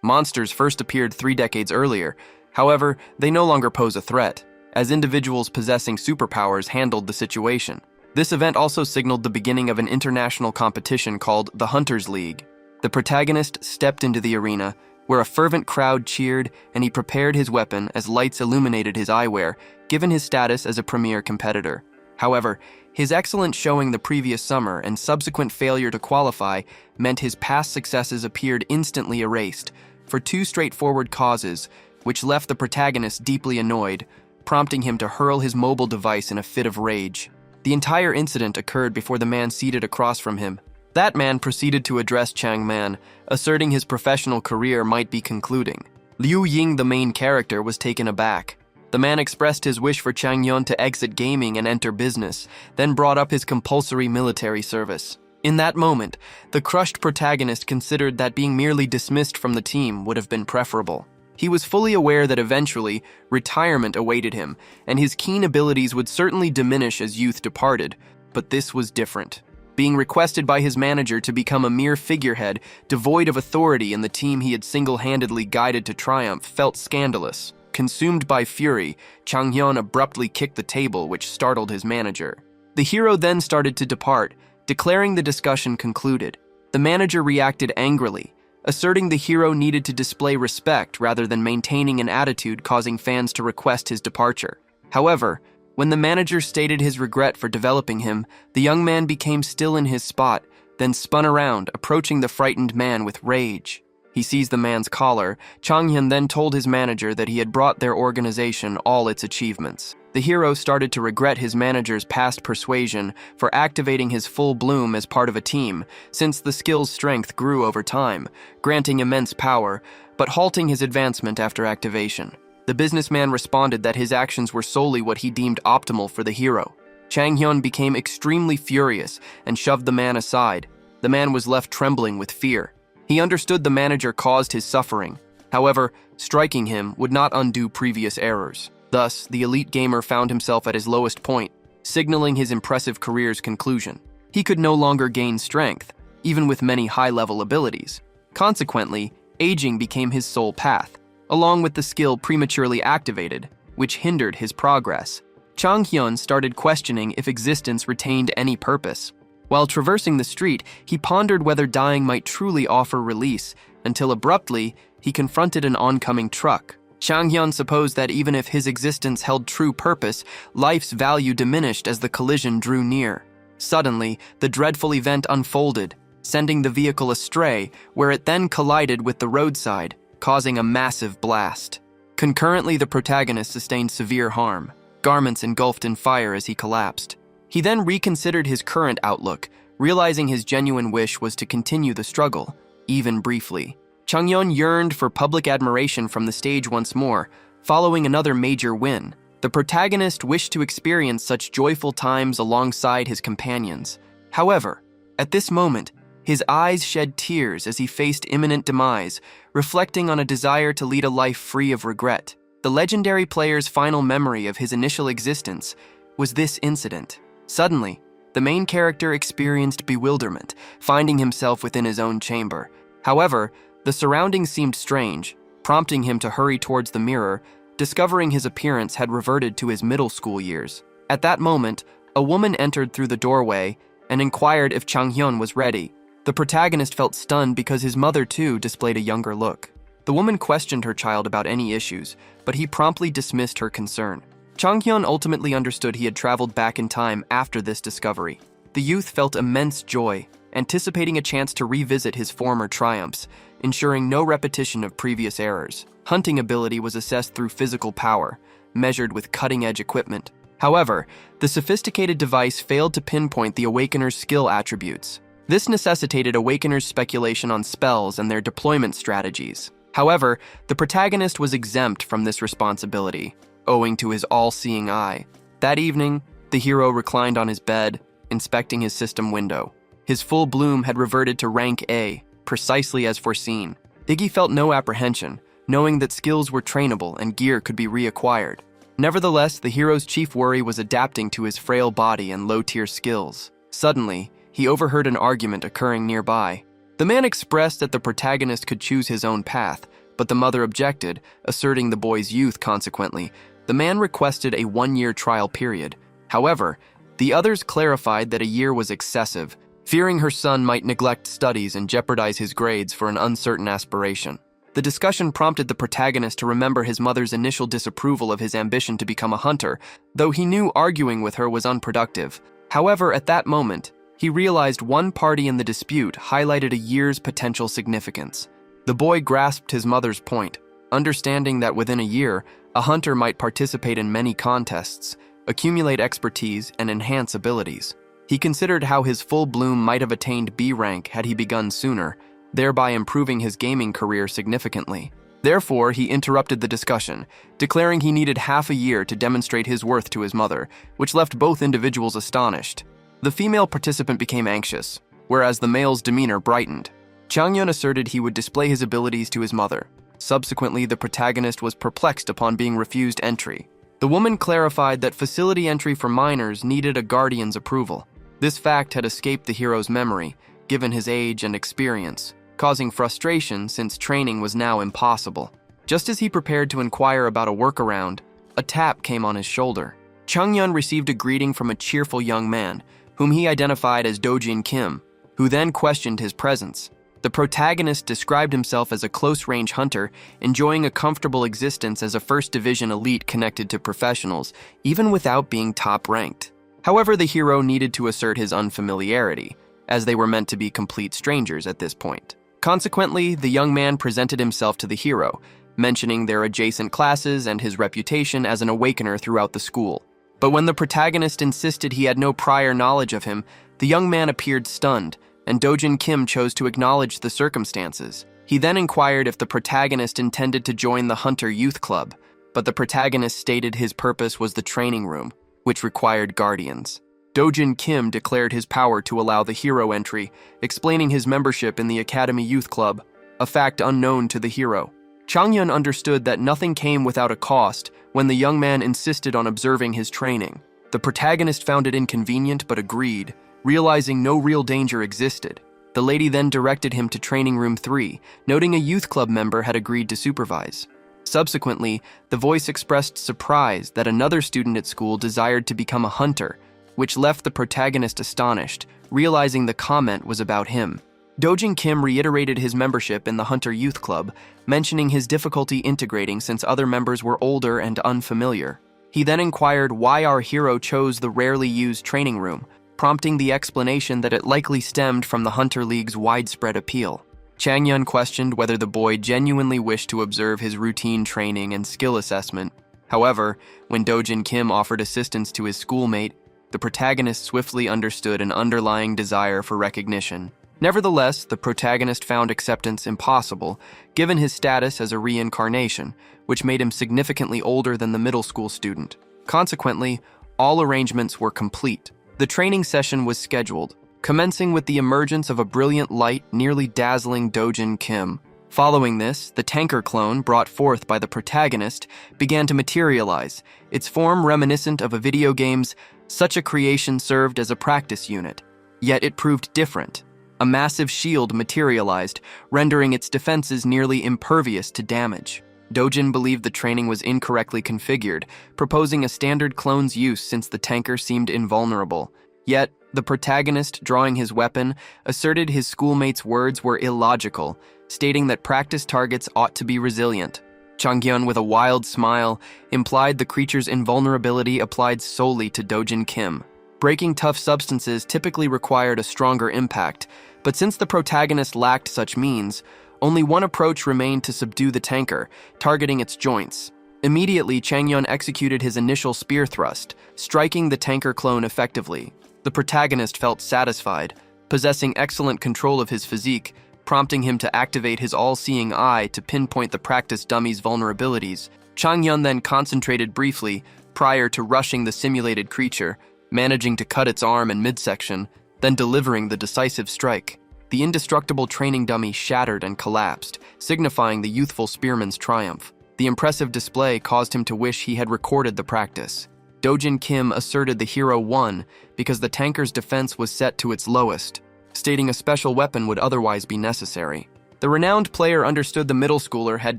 Monsters first appeared 3 decades earlier. However, they no longer pose a threat, as individuals possessing superpowers handled the situation. This event also signaled the beginning of an international competition called the Hunters League. The protagonist stepped into the arena, where a fervent crowd cheered, and he prepared his weapon as lights illuminated his eyewear, given his status as a premier competitor. However, his excellent showing the previous summer and subsequent failure to qualify meant his past successes appeared instantly erased, for 2 straightforward causes, which left the protagonist deeply annoyed, prompting him to hurl his mobile device in a fit of rage. The entire incident occurred before the man seated across from him. That man proceeded to address Chang Man, asserting his professional career might be concluding. Liu Ying, the main character, was taken aback. The man expressed his wish for Chang Yun to exit gaming and enter business, then brought up his compulsory military service. In that moment, the crushed protagonist considered that being merely dismissed from the team would have been preferable. He was fully aware that eventually, retirement awaited him, and his keen abilities would certainly diminish as youth departed, but this was different. Being requested by his manager to become a mere figurehead, devoid of authority in the team he had single-handedly guided to triumph, felt scandalous. Consumed by fury, Chang Hyun abruptly kicked the table, which startled his manager. The hero then started to depart, declaring the discussion concluded. The manager reacted angrily, asserting the hero needed to display respect rather than maintaining an attitude causing fans to request his departure. However, when the manager stated his regret for developing him, the young man became still in his spot, then spun around, approaching the frightened man with rage. He seized the man's collar. Chang Hyun then told his manager that he had brought their organization all its achievements. The hero started to regret his manager's past persuasion for activating his full bloom as part of a team, since the skill's strength grew over time, granting immense power, but halting his advancement after activation. The businessman responded that his actions were solely what he deemed optimal for the hero. Chang Hyun became extremely furious and shoved the man aside. The man was left trembling with fear. He understood the manager caused his suffering. However, striking him would not undo previous errors. Thus, the elite gamer found himself at his lowest point, signaling his impressive career's conclusion. He could no longer gain strength, even with many high-level abilities. Consequently, aging became his sole path, along with the skill prematurely activated, which hindered his progress. Chang Hyun started questioning if existence retained any purpose. While traversing the street, he pondered whether dying might truly offer release, until abruptly, he confronted an oncoming truck. Chang Hyun supposed that even if his existence held true purpose, life's value diminished as the collision drew near. Suddenly, the dreadful event unfolded, sending the vehicle astray, where it then collided with the roadside, causing a massive blast. Concurrently, the protagonist sustained severe harm, garments engulfed in fire as he collapsed. He then reconsidered his current outlook, realizing his genuine wish was to continue the struggle, even briefly. Chang Hyun yearned for public admiration from the stage once more, following another major win. The protagonist wished to experience such joyful times alongside his companions. However, at this moment, his eyes shed tears as he faced imminent demise, reflecting on a desire to lead a life free of regret. The legendary player's final memory of his initial existence was this incident. Suddenly, the main character experienced bewilderment, finding himself within his own chamber. However, the surroundings seemed strange, prompting him to hurry towards the mirror, discovering his appearance had reverted to his middle school years. At that moment, a woman entered through the doorway and inquired if Chang Hyun was ready. The protagonist felt stunned because his mother too displayed a younger look. The woman questioned her child about any issues, but he promptly dismissed her concern. Chang Hyun ultimately understood he had traveled back in time after this discovery. The youth felt immense joy, anticipating a chance to revisit his former triumphs, ensuring no repetition of previous errors. Hunting ability was assessed through physical power, measured with cutting-edge equipment. However, the sophisticated device failed to pinpoint the Awakener's skill attributes. This necessitated Awakener's speculation on spells and their deployment strategies. However, the protagonist was exempt from this responsibility, owing to his all-seeing eye. That evening, the hero reclined on his bed, inspecting his system window. His full bloom had reverted to rank A, precisely as foreseen. Iggy felt no apprehension, knowing that skills were trainable and gear could be reacquired. Nevertheless, the hero's chief worry was adapting to his frail body and low-tier skills. Suddenly, he overheard an argument occurring nearby. The man expressed that the protagonist could choose his own path, but the mother objected, asserting the boy's youth consequently. The man requested a 1-year trial period. However, the others clarified that a year was excessive, fearing her son might neglect studies and jeopardize his grades for an uncertain aspiration. The discussion prompted the protagonist to remember his mother's initial disapproval of his ambition to become a hunter, though he knew arguing with her was unproductive. However, at that moment, he realized one party in the dispute highlighted a year's potential significance. The boy grasped his mother's point, understanding that within a year, a hunter might participate in many contests, accumulate expertise, and enhance abilities. He considered how his full bloom might have attained B rank had he begun sooner, thereby improving his gaming career significantly. Therefore, he interrupted the discussion, declaring he needed half a year to demonstrate his worth to his mother, which left both individuals astonished. The female participant became anxious, whereas the male's demeanor brightened. Changyun asserted he would display his abilities to his mother. Subsequently, the protagonist was perplexed upon being refused entry. The woman clarified that facility entry for minors needed a guardian's approval. This fact had escaped the hero's memory, given his age and experience, causing frustration since training was now impossible. Just as he prepared to inquire about a workaround, a tap came on his shoulder. Changyun received a greeting from a cheerful young man, whom he identified as Dojin Kim, who then questioned his presence. The protagonist described himself as a close-range hunter, enjoying a comfortable existence as a first-division elite connected to professionals, even without being top-ranked. However, the hero needed to assert his unfamiliarity, as they were meant to be complete strangers at this point. Consequently, the young man presented himself to the hero, mentioning their adjacent classes and his reputation as an awakener throughout the school. But when the protagonist insisted he had no prior knowledge of him, the young man appeared stunned, and Dojin Kim chose to acknowledge the circumstances. He then inquired if the protagonist intended to join the Hunter Youth Club, but the protagonist stated his purpose was the training room, which required guardians. Dojin Kim declared his power to allow the hero entry, explaining his membership in the Academy Youth Club, a fact unknown to the hero. Changyun understood that nothing came without a cost when the young man insisted on observing his training. The protagonist found it inconvenient but agreed, realizing no real danger existed. The lady then directed him to Training Room 3, noting a youth club member had agreed to supervise. Subsequently, the voice expressed surprise that another student at school desired to become a hunter, which left the protagonist astonished, realizing the comment was about him. Dojin Kim reiterated his membership in the Hunter Youth Club, mentioning his difficulty integrating since other members were older and unfamiliar. He then inquired why our hero chose the rarely used training room, prompting the explanation that it likely stemmed from the Hunter League's widespread appeal. Changyun questioned whether the boy genuinely wished to observe his routine training and skill assessment. However, when Dojin Kim offered assistance to his schoolmate, the protagonist swiftly understood an underlying desire for recognition. Nevertheless, the protagonist found acceptance impossible, given his status as a reincarnation, which made him significantly older than the middle school student. Consequently, all arrangements were complete. The training session was scheduled, commencing with the emergence of a brilliant light nearly dazzling Dojin Kim. Following this, the tanker clone brought forth by the protagonist began to materialize, its form reminiscent of a video game's. Such a creation served as a practice unit, yet it proved different. A massive shield materialized, rendering its defenses nearly impervious to damage. Dojin believed the training was incorrectly configured, proposing a standard clone's use since the tanker seemed invulnerable. Yet, the protagonist, drawing his weapon, asserted his schoolmate's words were illogical, stating that practice targets ought to be resilient. Changyun, with a wild smile, implied the creature's invulnerability applied solely to Dojin Kim. Breaking tough substances typically required a stronger impact, but since the protagonist lacked such means, only one approach remained to subdue the tanker, targeting its joints. Immediately, Changyun executed his initial spear thrust, striking the tanker clone effectively. The protagonist felt satisfied, possessing excellent control of his physique, prompting him to activate his all-seeing eye to pinpoint the practice dummy's vulnerabilities. Changyun then concentrated briefly, prior to rushing the simulated creature, managing to cut its arm and midsection, then delivering the decisive strike. The indestructible training dummy shattered and collapsed, signifying the youthful spearman's triumph. The impressive display caused him to wish he had recorded the practice. Dojin Kim asserted the hero won because the tanker's defense was set to its lowest, stating a special weapon would otherwise be necessary. The renowned player understood the middle schooler had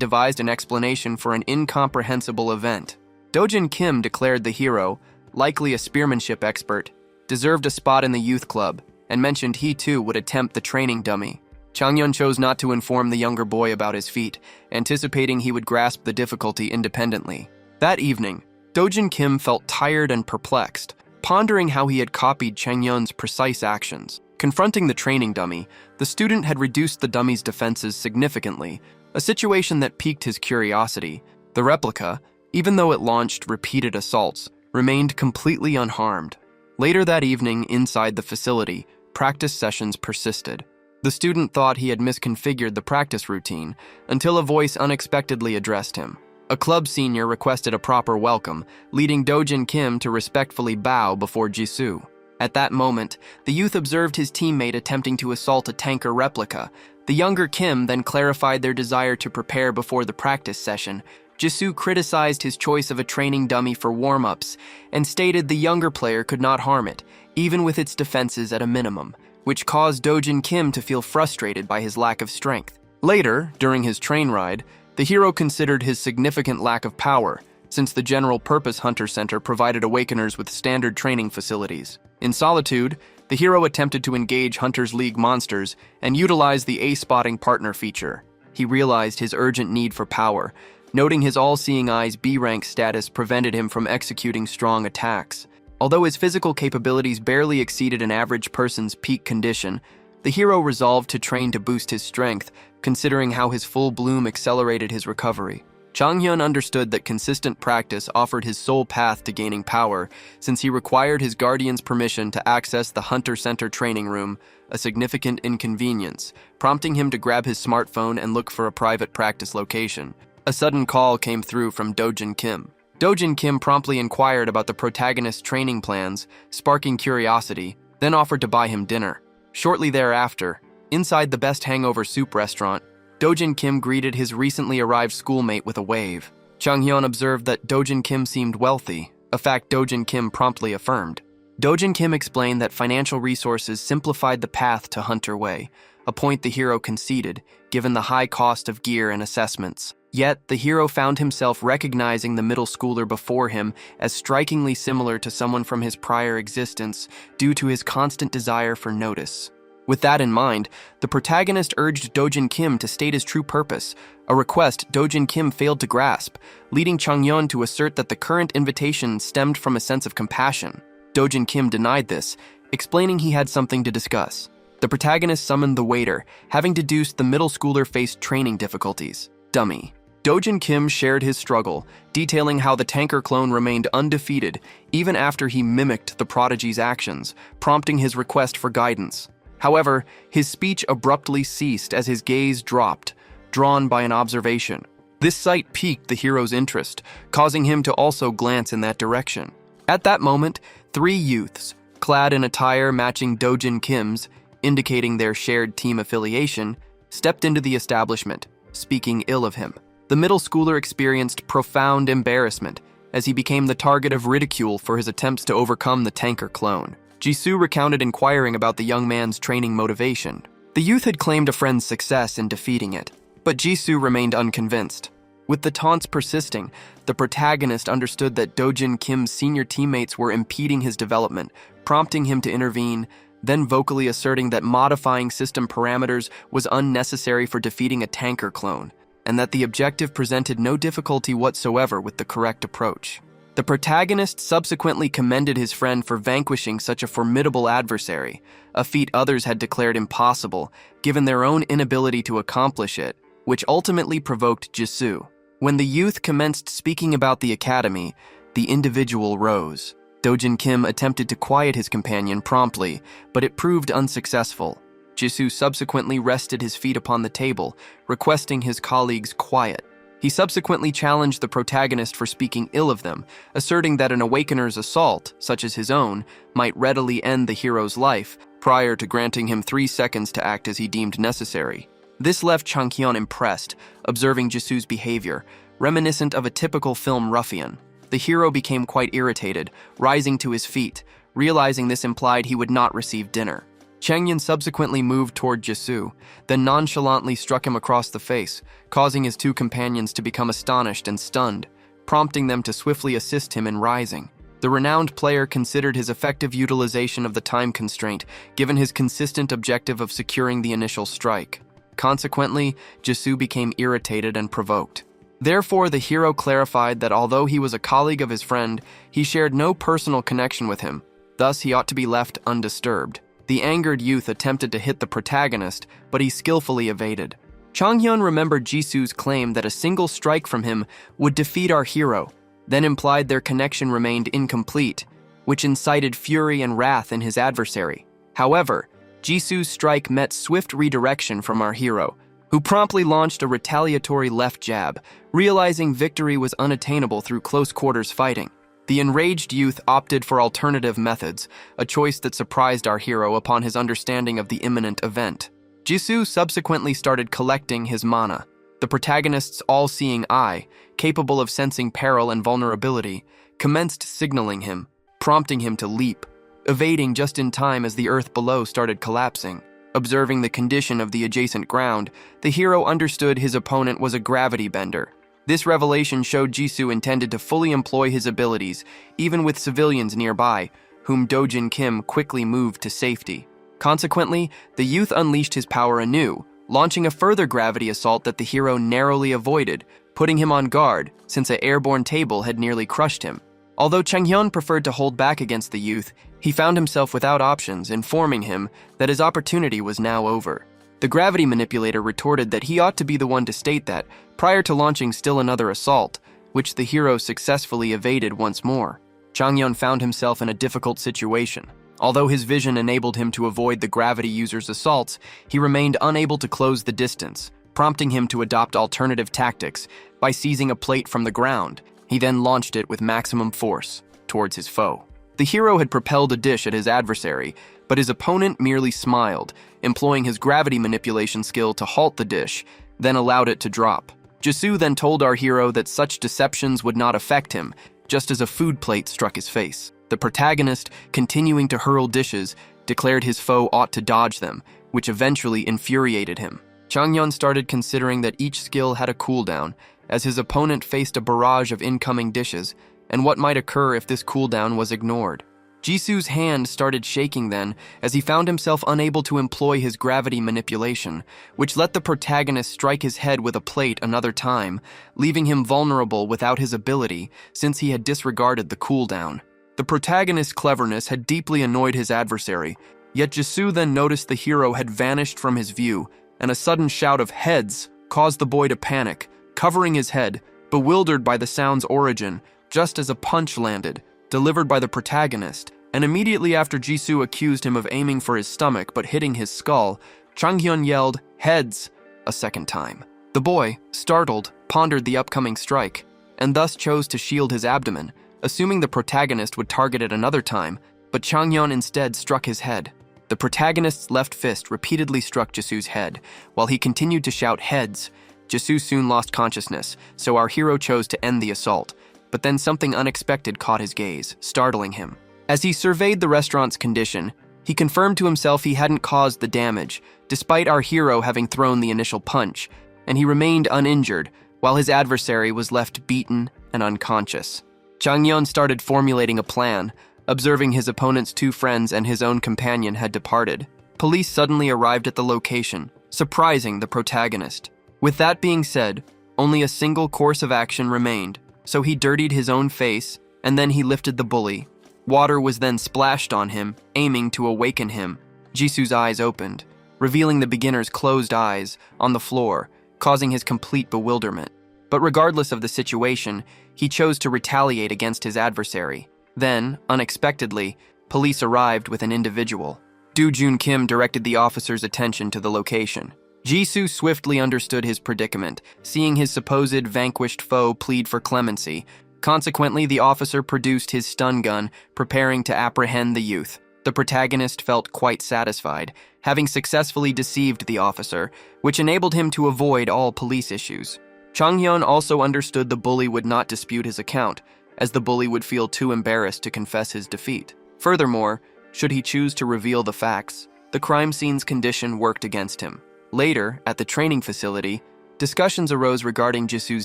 devised an explanation for an incomprehensible event. Dojin Kim declared the hero, likely a spearmanship expert, deserved a spot in the youth club, and mentioned he too would attempt the training dummy. Changyun chose not to inform the younger boy about his feat, anticipating he would grasp the difficulty independently. That evening, Dojin Kim felt tired and perplexed, pondering how he had copied Changyun's precise actions. Confronting the training dummy, the student had reduced the dummy's defenses significantly, a situation that piqued his curiosity. The replica, even though it launched repeated assaults, remained completely unharmed. Later that evening, inside the facility, practice sessions persisted. The student thought he had misconfigured the practice routine until a voice unexpectedly addressed him. A club senior requested a proper welcome, leading Dojin Kim to respectfully bow before Jisoo. At that moment, the youth observed his teammate attempting to assault a tanker replica. The younger Kim then clarified their desire to prepare before the practice session. Jisoo criticized his choice of a training dummy for warm-ups and stated the younger player could not harm it, even with its defenses at a minimum, which caused Dojin Kim to feel frustrated by his lack of strength. Later, during his train ride, the hero considered his significant lack of power, since the General-Purpose Hunter Center provided Awakeners with standard training facilities. In solitude, the hero attempted to engage Hunters League monsters and utilize the A-spotting partner feature. He realized his urgent need for power, noting his all-seeing eyes B-rank status prevented him from executing strong attacks. Although his physical capabilities barely exceeded an average person's peak condition, the hero resolved to train to boost his strength, considering how his full bloom accelerated his recovery. Changhyun understood that consistent practice offered his sole path to gaining power, since he required his guardian's permission to access the Hunter Center training room, a significant inconvenience, prompting him to grab his smartphone and look for a private practice location. A sudden call came through from Dojin Kim. Dojin Kim promptly inquired about the protagonist's training plans, sparking curiosity, then offered to buy him dinner. Shortly thereafter, inside the Best Hangover Soup restaurant, Dojin Kim greeted his recently arrived schoolmate with a wave. Changhyun observed that Dojin Kim seemed wealthy, a fact Dojin Kim promptly affirmed. Dojin Kim explained that financial resources simplified the path to Hunter Way, a point the hero conceded, given the high cost of gear and assessments. Yet, the hero found himself recognizing the middle schooler before him as strikingly similar to someone from his prior existence due to his constant desire for notice. With that in mind, the protagonist urged Dojin Kim to state his true purpose, a request Dojin Kim failed to grasp, leading Changhyun to assert that the current invitation stemmed from a sense of compassion. Dojin Kim denied this, explaining he had something to discuss. The protagonist summoned the waiter, having deduced the middle schooler faced training difficulties. Dummy. Dojin Kim shared his struggle, detailing how the tanker clone remained undefeated even after he mimicked the prodigy's actions, prompting his request for guidance. However, his speech abruptly ceased as his gaze dropped, drawn by an observation. This sight piqued the hero's interest, causing him to also glance in that direction. At that moment, three youths, clad in attire matching Dojin Kim's, indicating their shared team affiliation, stepped into the establishment, speaking ill of him. The middle schooler experienced profound embarrassment as he became the target of ridicule for his attempts to overcome the tanker clone. Jisoo recounted inquiring about the young man's training motivation. The youth had claimed a friend's success in defeating it, but Jisoo remained unconvinced. With the taunts persisting, the protagonist understood that Dojin Kim's senior teammates were impeding his development, prompting him to intervene, then vocally asserting that modifying system parameters was unnecessary for defeating a tanker clone, and that the objective presented no difficulty whatsoever with the correct approach. The protagonist subsequently commended his friend for vanquishing such a formidable adversary, a feat others had declared impossible, given their own inability to accomplish it, which ultimately provoked Jisoo. When the youth commenced speaking about the academy, the individual rose. Dojin Kim attempted to quiet his companion promptly, but it proved unsuccessful. Jisoo subsequently rested his feet upon the table, requesting his colleagues quiet. He subsequently challenged the protagonist for speaking ill of them, asserting that an Awakener's assault, such as his own, might readily end the hero's life, prior to granting him 3 seconds to act as he deemed necessary. This left Changhyun impressed, observing Jisoo's behavior, reminiscent of a typical film ruffian. The hero became quite irritated, rising to his feet, realizing this implied he would not receive dinner. Changyan subsequently moved toward Jisoo, then nonchalantly struck him across the face, causing his two companions to become astonished and stunned, prompting them to swiftly assist him in rising. The renowned player considered his effective utilization of the time constraint, given his consistent objective of securing the initial strike. Consequently, Jisoo became irritated and provoked. Therefore, the hero clarified that although he was a colleague of his friend, he shared no personal connection with him, thus he ought to be left undisturbed. The angered youth attempted to hit the protagonist, but he skillfully evaded. Changhyun remembered Jisoo's claim that a single strike from him would defeat our hero, then implied their connection remained incomplete, which incited fury and wrath in his adversary. However, Jisoo's strike met swift redirection from our hero, who promptly launched a retaliatory left jab, realizing victory was unattainable through close-quarters fighting. The enraged youth opted for alternative methods, a choice that surprised our hero upon his understanding of the imminent event. Jisoo subsequently started collecting his mana. The protagonist's all-seeing eye, capable of sensing peril and vulnerability, commenced signaling him, prompting him to leap, evading just in time as the earth below started collapsing. Observing the condition of the adjacent ground, the hero understood his opponent was a gravity bender. This revelation showed Jisoo intended to fully employ his abilities, even with civilians nearby, whom Dojin Kim quickly moved to safety. Consequently, the youth unleashed his power anew, launching a further gravity assault that the hero narrowly avoided, putting him on guard since an airborne table had nearly crushed him. Although Changhyun preferred to hold back against the youth, he found himself without options, informing him that his opportunity was now over. The gravity manipulator retorted that he ought to be the one to state that, prior to launching still another assault, which the hero successfully evaded once more. Changhyun found himself in a difficult situation. Although his vision enabled him to avoid the gravity user's assaults, he remained unable to close the distance, prompting him to adopt alternative tactics by seizing a plate from the ground. He then launched it with maximum force towards his foe. The hero had propelled a dish at his adversary, but his opponent merely smiled, employing his gravity manipulation skill to halt the dish, then allowed it to drop. Jisoo then told our hero that such deceptions would not affect him, just as a food plate struck his face. The protagonist, continuing to hurl dishes, declared his foe ought to dodge them, which eventually infuriated him. Changhyun started considering that each skill had a cooldown, as his opponent faced a barrage of incoming dishes, and what might occur if this cooldown was ignored. Jisoo's hand started shaking then, as he found himself unable to employ his gravity manipulation, which let the protagonist strike his head with a plate another time, leaving him vulnerable without his ability, since he had disregarded the cooldown. The protagonist's cleverness had deeply annoyed his adversary, yet Jisoo then noticed the hero had vanished from his view, and a sudden shout of "heads" caused the boy to panic, covering his head, bewildered by the sound's origin, just as a punch landed, delivered by the protagonist, and immediately after Jisoo accused him of aiming for his stomach but hitting his skull, Changhyun yelled, "Heads," a second time. The boy, startled, pondered the upcoming strike, and thus chose to shield his abdomen, assuming the protagonist would target it another time, but Changhyun instead struck his head. The protagonist's left fist repeatedly struck Jisoo's head, while he continued to shout "heads." Jisoo soon lost consciousness, so our hero chose to end the assault, but then something unexpected caught his gaze, startling him. As he surveyed the restaurant's condition, he confirmed to himself he hadn't caused the damage, despite our hero having thrown the initial punch, and he remained uninjured, while his adversary was left beaten and unconscious. Changhyun started formulating a plan, observing his opponent's two friends and his own companion had departed. Police suddenly arrived at the location, surprising the protagonist. With that being said, only a single course of action remained, so he dirtied his own face, and then he lifted the bully. Water was then splashed on him, aiming to awaken him. Jisoo's eyes opened, revealing the beginner's closed eyes on the floor, causing his complete bewilderment. But regardless of the situation, he chose to retaliate against his adversary. Then, unexpectedly, police arrived with an individual. Dojin Kim directed the officer's attention to the location. Jisoo swiftly understood his predicament, seeing his supposed vanquished foe plead for clemency. Consequently, the officer produced his stun gun, preparing to apprehend the youth. The protagonist felt quite satisfied, having successfully deceived the officer, which enabled him to avoid all police issues. Changhyun also understood the bully would not dispute his account, as the bully would feel too embarrassed to confess his defeat. Furthermore, should he choose to reveal the facts, the the crime scene's condition worked against him. Later, at the training facility, discussions arose regarding Jisu's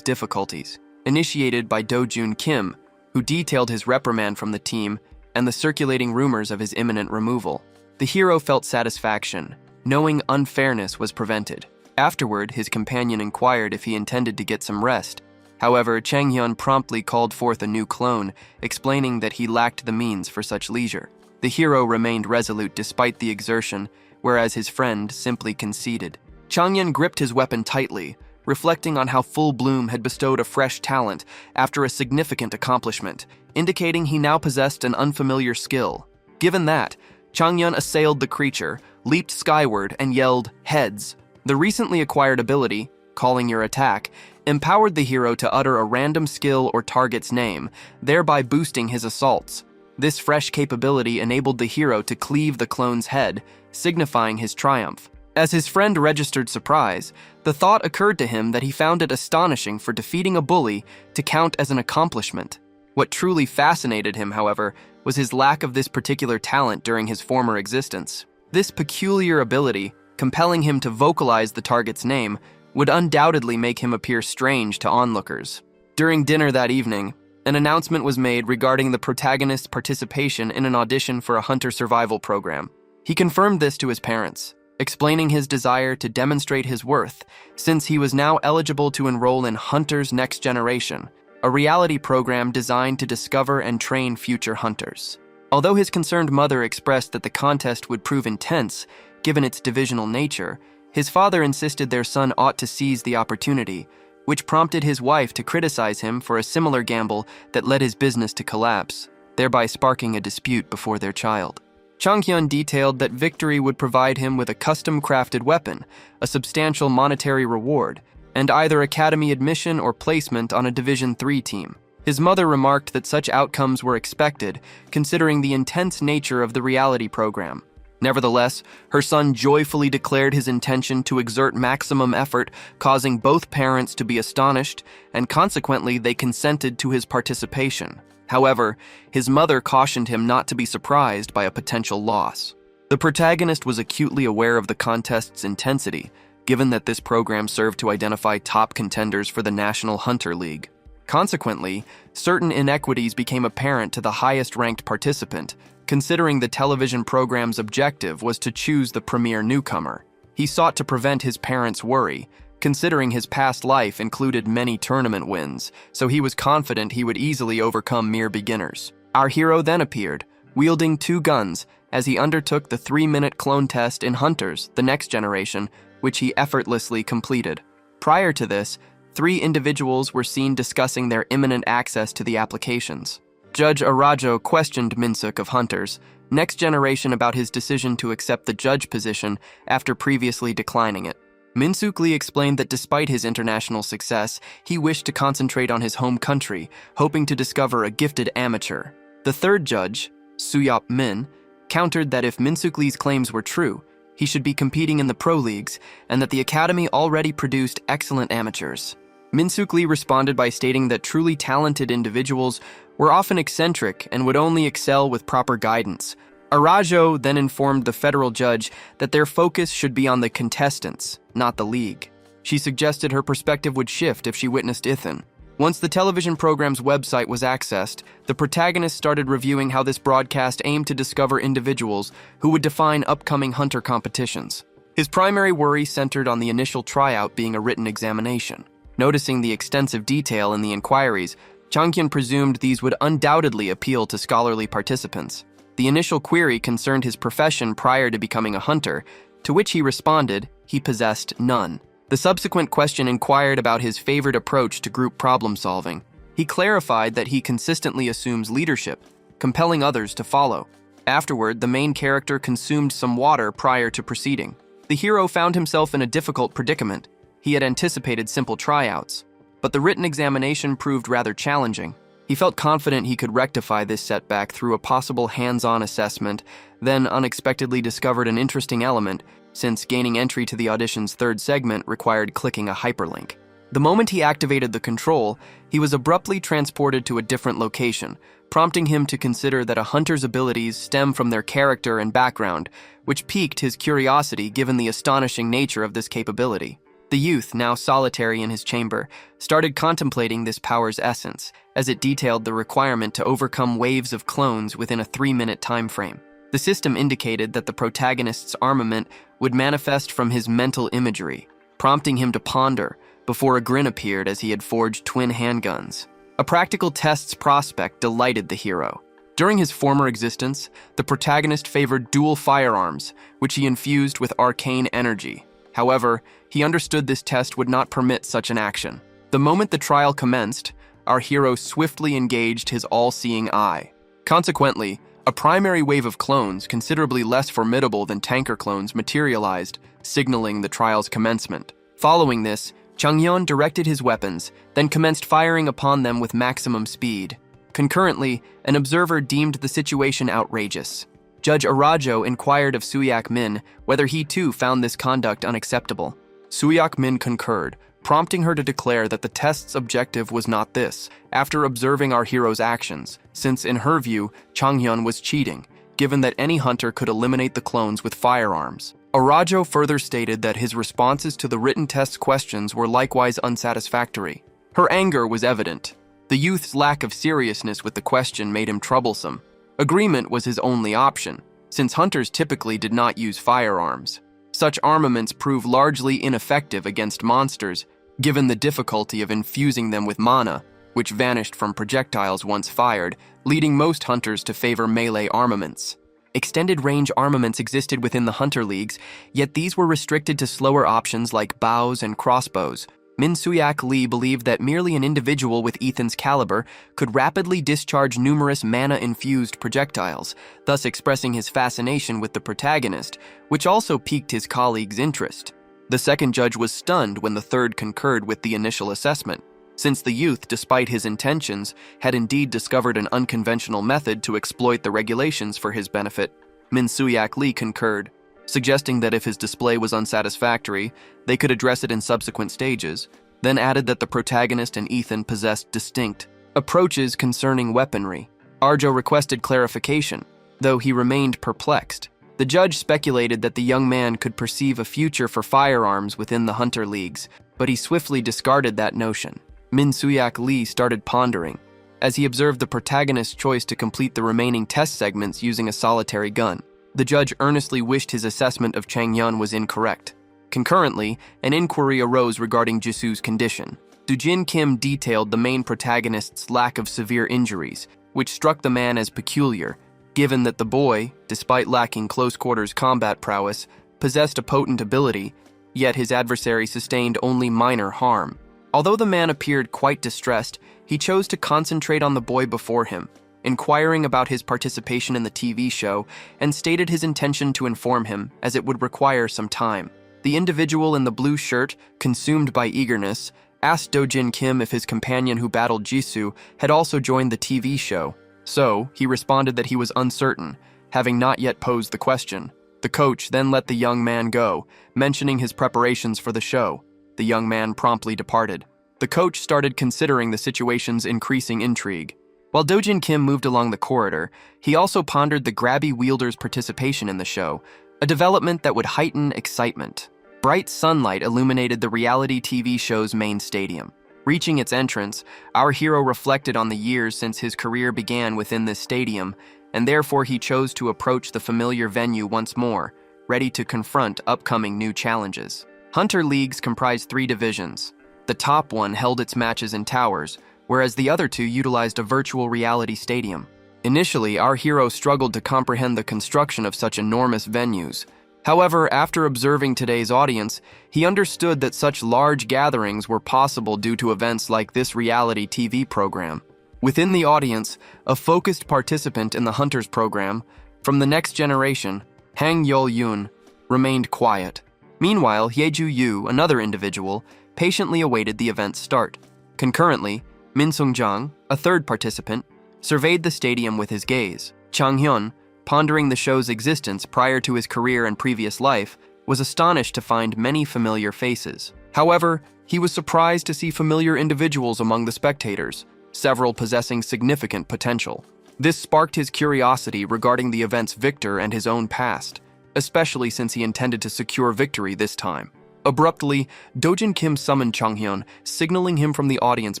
difficulties, initiated by Do-jun Kim, who detailed his reprimand from the team and the circulating rumors of his imminent removal. The hero felt satisfaction, knowing unfairness was prevented. Afterward, his companion inquired if he intended to get some rest. However, Chang-hyun promptly called forth a new clone, explaining that he lacked the means for such leisure. The hero remained resolute despite the exertion, whereas his friend simply conceded. Chang-hyun gripped his weapon tightly, reflecting on how Full Bloom had bestowed a fresh talent after a significant accomplishment, indicating he now possessed an unfamiliar skill. Given that, Chang-hyun assailed the creature, leaped skyward, and yelled, "Heads!" The recently acquired ability, Calling Your Attack, empowered the hero to utter a random skill or target's name, thereby boosting his assaults. This fresh capability enabled the hero to cleave the clone's head, signifying his triumph. As his friend registered surprise, the thought occurred to him that he found it astonishing for defeating a bully to count as an accomplishment. What truly fascinated him, however, was his lack of this particular talent during his former existence. This peculiar ability, compelling him to vocalize the target's name, would undoubtedly make him appear strange to onlookers. During dinner that evening, an announcement was made regarding the protagonist's participation in an audition for a hunter survival program. He confirmed this to his parents, explaining his desire to demonstrate his worth, since he was now eligible to enroll in Hunter's Next Generation, a reality program designed to discover and train future hunters. Although his concerned mother expressed that the contest would prove intense, given its divisional nature, his father insisted their son ought to seize the opportunity, which prompted his wife to criticize him for a similar gamble that led his business to collapse, thereby sparking a dispute before their child. Chang-hyun detailed that victory would provide him with a custom-crafted weapon, a substantial monetary reward, and either academy admission or placement on a Division III team. His mother remarked that such outcomes were expected, considering the intense nature of the reality program. Nevertheless, her son joyfully declared his intention to exert maximum effort, causing both parents to be astonished, and consequently they consented to his participation. However, his mother cautioned him not to be surprised by a potential loss. The protagonist was acutely aware of the contest's intensity, given that this program served to identify top contenders for the National Hunter League. Consequently, certain inequities became apparent to the highest-ranked participant, considering the television program's objective was to choose the premier newcomer. He sought to prevent his parents' worry, considering his past life included many tournament wins, so he was confident he would easily overcome mere beginners. Our hero then appeared, wielding 2 guns, as he undertook the 3-minute clone test in Hunters, the Next Generation, which he effortlessly completed. Prior to this, 3 individuals were seen discussing their imminent access to the applications. Judge Arajo questioned Minsuk of Hunters, Next Generation about his decision to accept the judge position after previously declining it. Minsuk Lee explained that despite his international success, he wished to concentrate on his home country, hoping to discover a gifted amateur. The third judge, Suyop Min, countered that if Minsuk Lee's claims were true, he should be competing in the pro leagues, and that the academy already produced excellent amateurs. Minsuk Lee responded by stating that truly talented individuals were often eccentric and would only excel with proper guidance. Arajo then informed the federal judge that their focus should be on the contestants, not the league. She suggested her perspective would shift if she witnessed Ithan. Once the television program's website was accessed, the protagonist started reviewing how this broadcast aimed to discover individuals who would define upcoming hunter competitions. His primary worry centered on the initial tryout being a written examination. Noticing the extensive detail in the inquiries, Chang-hyun presumed these would undoubtedly appeal to scholarly participants. The initial query concerned his profession prior to becoming a hunter, to which he responded he possessed none. The subsequent question inquired about his favored approach to group problem solving. He clarified that he consistently assumes leadership, compelling others to follow. Afterward, the main character consumed some water prior to proceeding. The hero found himself in a difficult predicament. He had anticipated simple tryouts, but the written examination proved rather challenging. He felt confident he could rectify this setback through a possible hands-on assessment, then unexpectedly discovered an interesting element, since gaining entry to the audition's 3rd segment required clicking a hyperlink. The moment he activated the control, he was abruptly transported to a different location, prompting him to consider that a hunter's abilities stem from their character and background, which piqued his curiosity given the astonishing nature of this capability. The youth, now solitary in his chamber, started contemplating this power's essence, as it detailed the requirement to overcome waves of clones within a 3-minute time frame. The system indicated that the protagonist's armament would manifest from his mental imagery, prompting him to ponder, before a grin appeared as he had forged twin handguns. A practical test's prospect delighted the hero. During his former existence, the protagonist favored dual firearms, which he infused with arcane energy. However, he understood this test would not permit such an action. The moment the trial commenced, our hero swiftly engaged his all-seeing eye. Consequently, a primary wave of clones, considerably less formidable than tanker clones, materialized, signaling the trial's commencement. Following this, Changyeon directed his weapons, then commenced firing upon them with maximum speed. Concurrently, an observer deemed the situation outrageous. Judge Arajo inquired of Suyak Min whether he too found this conduct unacceptable. Suyak Min concurred, prompting her to declare that the test's objective was not this, after observing our hero's actions, since in her view, Changhyun was cheating, given that any hunter could eliminate the clones with firearms. Arajo further stated that his responses to the written test's questions were likewise unsatisfactory. Her anger was evident. The youth's lack of seriousness with the question made him troublesome. Agreement was his only option, since hunters typically did not use firearms. Such armaments prove largely ineffective against monsters, given the difficulty of infusing them with mana, which vanished from projectiles once fired, leading most hunters to favor melee armaments. Extended-range armaments existed within the hunter leagues, yet these were restricted to slower options like bows and crossbows. Min Suyak Lee believed that merely an individual with Ethan's caliber could rapidly discharge numerous mana-infused projectiles, thus expressing his fascination with the protagonist, which also piqued his colleague's interest. The second judge was stunned when the third concurred with the initial assessment, since the youth, despite his intentions, had indeed discovered an unconventional method to exploit the regulations for his benefit. Min Suyak Lee concurred, suggesting that if his display was unsatisfactory, they could address it in subsequent stages, then added that the protagonist and Ethan possessed distinct approaches concerning weaponry. Arjo requested clarification, though he remained perplexed. The judge speculated that the young man could perceive a future for firearms within the hunter leagues, but he swiftly discarded that notion. Min Suyak Lee started pondering, as he observed the protagonist's choice to complete the remaining test segments using a solitary gun. The judge earnestly wished his assessment of Changyeon was incorrect. Concurrently, an inquiry arose regarding Jisu's condition. Dojin Kim detailed the main protagonist's lack of severe injuries, which struck the man as peculiar, given that the boy, despite lacking close-quarters combat prowess, possessed a potent ability, yet his adversary sustained only minor harm. Although the man appeared quite distressed, he chose to concentrate on the boy before him, inquiring about his participation in the TV show, and stated his intention to inform him, as it would require some time. The individual in the blue shirt, consumed by eagerness, asked Dojin Kim if his companion who battled Jisoo had also joined the TV show. So, he responded that he was uncertain, having not yet posed the question. The coach then let the young man go, mentioning his preparations for the show. The young man promptly departed. The coach started considering the situation's increasing intrigue. While Dojin Kim moved along the corridor, he also pondered the grabby wielder's participation in the show, a development that would heighten excitement. Bright sunlight illuminated the reality TV show's main stadium. Reaching its entrance, our hero reflected on the years since his career began within this stadium, and therefore he chose to approach the familiar venue once more, ready to confront upcoming new challenges. Hunter Leagues comprised 3 divisions. The top one held its matches in towers, whereas the other 2 utilized a virtual reality stadium. Initially, our hero struggled to comprehend the construction of such enormous venues. However, after observing today's audience, he understood that such large gatherings were possible due to events like this reality TV program. Within the audience, a focused participant in the Hunters program, from the next generation, Hang Yol-yoon, remained quiet. Meanwhile, Hyeju Yu, another individual, patiently awaited the event's start. Concurrently, Min Sung-jang, a third participant, surveyed the stadium with his gaze. Chang-hyun, pondering the show's existence prior to his career and previous life, was astonished to find many familiar faces. However, he was surprised to see familiar individuals among the spectators, several possessing significant potential. This sparked his curiosity regarding the event's victor and his own past, especially since he intended to secure victory this time. Abruptly, Dojin Kim summoned Changhyun, signaling him from the audience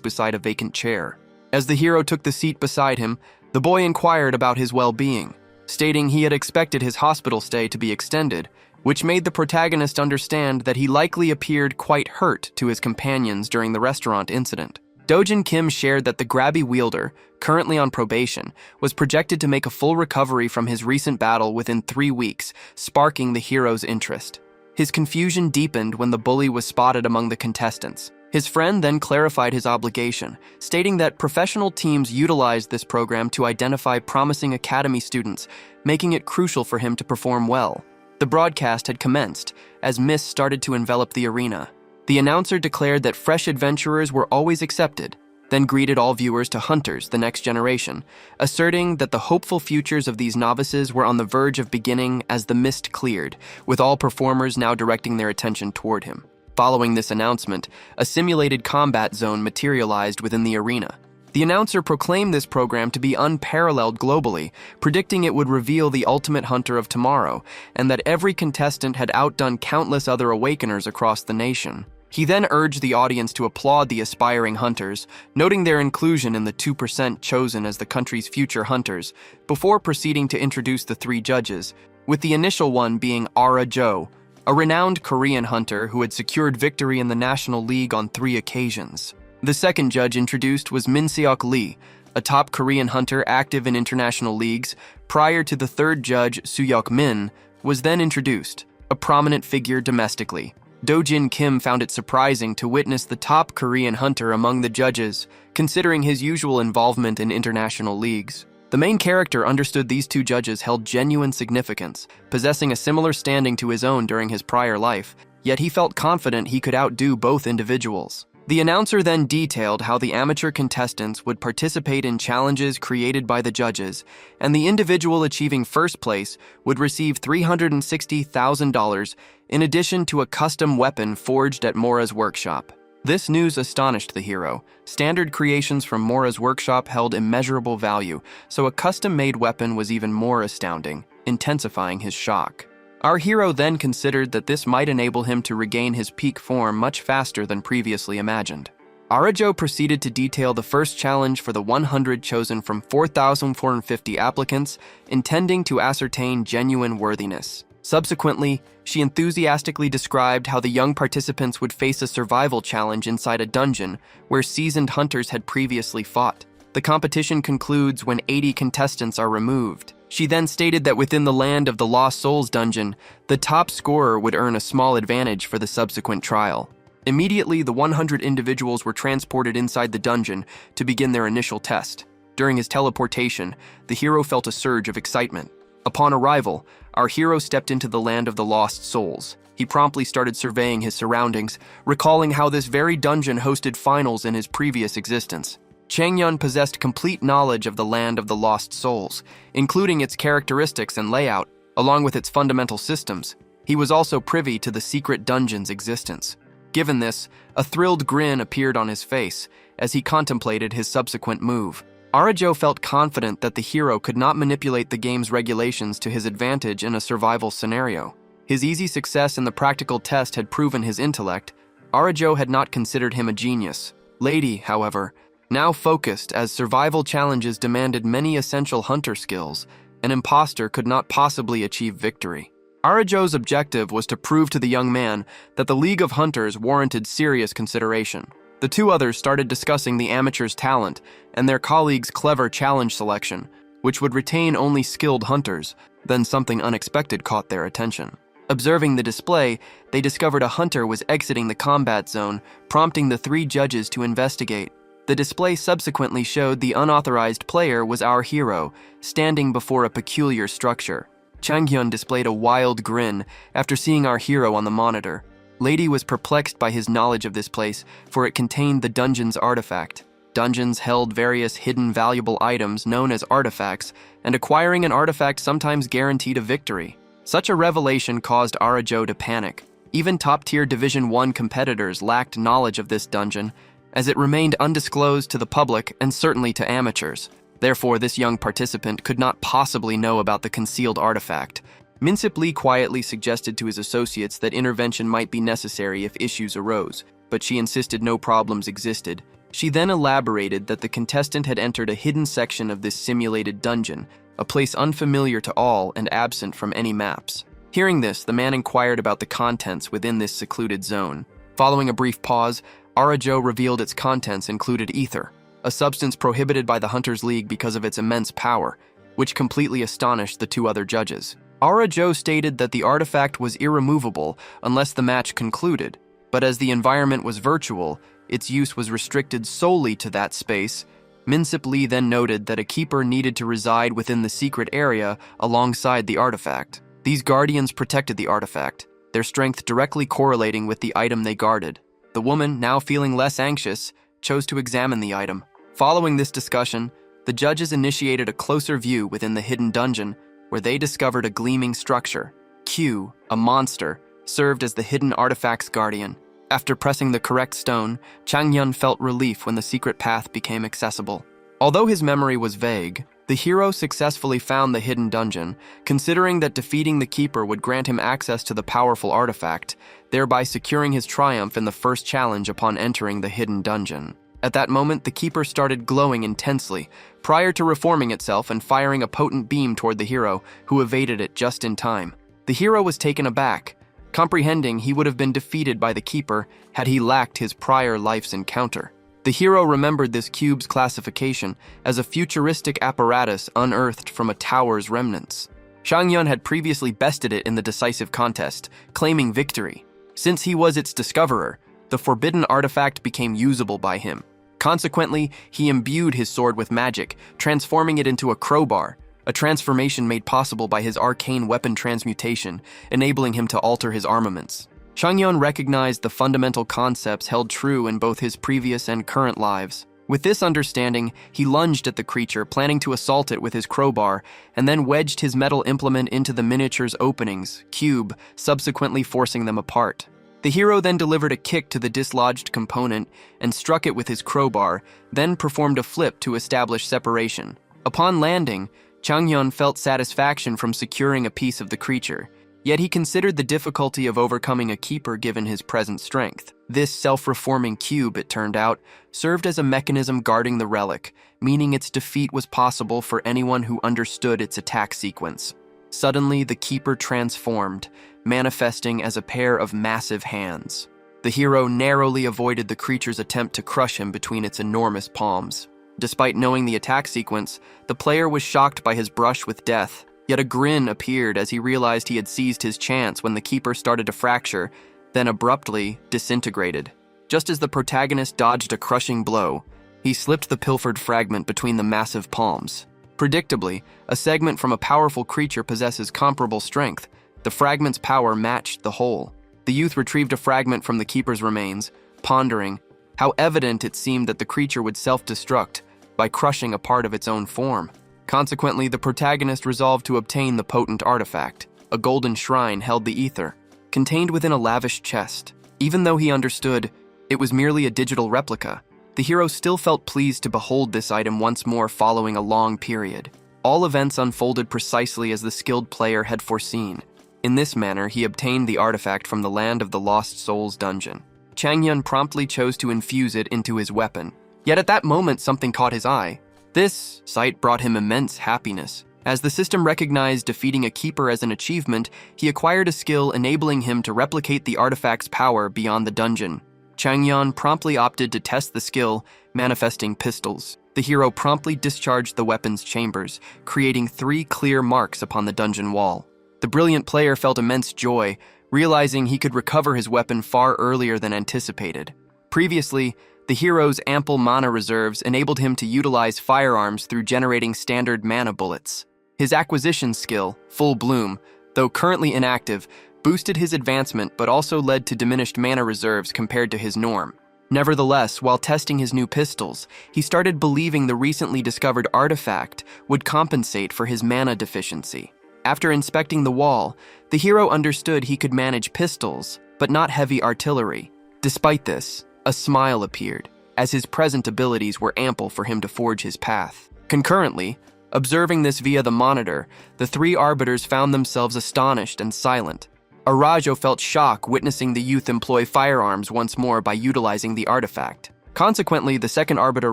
beside a vacant chair. As the hero took the seat beside him, the boy inquired about his well-being, stating he had expected his hospital stay to be extended, which made the protagonist understand that he likely appeared quite hurt to his companions during the restaurant incident. Dojin Kim shared that the grabby wielder, currently on probation, was projected to make a full recovery from his recent battle within 3 weeks, sparking the hero's interest. His confusion deepened when the bully was spotted among the contestants. His friend then clarified his obligation, stating that professional teams utilized this program to identify promising academy students, making it crucial for him to perform well. The broadcast had commenced, as mist started to envelop the arena. The announcer declared that fresh adventurers were always accepted, then greeted all viewers to Hunters, the next generation, asserting that the hopeful futures of these novices were on the verge of beginning as the mist cleared, with all performers now directing their attention toward him. Following this announcement, a simulated combat zone materialized within the arena. The announcer proclaimed this program to be unparalleled globally, predicting it would reveal the ultimate hunter of tomorrow, and that every contestant had outdone countless other awakeners across the nation. He then urged the audience to applaud the aspiring hunters, noting their inclusion in the 2% chosen as the country's future hunters, before proceeding to introduce the 3 judges, with the initial one being Ara Jo, a renowned Korean hunter who had secured victory in the National League on 3 occasions. The second judge introduced was Min Seok Lee, a top Korean hunter active in international leagues, prior to the third judge, Suyok Min, was then introduced, a prominent figure domestically. Dojin Kim found it surprising to witness the top Korean hunter among the judges, considering his usual involvement in international leagues. The main character understood these 2 judges held genuine significance, possessing a similar standing to his own during his prior life, yet he felt confident he could outdo both individuals. The announcer then detailed how the amateur contestants would participate in challenges created by the judges, and the individual achieving first place would receive $360,000 in addition to a custom weapon forged at Mora's workshop. This news astonished the hero. Standard creations from Mora's workshop held immeasurable value, so a custom-made weapon was even more astounding, intensifying his shock. Our hero then considered that this might enable him to regain his peak form much faster than previously imagined. Arajo proceeded to detail the first challenge for the 100 chosen from 4,450 applicants, intending to ascertain genuine worthiness. Subsequently, she enthusiastically described how the young participants would face a survival challenge inside a dungeon where seasoned hunters had previously fought. The competition concludes when 80 contestants are removed. She then stated that within the Land of the Lost Souls dungeon, the top scorer would earn a small advantage for the subsequent trial. Immediately, the 100 individuals were transported inside the dungeon to begin their initial test. During his teleportation, the hero felt a surge of excitement. Upon arrival, our hero stepped into the Land of the Lost Souls. He promptly started surveying his surroundings, recalling how this very dungeon hosted finals in his previous existence. Changyun possessed complete knowledge of the Land of the Lost Souls, including its characteristics and layout, along with its fundamental systems. He was also privy to the secret dungeon's existence. Given this, a thrilled grin appeared on his face as he contemplated his subsequent move. Arajo felt confident that the hero could not manipulate the game's regulations to his advantage in a survival scenario. His easy success in the practical test had proven his intellect. Arajo had not considered him a genius. Lady, however, now focused as survival challenges demanded many essential hunter skills, an imposter could not possibly achieve victory. Arajo's objective was to prove to the young man that the League of Hunters warranted serious consideration. The 2 others started discussing the amateur's talent and their colleagues' clever challenge selection, which would retain only skilled hunters. Then something unexpected caught their attention. Observing the display, they discovered a hunter was exiting the combat zone, prompting the 3 judges to investigate. The display subsequently showed the unauthorized player was our hero, standing before a peculiar structure. Changhyun displayed a wild grin after seeing our hero on the monitor. Lady was perplexed by his knowledge of this place, for it contained the dungeon's artifact. Dungeons held various hidden valuable items known as artifacts, and acquiring an artifact sometimes guaranteed a victory. Such a revelation caused Arajo to panic. Even top-tier Division 1 competitors lacked knowledge of this dungeon, as it remained undisclosed to the public and certainly to amateurs. Therefore, this young participant could not possibly know about the concealed artifact. Minsip Lee quietly suggested to his associates that intervention might be necessary if issues arose, but she insisted no problems existed. She then elaborated that the contestant had entered a hidden section of this simulated dungeon, a place unfamiliar to all and absent from any maps. Hearing this, the man inquired about the contents within this secluded zone. Following a brief pause, Arajo revealed its contents included ether, a substance prohibited by the Hunters League because of its immense power, which completely astonished the two other judges. Arajo stated that the artifact was irremovable unless the match concluded, but as the environment was virtual, its use was restricted solely to that space. Minsip Lee then noted that a keeper needed to reside within the secret area alongside the artifact. These guardians protected the artifact, their strength directly correlating with the item they guarded. The woman, now feeling less anxious, chose to examine the item. Following this discussion, the judges initiated a closer view within the hidden dungeon, where they discovered a gleaming structure. Q, a monster, served as the hidden artifact's guardian. After pressing the correct stone, Changyun felt relief when the secret path became accessible. Although his memory was vague, the hero successfully found the hidden dungeon, considering that defeating the keeper would grant him access to the powerful artifact, thereby securing his triumph in the first challenge upon entering the hidden dungeon. At that moment, the keeper started glowing intensely, prior to reforming itself and firing a potent beam toward the hero, who evaded it just in time. The hero was taken aback, comprehending he would have been defeated by the keeper had he lacked his prior life's encounter. The hero remembered this cube's classification as a futuristic apparatus unearthed from a tower's remnants. Changyun had previously bested it in the decisive contest, claiming victory. Since he was its discoverer, the forbidden artifact became usable by him. Consequently, he imbued his sword with magic, transforming it into a crowbar, a transformation made possible by his arcane weapon transmutation, enabling him to alter his armaments. Changyun recognized the fundamental concepts held true in both his previous and current lives. With this understanding, he lunged at the creature, planning to assault it with his crowbar, and then wedged his metal implement into the miniature's openings, cube, subsequently forcing them apart. The hero then delivered a kick to the dislodged component and struck it with his crowbar, then performed a flip to establish separation. Upon landing, Changyun felt satisfaction from securing a piece of the creature, yet he considered the difficulty of overcoming a keeper given his present strength. This self-reforming cube, it turned out, served as a mechanism guarding the relic, meaning its defeat was possible for anyone who understood its attack sequence. Suddenly, the keeper transformed, manifesting as a pair of massive hands. The hero narrowly avoided the creature's attempt to crush him between its enormous palms. Despite knowing the attack sequence, the player was shocked by his brush with death, yet a grin appeared as he realized he had seized his chance when the keeper started to fracture, then abruptly disintegrated. Just as the protagonist dodged a crushing blow, he slipped the pilfered fragment between the massive palms. Predictably, a segment from a powerful creature possesses comparable strength. The fragment's power matched the whole. The youth retrieved a fragment from the keeper's remains, pondering how evident it seemed that the creature would self-destruct by crushing a part of its own form. Consequently, the protagonist resolved to obtain the potent artifact. A golden shrine held the ether, contained within a lavish chest. Even though he understood it was merely a digital replica, the hero still felt pleased to behold this item once more following a long period. All events unfolded precisely as the skilled player had foreseen. In this manner, he obtained the artifact from the Land of the Lost Souls dungeon. Changyun promptly chose to infuse it into his weapon. Yet at that moment, something caught his eye. This sight brought him immense happiness. As the system recognized defeating a keeper as an achievement, he acquired a skill enabling him to replicate the artifact's power beyond the dungeon. Changyun promptly opted to test the skill, manifesting pistols. The hero promptly discharged the weapon's chambers, creating 3 clear marks upon the dungeon wall. The brilliant player felt immense joy, realizing he could recover his weapon far earlier than anticipated. Previously, the hero's ample mana reserves enabled him to utilize firearms through generating standard mana bullets. His acquisition skill, Full Bloom, though currently inactive, boosted his advancement but also led to diminished mana reserves compared to his norm. Nevertheless, while testing his new pistols, he started believing the recently discovered artifact would compensate for his mana deficiency. After inspecting the wall, the hero understood he could manage pistols, but not heavy artillery. Despite this, a smile appeared, as his present abilities were ample for him to forge his path. Concurrently, observing this via the monitor, the three arbiters found themselves astonished and silent. Arajo felt shock witnessing the youth employ firearms once more by utilizing the artifact. Consequently, the second arbiter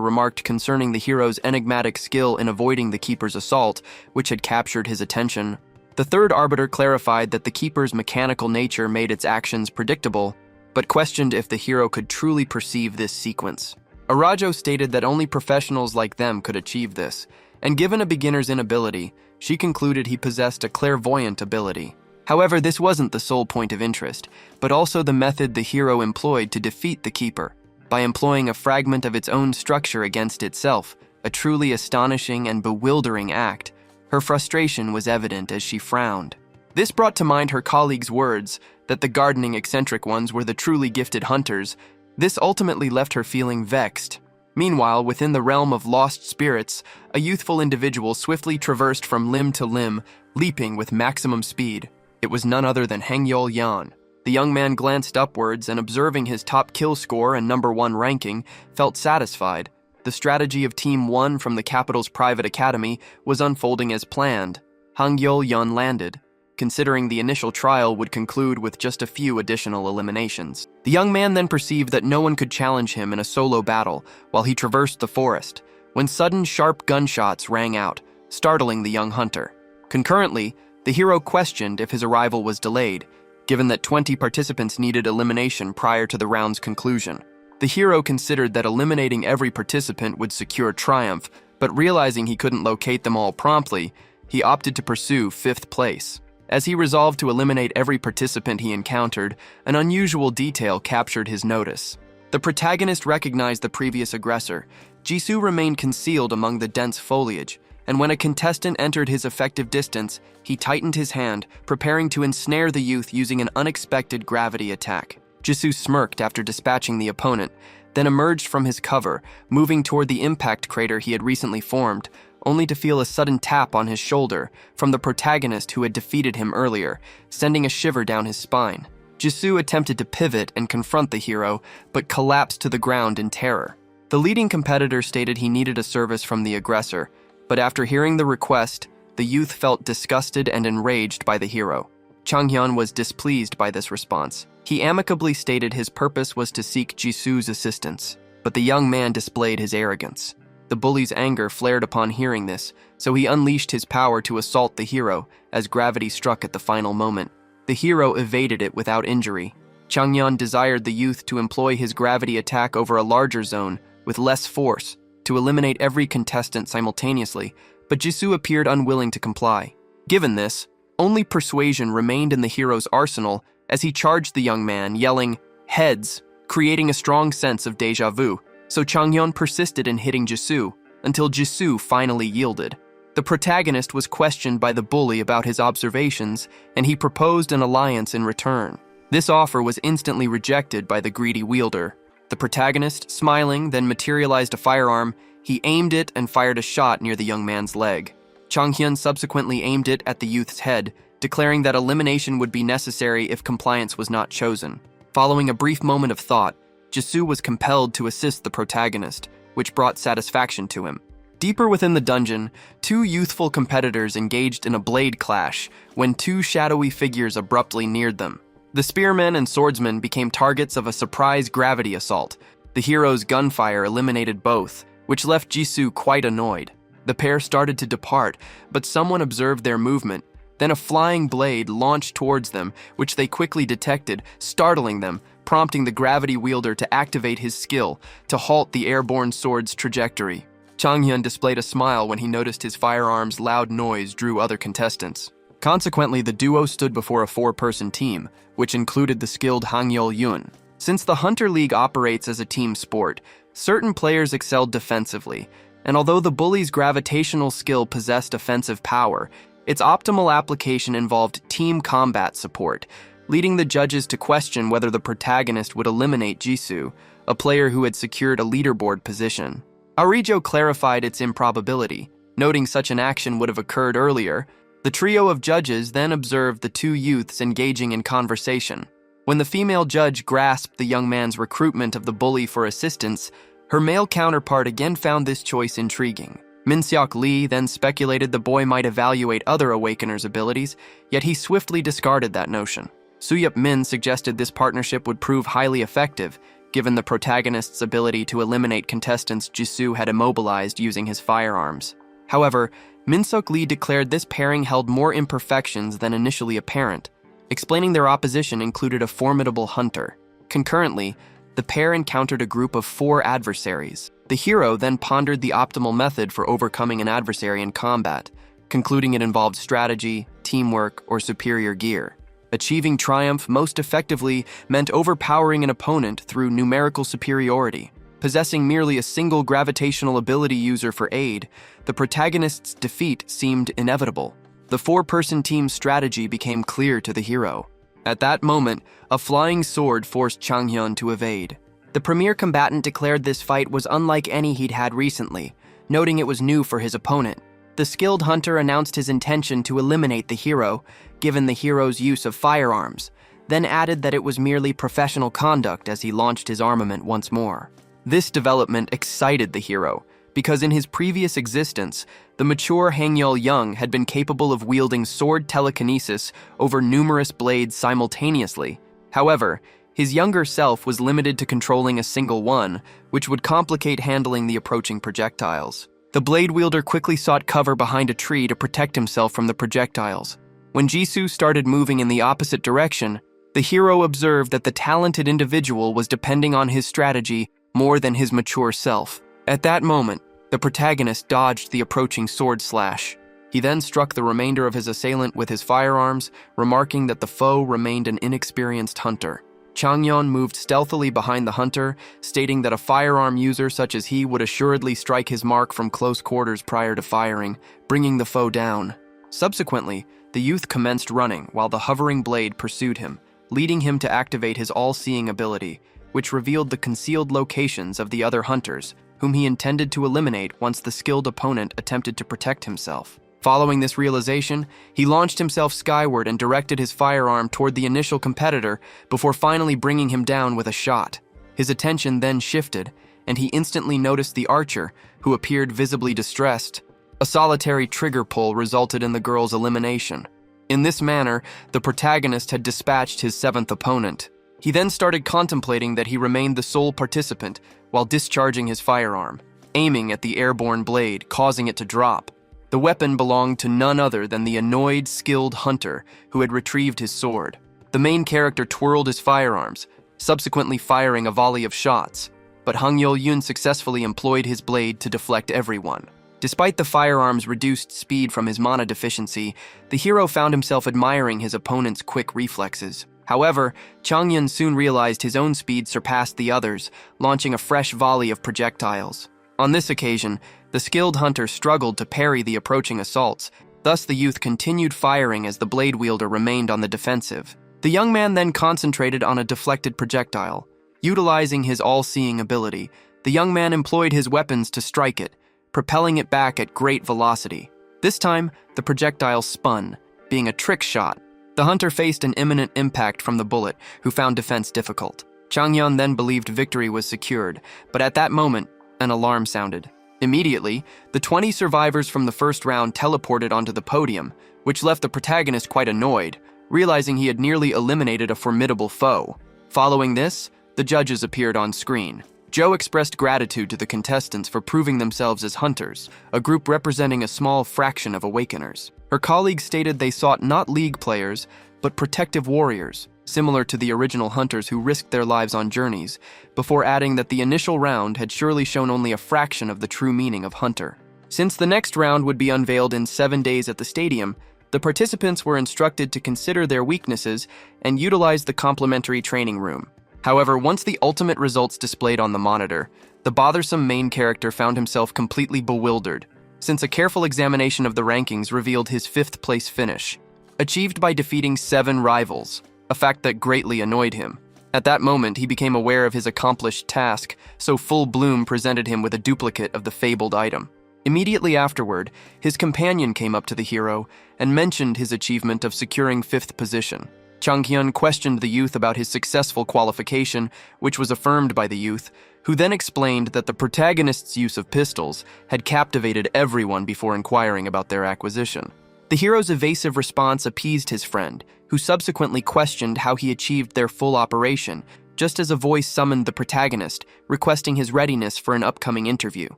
remarked concerning the hero's enigmatic skill in avoiding the keeper's assault, which had captured his attention. The third arbiter clarified that the keeper's mechanical nature made its actions predictable, but questioned if the hero could truly perceive this sequence. Arajo stated that only professionals like them could achieve this, and given a beginner's inability, she concluded he possessed a clairvoyant ability. However, this wasn't the sole point of interest, but also the method the hero employed to defeat the keeper, by employing a fragment of its own structure against itself, a truly astonishing and bewildering act. Her frustration was evident as she frowned. This brought to mind her colleagues' words that the gardening eccentric ones were the truly gifted hunters. This ultimately left her feeling vexed. Meanwhile, within the realm of lost spirits, a youthful individual swiftly traversed from limb to limb, leaping with maximum speed. It was none other than Hangyol Yan. The young man glanced upwards and, observing his top kill score and number 1 ranking, felt satisfied. The strategy of Team 1 from the capital's private academy was unfolding as planned. Hangyol Yan landed, considering the initial trial would conclude with just a few additional eliminations. The young man then perceived that no one could challenge him in a solo battle while he traversed the forest, when sudden sharp gunshots rang out, startling the young hunter. Concurrently, the hero questioned if his arrival was delayed, given that 20 participants needed elimination prior to the round's conclusion. The hero considered that eliminating every participant would secure triumph, but realizing he couldn't locate them all promptly, he opted to pursue 5th place. As he resolved to eliminate every participant he encountered, an unusual detail captured his notice. The protagonist recognized the previous aggressor. Jisoo remained concealed among the dense foliage, and when a contestant entered his effective distance, he tightened his hand, preparing to ensnare the youth using an unexpected gravity attack. Jisoo smirked after dispatching the opponent, then emerged from his cover, moving toward the impact crater he had recently formed, only to feel a sudden tap on his shoulder from the protagonist who had defeated him earlier, sending a shiver down his spine. Jisoo attempted to pivot and confront the hero, but collapsed to the ground in terror. The leading competitor stated he needed a service from the aggressor, but after hearing the request, the youth felt disgusted and enraged by the hero. Changhyun was displeased by this response. He amicably stated his purpose was to seek Jisoo's assistance, but the young man displayed his arrogance. The bully's anger flared upon hearing this, so he unleashed his power to assault the hero as gravity struck at the final moment. The hero evaded it without injury. Changhyun desired the youth to employ his gravity attack over a larger zone with less force, to eliminate every contestant simultaneously, but Jisoo appeared unwilling to comply. Given this, only persuasion remained in the hero's arsenal as he charged the young man, yelling, "Heads," creating a strong sense of déjà vu, so Changhyun persisted in hitting Jisoo until Jisoo finally yielded. The protagonist was questioned by the bully about his observations, and he proposed an alliance in return. This offer was instantly rejected by the greedy wielder. The protagonist, smiling, then materialized a firearm. He aimed it and fired a shot near the young man's leg. Changhyun subsequently aimed it at the youth's head, declaring that elimination would be necessary if compliance was not chosen. Following a brief moment of thought, Jisoo was compelled to assist the protagonist, which brought satisfaction to him. Deeper within the dungeon, 2 youthful competitors engaged in a blade clash when 2 shadowy figures abruptly neared them. The spearmen and swordsmen became targets of a surprise gravity assault. The hero's gunfire eliminated both, which left Jisoo quite annoyed. The pair started to depart, but someone observed their movement. Then a flying blade launched towards them, which they quickly detected, startling them, prompting the gravity wielder to activate his skill to halt the airborne sword's trajectory. Changhyun displayed a smile when he noticed his firearm's loud noise drew other contestants. Consequently, the duo stood before a 4-person team, which included the skilled Hangyol Yun. Since the Hunter League operates as a team sport, certain players excelled defensively, and although the bully's gravitational skill possessed offensive power, its optimal application involved team combat support, leading the judges to question whether the protagonist would eliminate Jisoo, a player who had secured a leaderboard position. Arijo clarified its improbability, noting such an action would have occurred earlier. The trio of judges then observed the 2 youths engaging in conversation. When the female judge grasped the young man's recruitment of the bully for assistance, her male counterpart again found this choice intriguing. Min-seok Lee then speculated the boy might evaluate other Awakeners' abilities, yet he swiftly discarded that notion. Soo-yup Min suggested this partnership would prove highly effective, given the protagonist's ability to eliminate contestants Jisoo had immobilized using his firearms. However, Min-seok Lee declared this pairing held more imperfections than initially apparent, explaining their opposition included a formidable hunter. Concurrently, the pair encountered a group of 4 adversaries. The hero then pondered the optimal method for overcoming an adversary in combat, concluding it involved strategy, teamwork, or superior gear. Achieving triumph most effectively meant overpowering an opponent through numerical superiority. Possessing merely a single gravitational ability user for aid, the protagonist's defeat seemed inevitable. The 4-person team's strategy became clear to the hero. At that moment, a flying sword forced Changhyun to evade. The premier combatant declared this fight was unlike any he'd had recently, noting it was new for his opponent. The skilled hunter announced his intention to eliminate the hero, given the hero's use of firearms, then added that it was merely professional conduct as he launched his armament once more. This development excited the hero, because in his previous existence, the mature Hangyul Young had been capable of wielding sword telekinesis over numerous blades simultaneously. However, his younger self was limited to controlling a single one, which would complicate handling the approaching projectiles. The blade wielder quickly sought cover behind a tree to protect himself from the projectiles. When Jisoo started moving in the opposite direction, the hero observed that the talented individual was depending on his strategy more than his mature self. At that moment, the protagonist dodged the approaching sword slash. He then struck the remainder of his assailant with his firearms, remarking that the foe remained an inexperienced hunter. Changhyun moved stealthily behind the hunter, stating that a firearm user such as he would assuredly strike his mark from close quarters prior to firing, bringing the foe down. Subsequently, the youth commenced running while the hovering blade pursued him, leading him to activate his all-seeing ability, which revealed the concealed locations of the other hunters, whom he intended to eliminate once the skilled opponent attempted to protect himself. Following this realization, he launched himself skyward and directed his firearm toward the initial competitor before finally bringing him down with a shot. His attention then shifted, and he instantly noticed the archer, who appeared visibly distressed. A solitary trigger pull resulted in the girl's elimination. In this manner, the protagonist had dispatched his 7th opponent. He then started contemplating that he remained the sole participant while discharging his firearm, aiming at the airborne blade, causing it to drop. The weapon belonged to none other than the annoyed, skilled hunter who had retrieved his sword. The main character twirled his firearms, subsequently firing a volley of shots, but Hang Yul-yoon successfully employed his blade to deflect everyone. Despite the firearm's reduced speed from his mana deficiency, the hero found himself admiring his opponent's quick reflexes. However, Changyun soon realized his own speed surpassed the others, launching a fresh volley of projectiles. On this occasion, the skilled hunter struggled to parry the approaching assaults, thus the youth continued firing as the blade wielder remained on the defensive. The young man then concentrated on a deflected projectile. Utilizing his all-seeing ability, the young man employed his weapons to strike it, propelling it back at great velocity. This time, the projectile spun, being a trick shot. The hunter faced an imminent impact from the bullet, who found defense difficult. Changhyun then believed victory was secured, but at that moment, an alarm sounded. Immediately, the 20 survivors from the first round teleported onto the podium, which left the protagonist quite annoyed, realizing he had nearly eliminated a formidable foe. Following this, the judges appeared on screen. Joe expressed gratitude to the contestants for proving themselves as hunters, a group representing a small fraction of Awakeners. Her colleagues stated they sought not League players, but protective warriors, similar to the original hunters who risked their lives on journeys, before adding that the initial round had surely shown only a fraction of the true meaning of hunter. Since the next round would be unveiled in 7 days at the stadium, the participants were instructed to consider their weaknesses and utilize the complementary training room. However, once the ultimate results displayed on the monitor, the bothersome main character found himself completely bewildered, since a careful examination of the rankings revealed his 5th place finish, achieved by defeating 7 rivals, a fact that greatly annoyed him. At that moment, he became aware of his accomplished task, so Full Bloom presented him with a duplicate of the fabled item. Immediately afterward, his companion came up to the hero and mentioned his achievement of securing 5th position. Chang-hyun questioned the youth about his successful qualification, which was affirmed by the youth, who then explained that the protagonist's use of pistols had captivated everyone before inquiring about their acquisition. The hero's evasive response appeased his friend, who subsequently questioned how he achieved their full operation, just as a voice summoned the protagonist, requesting his readiness for an upcoming interview.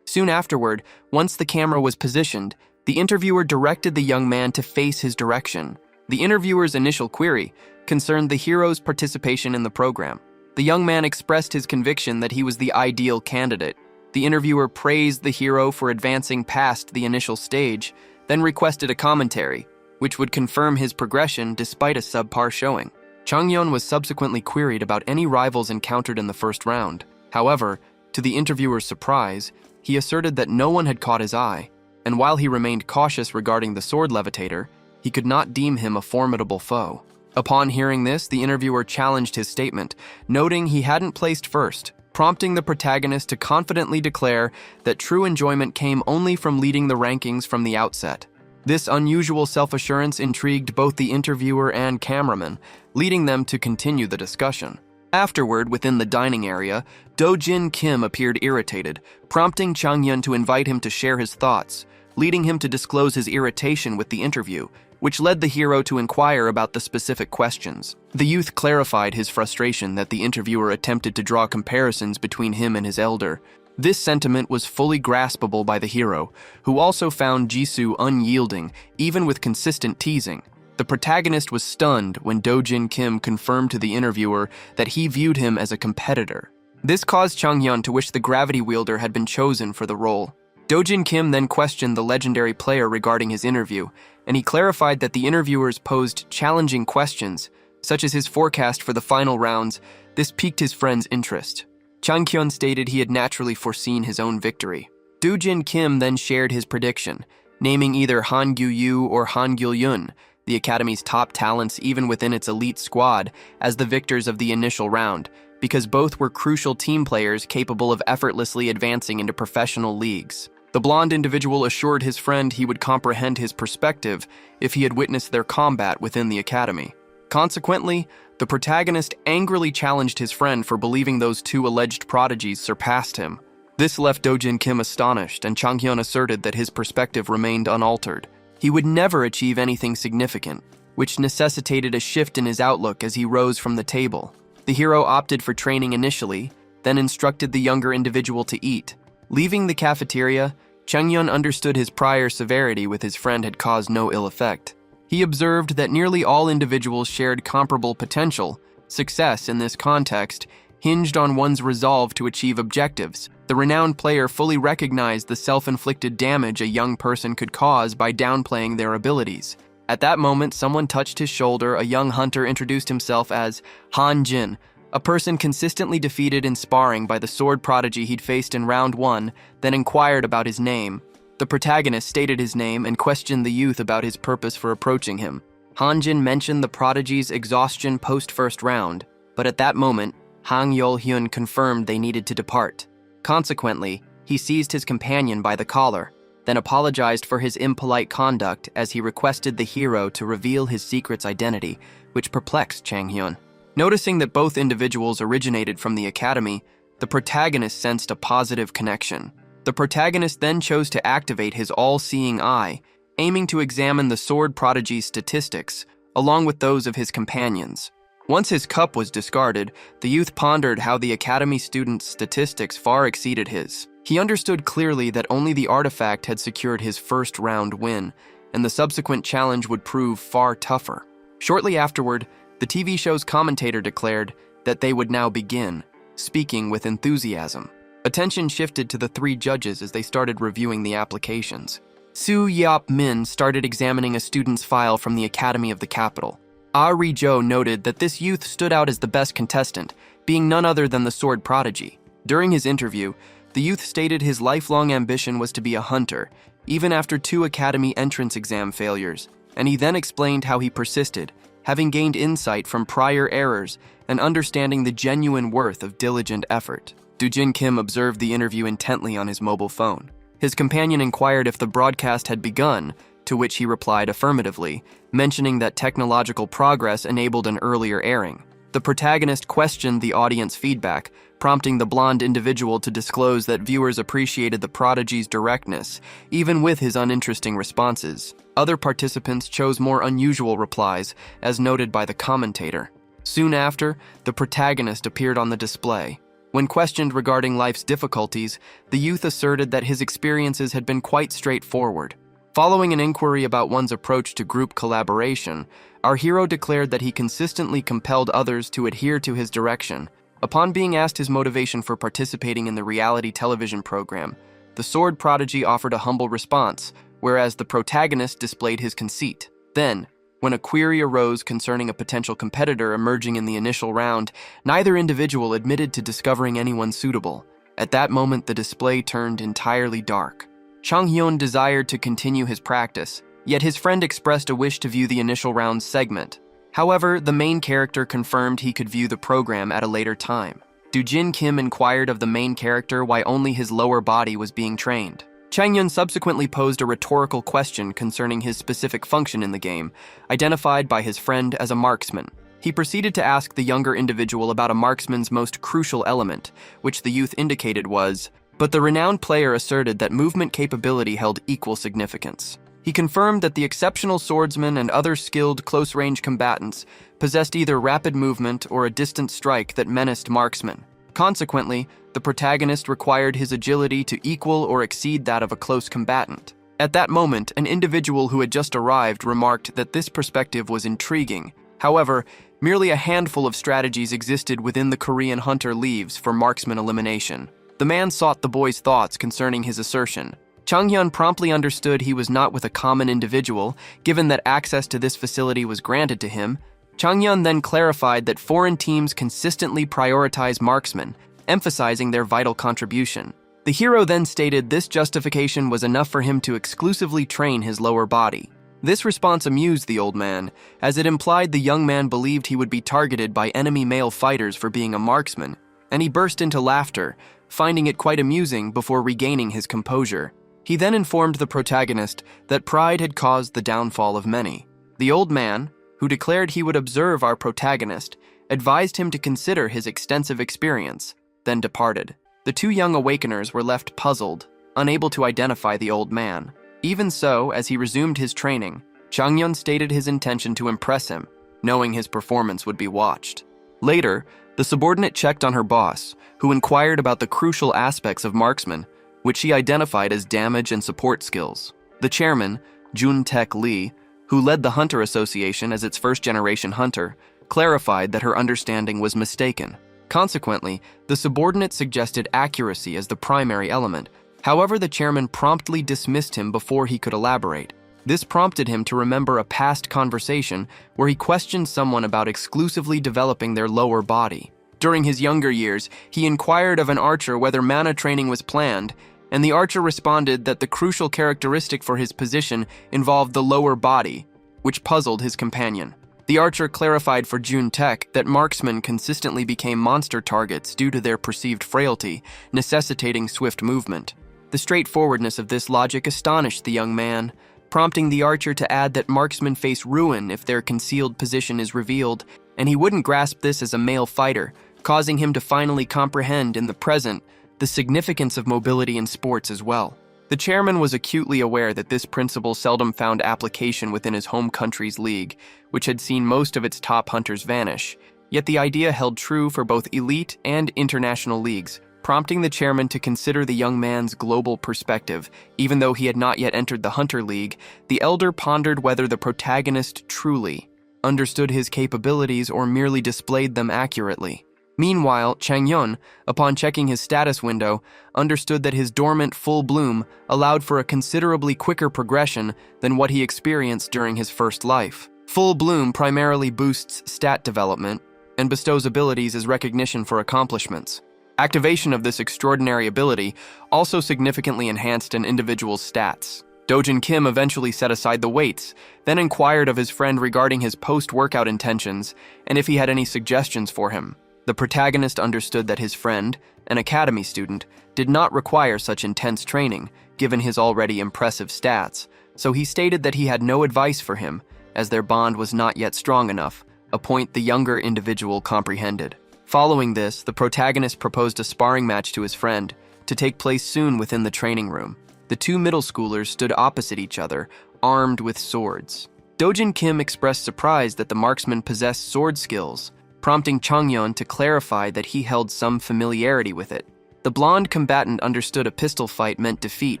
Soon afterward, once the camera was positioned, the interviewer directed the young man to face his direction. The interviewer's initial query concerned the hero's participation in the program. The young man expressed his conviction that he was the ideal candidate. The interviewer praised the hero for advancing past the initial stage, then requested a commentary, which would confirm his progression despite a subpar showing. Chang-hyun was subsequently queried about any rivals encountered in the first round. However, to the interviewer's surprise, he asserted that no one had caught his eye, and while he remained cautious regarding the sword levitator, he could not deem him a formidable foe. Upon hearing this, the interviewer challenged his statement, noting he hadn't placed first, prompting the protagonist to confidently declare that true enjoyment came only from leading the rankings from the outset. This unusual self-assurance intrigued both the interviewer and cameraman, leading them to continue the discussion. Afterward, within the dining area, Do-jin Kim appeared irritated, prompting Chang-hyun to invite him to share his thoughts, leading him to disclose his irritation with the interview, which led the hero to inquire about the specific questions. The youth clarified his frustration that the interviewer attempted to draw comparisons between him and his elder. This sentiment was fully graspable by the hero, who also found Jisoo unyielding, even with consistent teasing. The protagonist was stunned when Do-jin Kim confirmed to the interviewer that he viewed him as a competitor. This caused Chang-hyun to wish the gravity wielder had been chosen for the role. Do-jin Kim then questioned the legendary player regarding his interview, and he clarified that the interviewers posed challenging questions, such as his forecast for the final rounds. This piqued his friend's interest. Chang-hyun stated he had naturally foreseen his own victory. Do-jin Kim then shared his prediction, naming either Han Gyu-yu or Han Gil-yun, the Academy's top talents even within its elite squad, as the victors of the initial round, because both were crucial team players capable of effortlessly advancing into professional leagues. The blonde individual assured his friend he would comprehend his perspective if he had witnessed their combat within the academy. Consequently, the protagonist angrily challenged his friend for believing those two alleged prodigies surpassed him. This left Do-jin Kim astonished, and Chang-hyun asserted that his perspective remained unaltered. He would never achieve anything significant, which necessitated a shift in his outlook as he rose from the table. The hero opted for training initially, then instructed the younger individual to eat. Leaving the cafeteria, Chang-hyun understood his prior severity with his friend had caused no ill effect. He observed that nearly all individuals shared comparable potential. Success in this context hinged on one's resolve to achieve objectives. The renowned player fully recognized the self-inflicted damage a young person could cause by downplaying their abilities. At that moment, someone touched his shoulder. A young hunter introduced himself as Han Jin, a person consistently defeated in sparring by the sword prodigy he'd faced in round 1, then inquired about his name. The protagonist stated his name and questioned the youth about his purpose for approaching him. Han-jin mentioned the prodigy's exhaustion post-first round, but at that moment, Hang Yol-hyun confirmed they needed to depart. Consequently, he seized his companion by the collar, then apologized for his impolite conduct as he requested the hero to reveal his secret's identity, which perplexed Chang-hyun. Noticing that both individuals originated from the academy, the protagonist sensed a positive connection. The protagonist then chose to activate his all-seeing eye, aiming to examine the sword prodigy's statistics, along with those of his companions. Once his cup was discarded, the youth pondered how the academy student's statistics far exceeded his. He understood clearly that only the artifact had secured his first round win, and the subsequent challenge would prove far tougher. Shortly afterward, the TV show's commentator declared that they would now begin, speaking with enthusiasm. Attention shifted to the three judges as they started reviewing the applications. Su Yap-min started examining a student's file from the Academy of the Capital. Ah Ri-jo noted that this youth stood out as the best contestant, being none other than the sword prodigy. During his interview, the youth stated his lifelong ambition was to be a hunter, even after 2 academy entrance exam failures, and he then explained how he persisted, having gained insight from prior errors and understanding the genuine worth of diligent effort. Do-jin Kim observed the interview intently on his mobile phone. His companion inquired if the broadcast had begun, to which he replied affirmatively, mentioning that technological progress enabled an earlier airing. The protagonist questioned the audience feedback, prompting the blonde individual to disclose that viewers appreciated the prodigy's directness, even with his uninteresting responses. Other participants chose more unusual replies, as noted by the commentator. Soon after, the protagonist appeared on the display. When questioned regarding life's difficulties, the youth asserted that his experiences had been quite straightforward. Following an inquiry about one's approach to group collaboration, our hero declared that he consistently compelled others to adhere to his direction. Upon being asked his motivation for participating in the reality television program, the sword prodigy offered a humble response, whereas the protagonist displayed his conceit. Then, when a query arose concerning a potential competitor emerging in the initial round, neither individual admitted to discovering anyone suitable. At that moment, the display turned entirely dark. Chang-hyun desired to continue his practice, yet his friend expressed a wish to view the initial round segment. However, the main character confirmed he could view the program at a later time. Doo-jin Kim inquired of the main character why only his lower body was being trained. Chang-hyun subsequently posed a rhetorical question concerning his specific function in the game, identified by his friend as a marksman. He proceeded to ask the younger individual about a marksman's most crucial element, which the youth indicated was, but the renowned player asserted that movement capability held equal significance. He confirmed that the exceptional swordsman and other skilled close-range combatants possessed either rapid movement or a distant strike that menaced marksmen. Consequently, the protagonist required his agility to equal or exceed that of a close combatant. At that moment, an individual who had just arrived remarked that this perspective was intriguing. However, merely a handful of strategies existed within the Korean hunter leaves for marksman elimination. The man sought the boy's thoughts concerning his assertion. Chang-hyun promptly understood he was not with a common individual, given that access to this facility was granted to him. Chang-hyun then clarified that foreign teams consistently prioritize marksmen, emphasizing their vital contribution. The hero then stated this justification was enough for him to exclusively train his lower body. This response amused the old man, as it implied the young man believed he would be targeted by enemy male fighters for being a marksman, and he burst into laughter, finding it quite amusing before regaining his composure. He then informed the protagonist that pride had caused the downfall of many. The old man, who declared he would observe our protagonist, advised him to consider his extensive experience, then departed. The two young awakeners were left puzzled, unable to identify the old man. Even so, as he resumed his training, Chang-hyun stated his intention to impress him, knowing his performance would be watched. Later, the subordinate checked on her boss, who inquired about the crucial aspects of marksman, which she identified as damage and support skills. The chairman, Jun-taek Lee, who led the Hunter Association as its first-generation hunter, clarified that her understanding was mistaken. Consequently, the subordinate suggested accuracy as the primary element. However, the chairman promptly dismissed him before he could elaborate. This prompted him to remember a past conversation where he questioned someone about exclusively developing their lower body. During his younger years, he inquired of an archer whether mana training was planned, and the archer responded that the crucial characteristic for his position involved the lower body, which puzzled his companion. The archer clarified for Jun-taek that marksmen consistently became monster targets due to their perceived frailty, necessitating swift movement. The straightforwardness of this logic astonished the young man, prompting the archer to add that marksmen face ruin if their concealed position is revealed, and he wouldn't grasp this as a male fighter, causing him to finally comprehend in the present the significance of mobility in sports as well. The chairman was acutely aware that this principle seldom found application within his home country's league, which had seen most of its top hunters vanish, yet the idea held true for both elite and international leagues, prompting the chairman to consider the young man's global perspective. Even though he had not yet entered the Hunter League, the elder pondered whether the protagonist truly understood his capabilities or merely displayed them accurately. Meanwhile, Chang-hyun, upon checking his status window, understood that his dormant full bloom allowed for a considerably quicker progression than what he experienced during his first life. Full bloom primarily boosts stat development and bestows abilities as recognition for accomplishments. Activation of this extraordinary ability also significantly enhanced an individual's stats. Dojin Kim eventually set aside the weights, then inquired of his friend regarding his post-workout intentions and if he had any suggestions for him. The protagonist understood that his friend, an academy student, did not require such intense training, given his already impressive stats, so he stated that he had no advice for him, as their bond was not yet strong enough, a point the younger individual comprehended. Following this, the protagonist proposed a sparring match to his friend, to take place soon within the training room. The two middle schoolers stood opposite each other, armed with swords. Dojin Kim expressed surprise that the marksman possessed sword skills, prompting Changyeon to clarify that he held some familiarity with it. The blonde combatant understood a pistol fight meant defeat,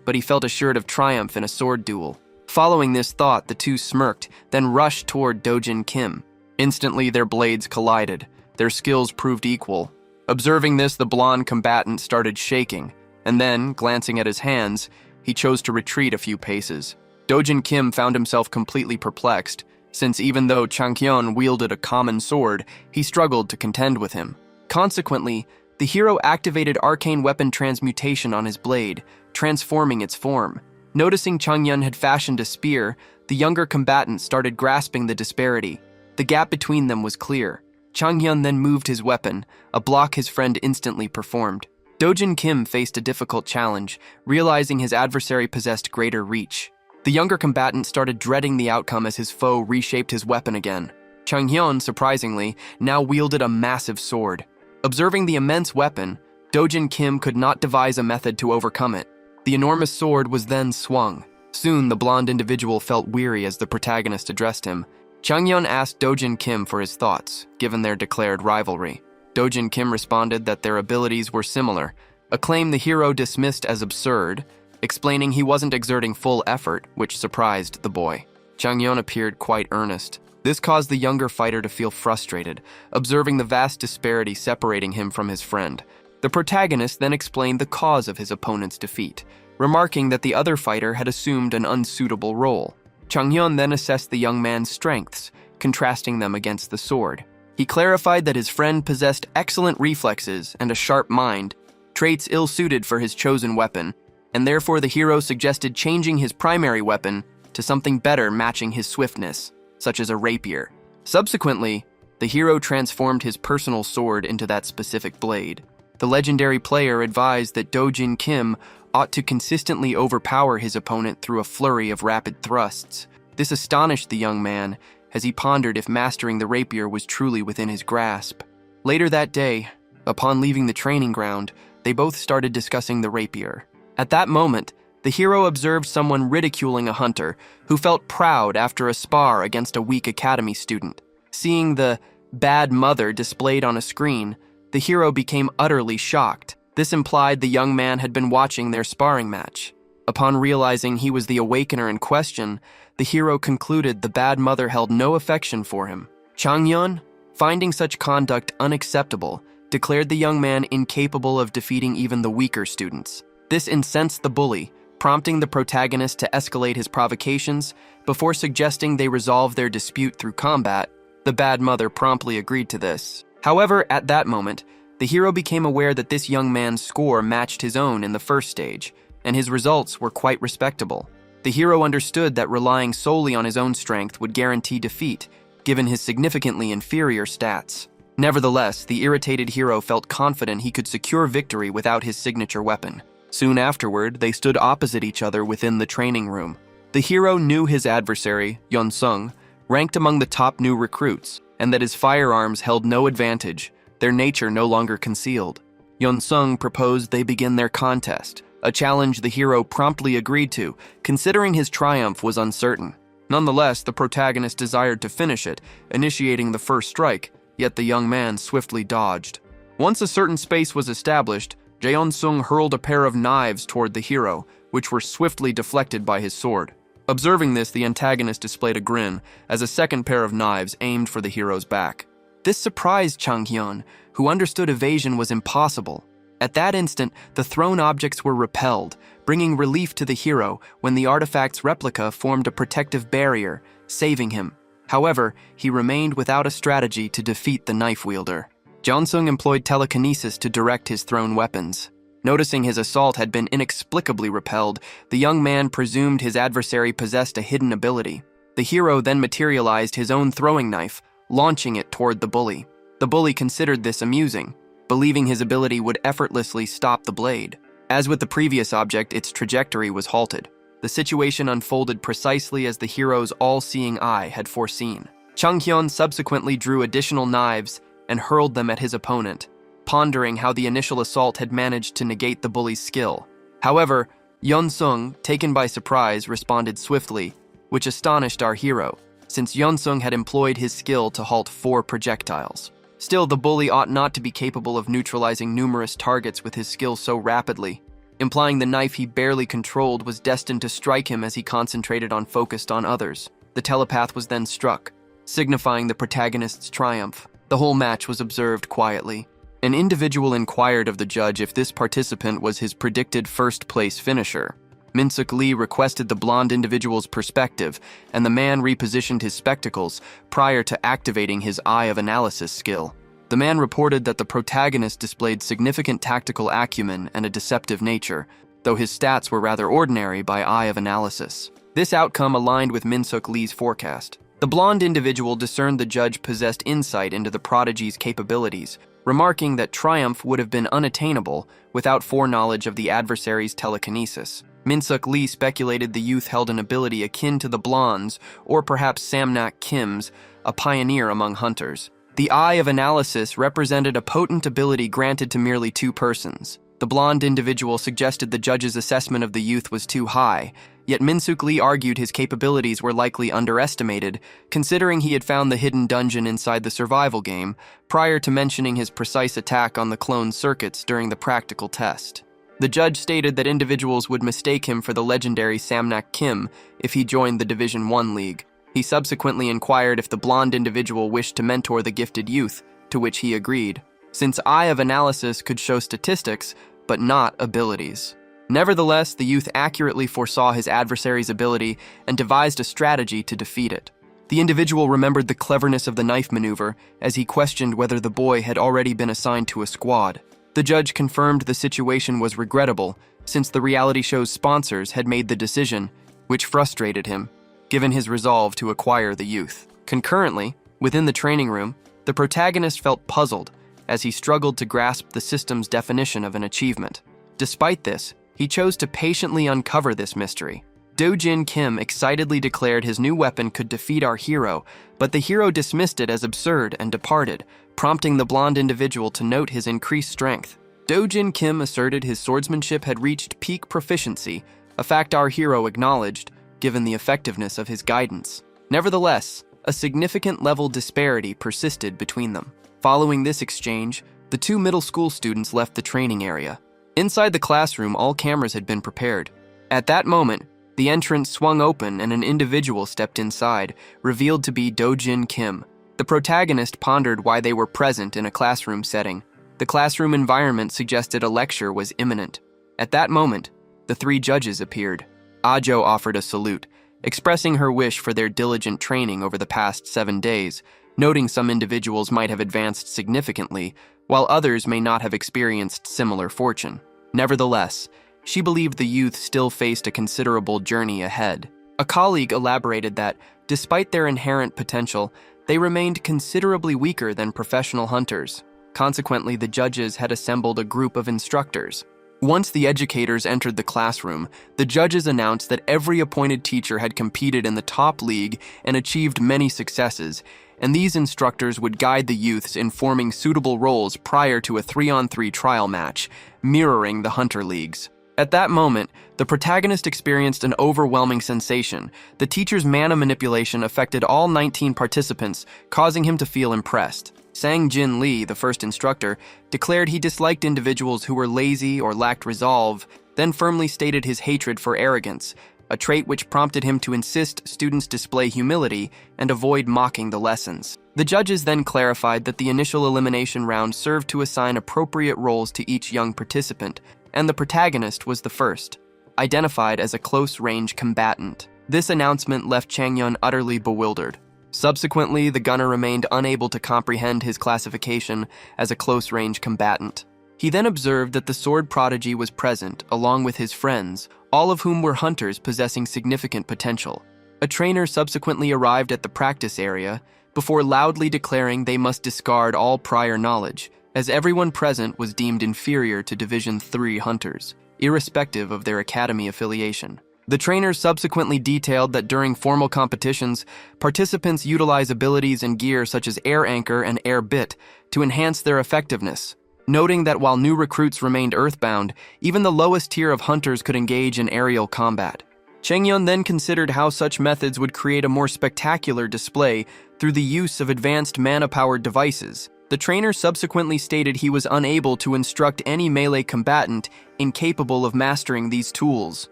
but he felt assured of triumph in a sword duel. Following this thought, the two smirked, then rushed toward Dojin Kim. Instantly, their blades collided. Their skills proved equal. Observing this, the blonde combatant started shaking, and then, glancing at his hands, he chose to retreat a few paces. Dojin Kim found himself completely perplexed, since even though Changhyun wielded a common sword, he struggled to contend with him. Consequently, the hero activated arcane weapon transmutation on his blade, transforming its form. Noticing Changhyun had fashioned a spear, the younger combatant started grasping the disparity. The gap between them was clear. Changhyun then moved his weapon, a block his friend instantly performed. Dojin Kim faced a difficult challenge, realizing his adversary possessed greater reach. The younger combatant started dreading the outcome as his foe reshaped his weapon again. Changhyun, surprisingly, now wielded a massive sword. Observing the immense weapon, Dojin Kim could not devise a method to overcome it. The enormous sword was then swung. Soon, the blonde individual felt weary as the protagonist addressed him. Changhyun asked Dojin Kim for his thoughts, given their declared rivalry. Dojin Kim responded that their abilities were similar, a claim the hero dismissed as absurd, explaining he wasn't exerting full effort, which surprised the boy. Changhyun appeared quite earnest. This caused the younger fighter to feel frustrated, observing the vast disparity separating him from his friend. The protagonist then explained the cause of his opponent's defeat, remarking that the other fighter had assumed an unsuitable role. Changhyun then assessed the young man's strengths, contrasting them against the sword. He clarified that his friend possessed excellent reflexes and a sharp mind, traits ill-suited for his chosen weapon, and therefore the hero suggested changing his primary weapon to something better matching his swiftness, such as a rapier. Subsequently, the hero transformed his personal sword into that specific blade. The legendary player advised that Dojin Kim ought to consistently overpower his opponent through a flurry of rapid thrusts. This astonished the young man, as he pondered if mastering the rapier was truly within his grasp. Later that day, upon leaving the training ground, they both started discussing the rapier. At that moment, the hero observed someone ridiculing a hunter who felt proud after a spar against a weak academy student. Seeing the bad mother displayed on a screen, the hero became utterly shocked. This implied the young man had been watching their sparring match. Upon realizing he was the awakener in question, the hero concluded the bad mother held no affection for him. Changhyun, finding such conduct unacceptable, declared the young man incapable of defeating even the weaker students. This incensed the bully, prompting the protagonist to escalate his provocations. Before suggesting they resolve their dispute through combat, the bad mother promptly agreed to this. However, at that moment, the hero became aware that this young man's score matched his own in the first stage, and his results were quite respectable. The hero understood that relying solely on his own strength would guarantee defeat, given his significantly inferior stats. Nevertheless, the irritated hero felt confident he could secure victory without his signature weapon. Soon afterward, they stood opposite each other within the training room. The hero knew his adversary, Yeon-sung, ranked among the top new recruits, and that his firearms held no advantage, their nature no longer concealed. Yeon-sung proposed they begin their contest, a challenge the hero promptly agreed to, considering his triumph was uncertain. Nonetheless, the protagonist desired to finish it, initiating the first strike, yet the young man swiftly dodged. Once a certain space was established, Jeon-sung hurled a pair of knives toward the hero, which were swiftly deflected by his sword. Observing this, the antagonist displayed a grin as a second pair of knives aimed for the hero's back. This surprised Changhyun, who understood evasion was impossible. At that instant, the thrown objects were repelled, bringing relief to the hero when the artifact's replica formed a protective barrier, saving him. However, he remained without a strategy to defeat the knife wielder. Jeon-sung employed telekinesis to direct his thrown weapons. Noticing his assault had been inexplicably repelled, the young man presumed his adversary possessed a hidden ability. The hero then materialized his own throwing knife, launching it toward the bully. The bully considered this amusing, believing his ability would effortlessly stop the blade. As with the previous object, its trajectory was halted. The situation unfolded precisely as the hero's all-seeing eye had foreseen. Changhyun subsequently drew additional knives and hurled them at his opponent, pondering how the initial assault had managed to negate the bully's skill. However, Yeon-sung, taken by surprise, responded swiftly, which astonished our hero, since Yeon-sung had employed his skill to halt 4 projectiles. Still, the bully ought not to be capable of neutralizing numerous targets with his skill so rapidly, implying the knife he barely controlled was destined to strike him as he concentrated on focused on others. The telepath was then struck, signifying the protagonist's triumph. The whole match was observed quietly. An individual inquired of the judge if this participant was his predicted first-place finisher. Min-suk Lee requested the blonde individual's perspective, and the man repositioned his spectacles prior to activating his eye of analysis skill. The man reported that the protagonist displayed significant tactical acumen and a deceptive nature, though his stats were rather ordinary by eye of analysis. This outcome aligned with Min-suk Lee's forecast. The blonde individual discerned the judge possessed insight into the prodigy's capabilities, remarking that triumph would have been unattainable without foreknowledge of the adversary's telekinesis. Min-suk Lee speculated the youth held an ability akin to the blonde's, or perhaps Samnak Kim's, a pioneer among hunters. The eye of analysis represented a potent ability granted to merely 2 persons. The blonde individual suggested the judge's assessment of the youth was too high, yet Min-suk Lee argued his capabilities were likely underestimated, considering he had found the hidden dungeon inside the survival game, prior to mentioning his precise attack on the clone circuits during the practical test. The judge stated that individuals would mistake him for the legendary Samnak Kim if he joined the Division 1 League. He subsequently inquired if the blonde individual wished to mentor the gifted youth, to which he agreed, since Eye of Analysis could show statistics, but not abilities. Nevertheless, the youth accurately foresaw his adversary's ability and devised a strategy to defeat it. The individual remembered the cleverness of the knife maneuver as he questioned whether the boy had already been assigned to a squad. The judge confirmed the situation was regrettable, since the reality show's sponsors had made the decision, which frustrated him, given his resolve to acquire the youth. Concurrently, within the training room, the protagonist felt puzzled as he struggled to grasp the system's definition of an achievement. Despite this, he chose to patiently uncover this mystery. Do-jin Kim excitedly declared his new weapon could defeat our hero, but the hero dismissed it as absurd and departed, prompting the blonde individual to note his increased strength. Do-jin Kim asserted his swordsmanship had reached peak proficiency, a fact our hero acknowledged, given the effectiveness of his guidance. Nevertheless, a significant level disparity persisted between them. Following this exchange, the 2 middle school students left the training area. Inside the classroom, all cameras had been prepared. At that moment, the entrance swung open and an individual stepped inside, revealed to be Do-jin Kim. The protagonist pondered why they were present in a classroom setting. The classroom environment suggested a lecture was imminent. At that moment, the 3 judges appeared. Ajo offered a salute, expressing her wish for their diligent training over the past 7 days, noting some individuals might have advanced significantly, while others may not have experienced similar fortune. Nevertheless, she believed the youth still faced a considerable journey ahead. A colleague elaborated that, despite their inherent potential, they remained considerably weaker than professional hunters. Consequently, the judges had assembled a group of instructors. Once the educators entered the classroom, the judges announced that every appointed teacher had competed in the top league and achieved many successes, and these instructors would guide the youths in forming suitable roles prior to a 3-on-3 trial match, mirroring the Hunter Leagues. At that moment, the protagonist experienced an overwhelming sensation. The teacher's mana manipulation affected all 19 participants, causing him to feel impressed. Sang-Jin Lee, the first instructor, declared he disliked individuals who were lazy or lacked resolve, then firmly stated his hatred for arrogance, a trait which prompted him to insist students display humility and avoid mocking the lessons. The judges then clarified that the initial elimination round served to assign appropriate roles to each young participant, and the protagonist was the first, identified as a close-range combatant. This announcement left Changhyun utterly bewildered. Subsequently, the gunner remained unable to comprehend his classification as a close-range combatant. He then observed that the sword prodigy was present, along with his friends, all of whom were hunters possessing significant potential. A trainer subsequently arrived at the practice area, before loudly declaring they must discard all prior knowledge, as everyone present was deemed inferior to Division 3 hunters, irrespective of their academy affiliation. The trainers subsequently detailed that during formal competitions, participants utilize abilities and gear such as air anchor and air bit to enhance their effectiveness, noting that while new recruits remained earthbound, even the lowest tier of hunters could engage in aerial combat. Cheng-yeon then considered how such methods would create a more spectacular display through the use of advanced mana-powered devices. The trainer subsequently stated he was unable to instruct any melee combatant incapable of mastering these tools.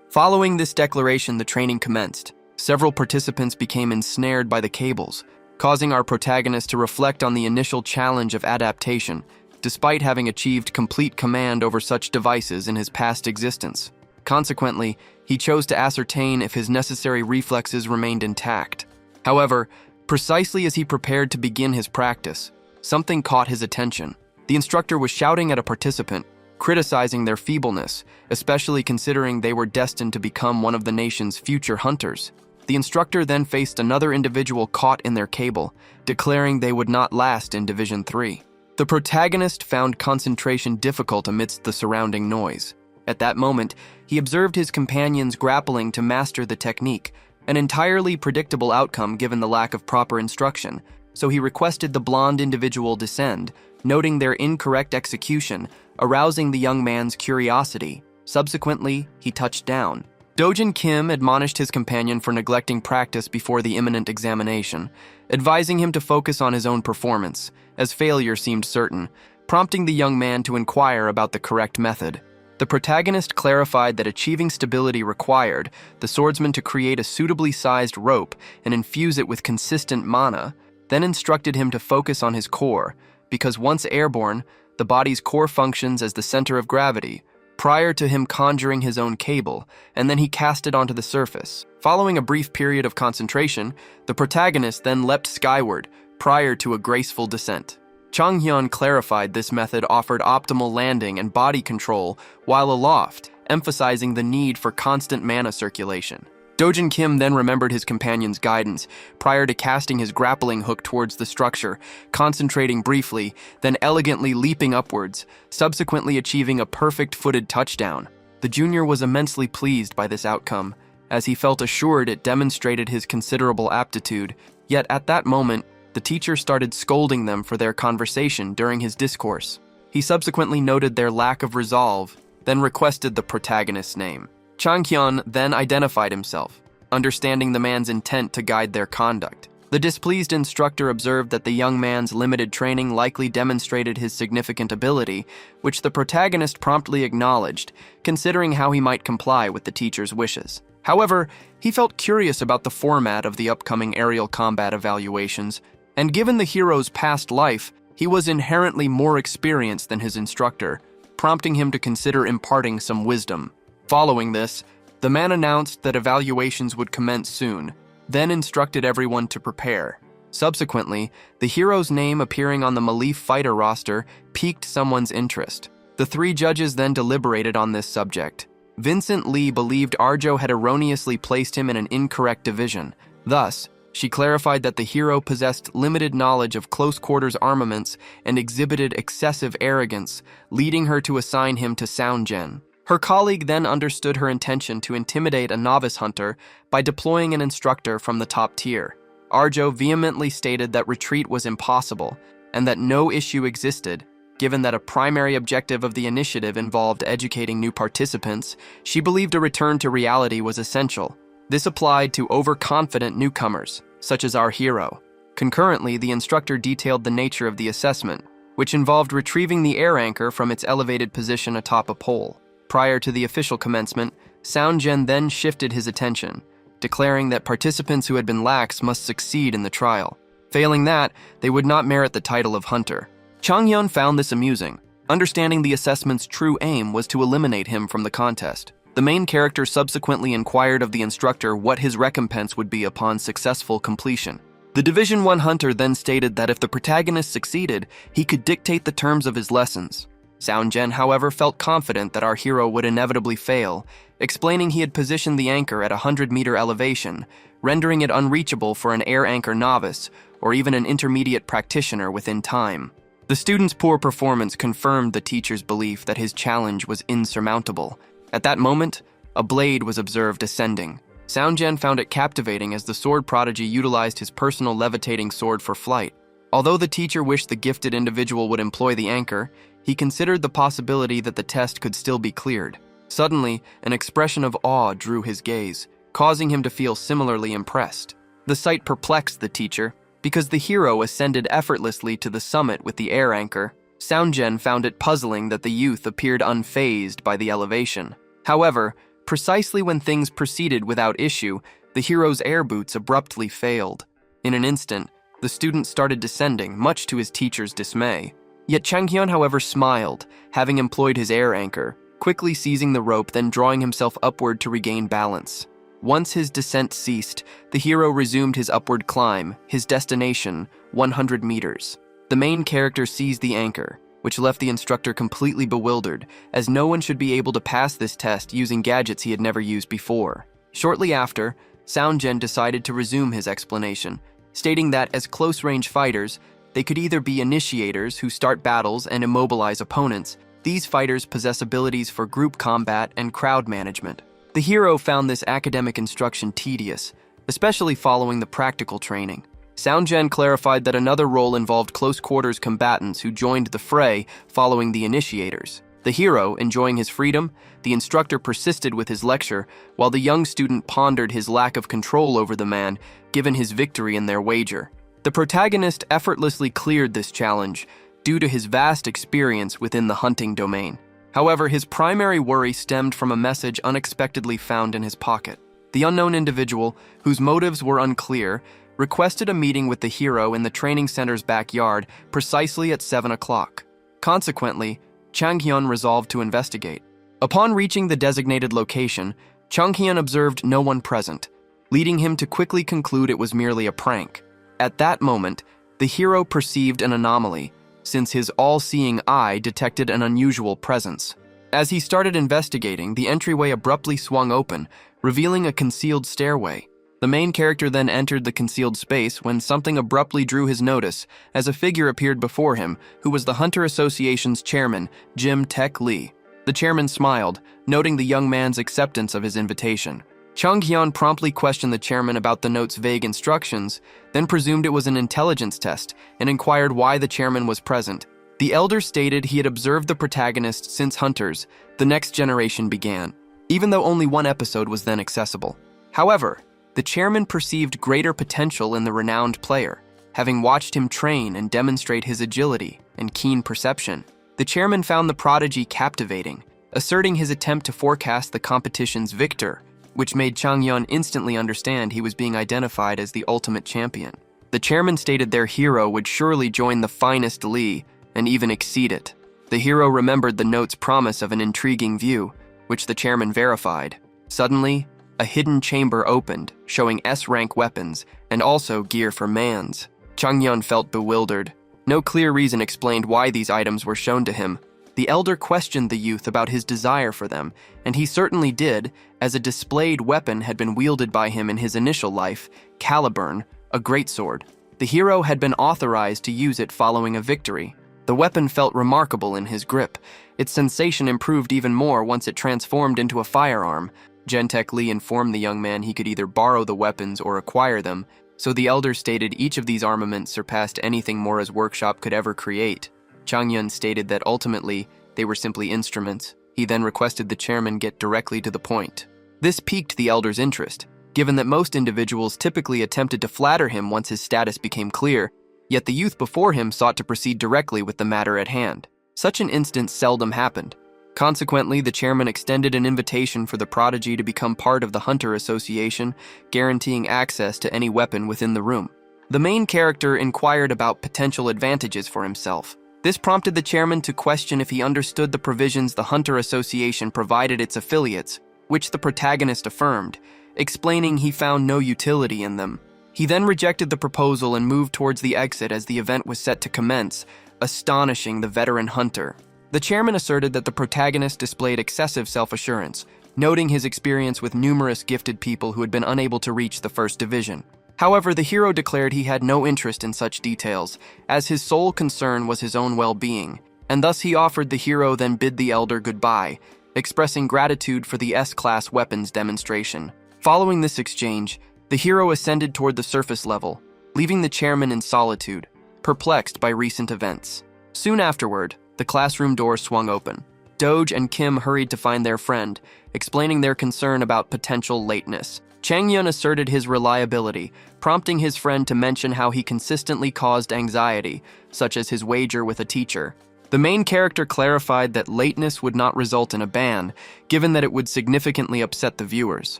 Following this declaration, the training commenced. Several participants became ensnared by the cables, causing our protagonist to reflect on the initial challenge of adaptation, despite having achieved complete command over such devices in his past existence. Consequently, he chose to ascertain if his necessary reflexes remained intact. However, precisely as he prepared to begin his practice, something caught his attention. The instructor was shouting at a participant, criticizing their feebleness, especially considering they were destined to become one of the nation's future hunters. The instructor then faced another individual caught in their cable, declaring they would not last in Division 3. The protagonist found concentration difficult amidst the surrounding noise. At that moment, he observed his companions grappling to master the technique, an entirely predictable outcome given the lack of proper instruction, so he requested the blonde individual descend, noting their incorrect execution, arousing the young man's curiosity. Subsequently, he touched down. Dojin Kim admonished his companion for neglecting practice before the imminent examination, advising him to focus on his own performance, as failure seemed certain, prompting the young man to inquire about the correct method. The protagonist clarified that achieving stability required the swordsman to create a suitably sized rope and infuse it with consistent mana, then instructed him to focus on his core, because once airborne, the body's core functions as the center of gravity, prior to him conjuring his own cable, and then he cast it onto the surface. Following a brief period of concentration, the protagonist then leapt skyward, prior to a graceful descent. Chang-hyun clarified this method offered optimal landing and body control while aloft, emphasizing the need for constant mana circulation. Dojin Kim then remembered his companion's guidance, prior to casting his grappling hook towards the structure, concentrating briefly, then elegantly leaping upwards, subsequently achieving a perfect-footed touchdown. The junior was immensely pleased by this outcome, as he felt assured it demonstrated his considerable aptitude, yet at that moment, the teacher started scolding them for their conversation during his discourse. He subsequently noted their lack of resolve, then requested the protagonist's name. Chang-hyun then identified himself, understanding the man's intent to guide their conduct. The displeased instructor observed that the young man's limited training likely demonstrated his significant ability, which the protagonist promptly acknowledged, considering how he might comply with the teacher's wishes. However, he felt curious about the format of the upcoming aerial combat evaluations, and given the hero's past life, he was inherently more experienced than his instructor, prompting him to consider imparting some wisdom. Following this, the man announced that evaluations would commence soon, then instructed everyone to prepare. Subsequently, the hero's name appearing on the Malif fighter roster piqued someone's interest. The three judges then deliberated on this subject. Vincent Lee believed Arjo had erroneously placed him in an incorrect division. Thus, she clarified that the hero possessed limited knowledge of close-quarters armaments and exhibited excessive arrogance, leading her to assign him to Soundgen. Her colleague then understood her intention to intimidate a novice hunter by deploying an instructor from the top tier. Arjo vehemently stated that retreat was impossible and that no issue existed. Given that a primary objective of the initiative involved educating new participants, she believed a return to reality was essential. This applied to overconfident newcomers, such as our hero. Concurrently, the instructor detailed the nature of the assessment, which involved retrieving the air anchor from its elevated position atop a pole. Prior to the official commencement, Soundgen then shifted his attention, declaring that participants who had been lax must succeed in the trial. Failing that, they would not merit the title of hunter. Chang-hyun found this amusing, understanding the assessment's true aim was to eliminate him from the contest. The main character subsequently inquired of the instructor what his recompense would be upon successful completion. The Division 1 hunter then stated that if the protagonist succeeded, he could dictate the terms of his lessons. Soundgen, however, felt confident that our hero would inevitably fail, explaining he had positioned the anchor at a 100-meter elevation, rendering it unreachable for an air anchor novice or even an intermediate practitioner within time. The student's poor performance confirmed the teacher's belief that his challenge was insurmountable. At that moment, A blade was observed ascending. Soundgen found it captivating as the sword prodigy utilized his personal levitating sword for flight. Although the teacher wished the gifted individual would employ the anchor, he considered the possibility that the test could still be cleared. Suddenly, an expression of awe drew his gaze, causing him to feel similarly impressed. The sight perplexed the teacher. Because the hero ascended effortlessly to the summit with the air anchor, Soundgen found it puzzling that the youth appeared unfazed by the elevation. However, precisely when things proceeded without issue, the hero's air boots abruptly failed. In an instant, the student started descending, much to his teacher's dismay. Yet Changhyun, however, smiled, having employed his air anchor, quickly seizing the rope, then drawing himself upward to regain balance. Once his descent ceased, the hero resumed his upward climb, his destination, 100 meters. The main character seized the anchor, which left the instructor completely bewildered, as no one should be able to pass this test using gadgets he had never used before. Shortly after, Soundgen decided to resume his explanation, stating that as close-range fighters, they could either be initiators who start battles and immobilize opponents. These fighters possess abilities for group combat and crowd management. The hero found this academic instruction tedious, especially following the practical training. Soundgen clarified that another role involved close-quarters combatants who joined the fray following the initiators. The hero, enjoying his freedom, the instructor persisted with his lecture, while the young student pondered his lack of control over the man, given his victory in their wager. The protagonist effortlessly cleared this challenge, due to his vast experience within the hunting domain. However, his primary worry stemmed from a message unexpectedly found in his pocket. The unknown individual, whose motives were unclear, requested a meeting with the hero in the training center's backyard precisely at 7 o'clock. Consequently, Changhyun resolved to investigate. Upon reaching the designated location, Changhyun observed no one present, leading him to quickly conclude it was merely a prank. At that moment, the hero perceived an anomaly, since his all-seeing eye detected an unusual presence. As he started investigating, the entryway abruptly swung open, revealing a concealed stairway. The main character then entered the concealed space when something abruptly drew his notice, as a figure appeared before him, who was the Hunter Association's chairman, Jim Tech Lee. The chairman smiled, noting the young man's acceptance of his invitation. Changhyun promptly questioned the chairman about the note's vague instructions, then presumed it was an intelligence test, and inquired why the chairman was present. The elder stated he had observed the protagonist since Hunters, the next generation began, even though only one episode was then accessible. However, the chairman perceived greater potential in the renowned player, having watched him train and demonstrate his agility and keen perception. The chairman found the prodigy captivating, asserting his attempt to forecast the competition's victor, which made Changhyun instantly understand he was being identified as the ultimate champion. The chairman stated their hero would surely join the finest Lee and even exceed it. The hero remembered the note's promise of an intriguing view, which the chairman verified. Suddenly, a hidden chamber opened, showing S-rank weapons and also gear for mans. Changhyun felt bewildered. No clear reason explained why these items were shown to him. The elder questioned the youth about his desire for them, and he certainly did, as a displayed weapon had been wielded by him in his initial life, Caliburn, a greatsword. The hero had been authorized to use it following a victory. The weapon felt remarkable in his grip. Its sensation improved even more once it transformed into a firearm. Gentek Lee informed the young man he could either borrow the weapons or acquire them, so the elder stated each of these armaments surpassed anything Mora's workshop could ever create. Changhyun stated that ultimately, they were simply instruments. He then requested the chairman get directly to the point. This piqued the elder's interest, given that most individuals typically attempted to flatter him once his status became clear, yet the youth before him sought to proceed directly with the matter at hand. Such an instance seldom happened. Consequently, the chairman extended an invitation for the prodigy to become part of the Hunter Association, guaranteeing access to any weapon within the room. The main character inquired about potential advantages for himself. This prompted the chairman to question if he understood the provisions the Hunter Association provided its affiliates, which the protagonist affirmed, explaining he found no utility in them. He then rejected the proposal and moved towards the exit as the event was set to commence, astonishing the veteran hunter. The chairman asserted that the protagonist displayed excessive self-assurance, noting his experience with numerous gifted people who had been unable to reach the first division. However, the hero declared he had no interest in such details, as his sole concern was his own well-being, and thus he offered the hero then bid the elder goodbye, expressing gratitude for the S-class weapons demonstration. Following this exchange, the hero ascended toward the surface level, leaving the chairman in solitude, perplexed by recent events. Soon afterward, the classroom door swung open. Doge and Kim hurried to find their friend, explaining their concern about potential lateness. Changyun asserted his reliability, prompting his friend to mention how he consistently caused anxiety, such as his wager with a teacher. The main character clarified that lateness would not result in a ban, given that it would significantly upset the viewers.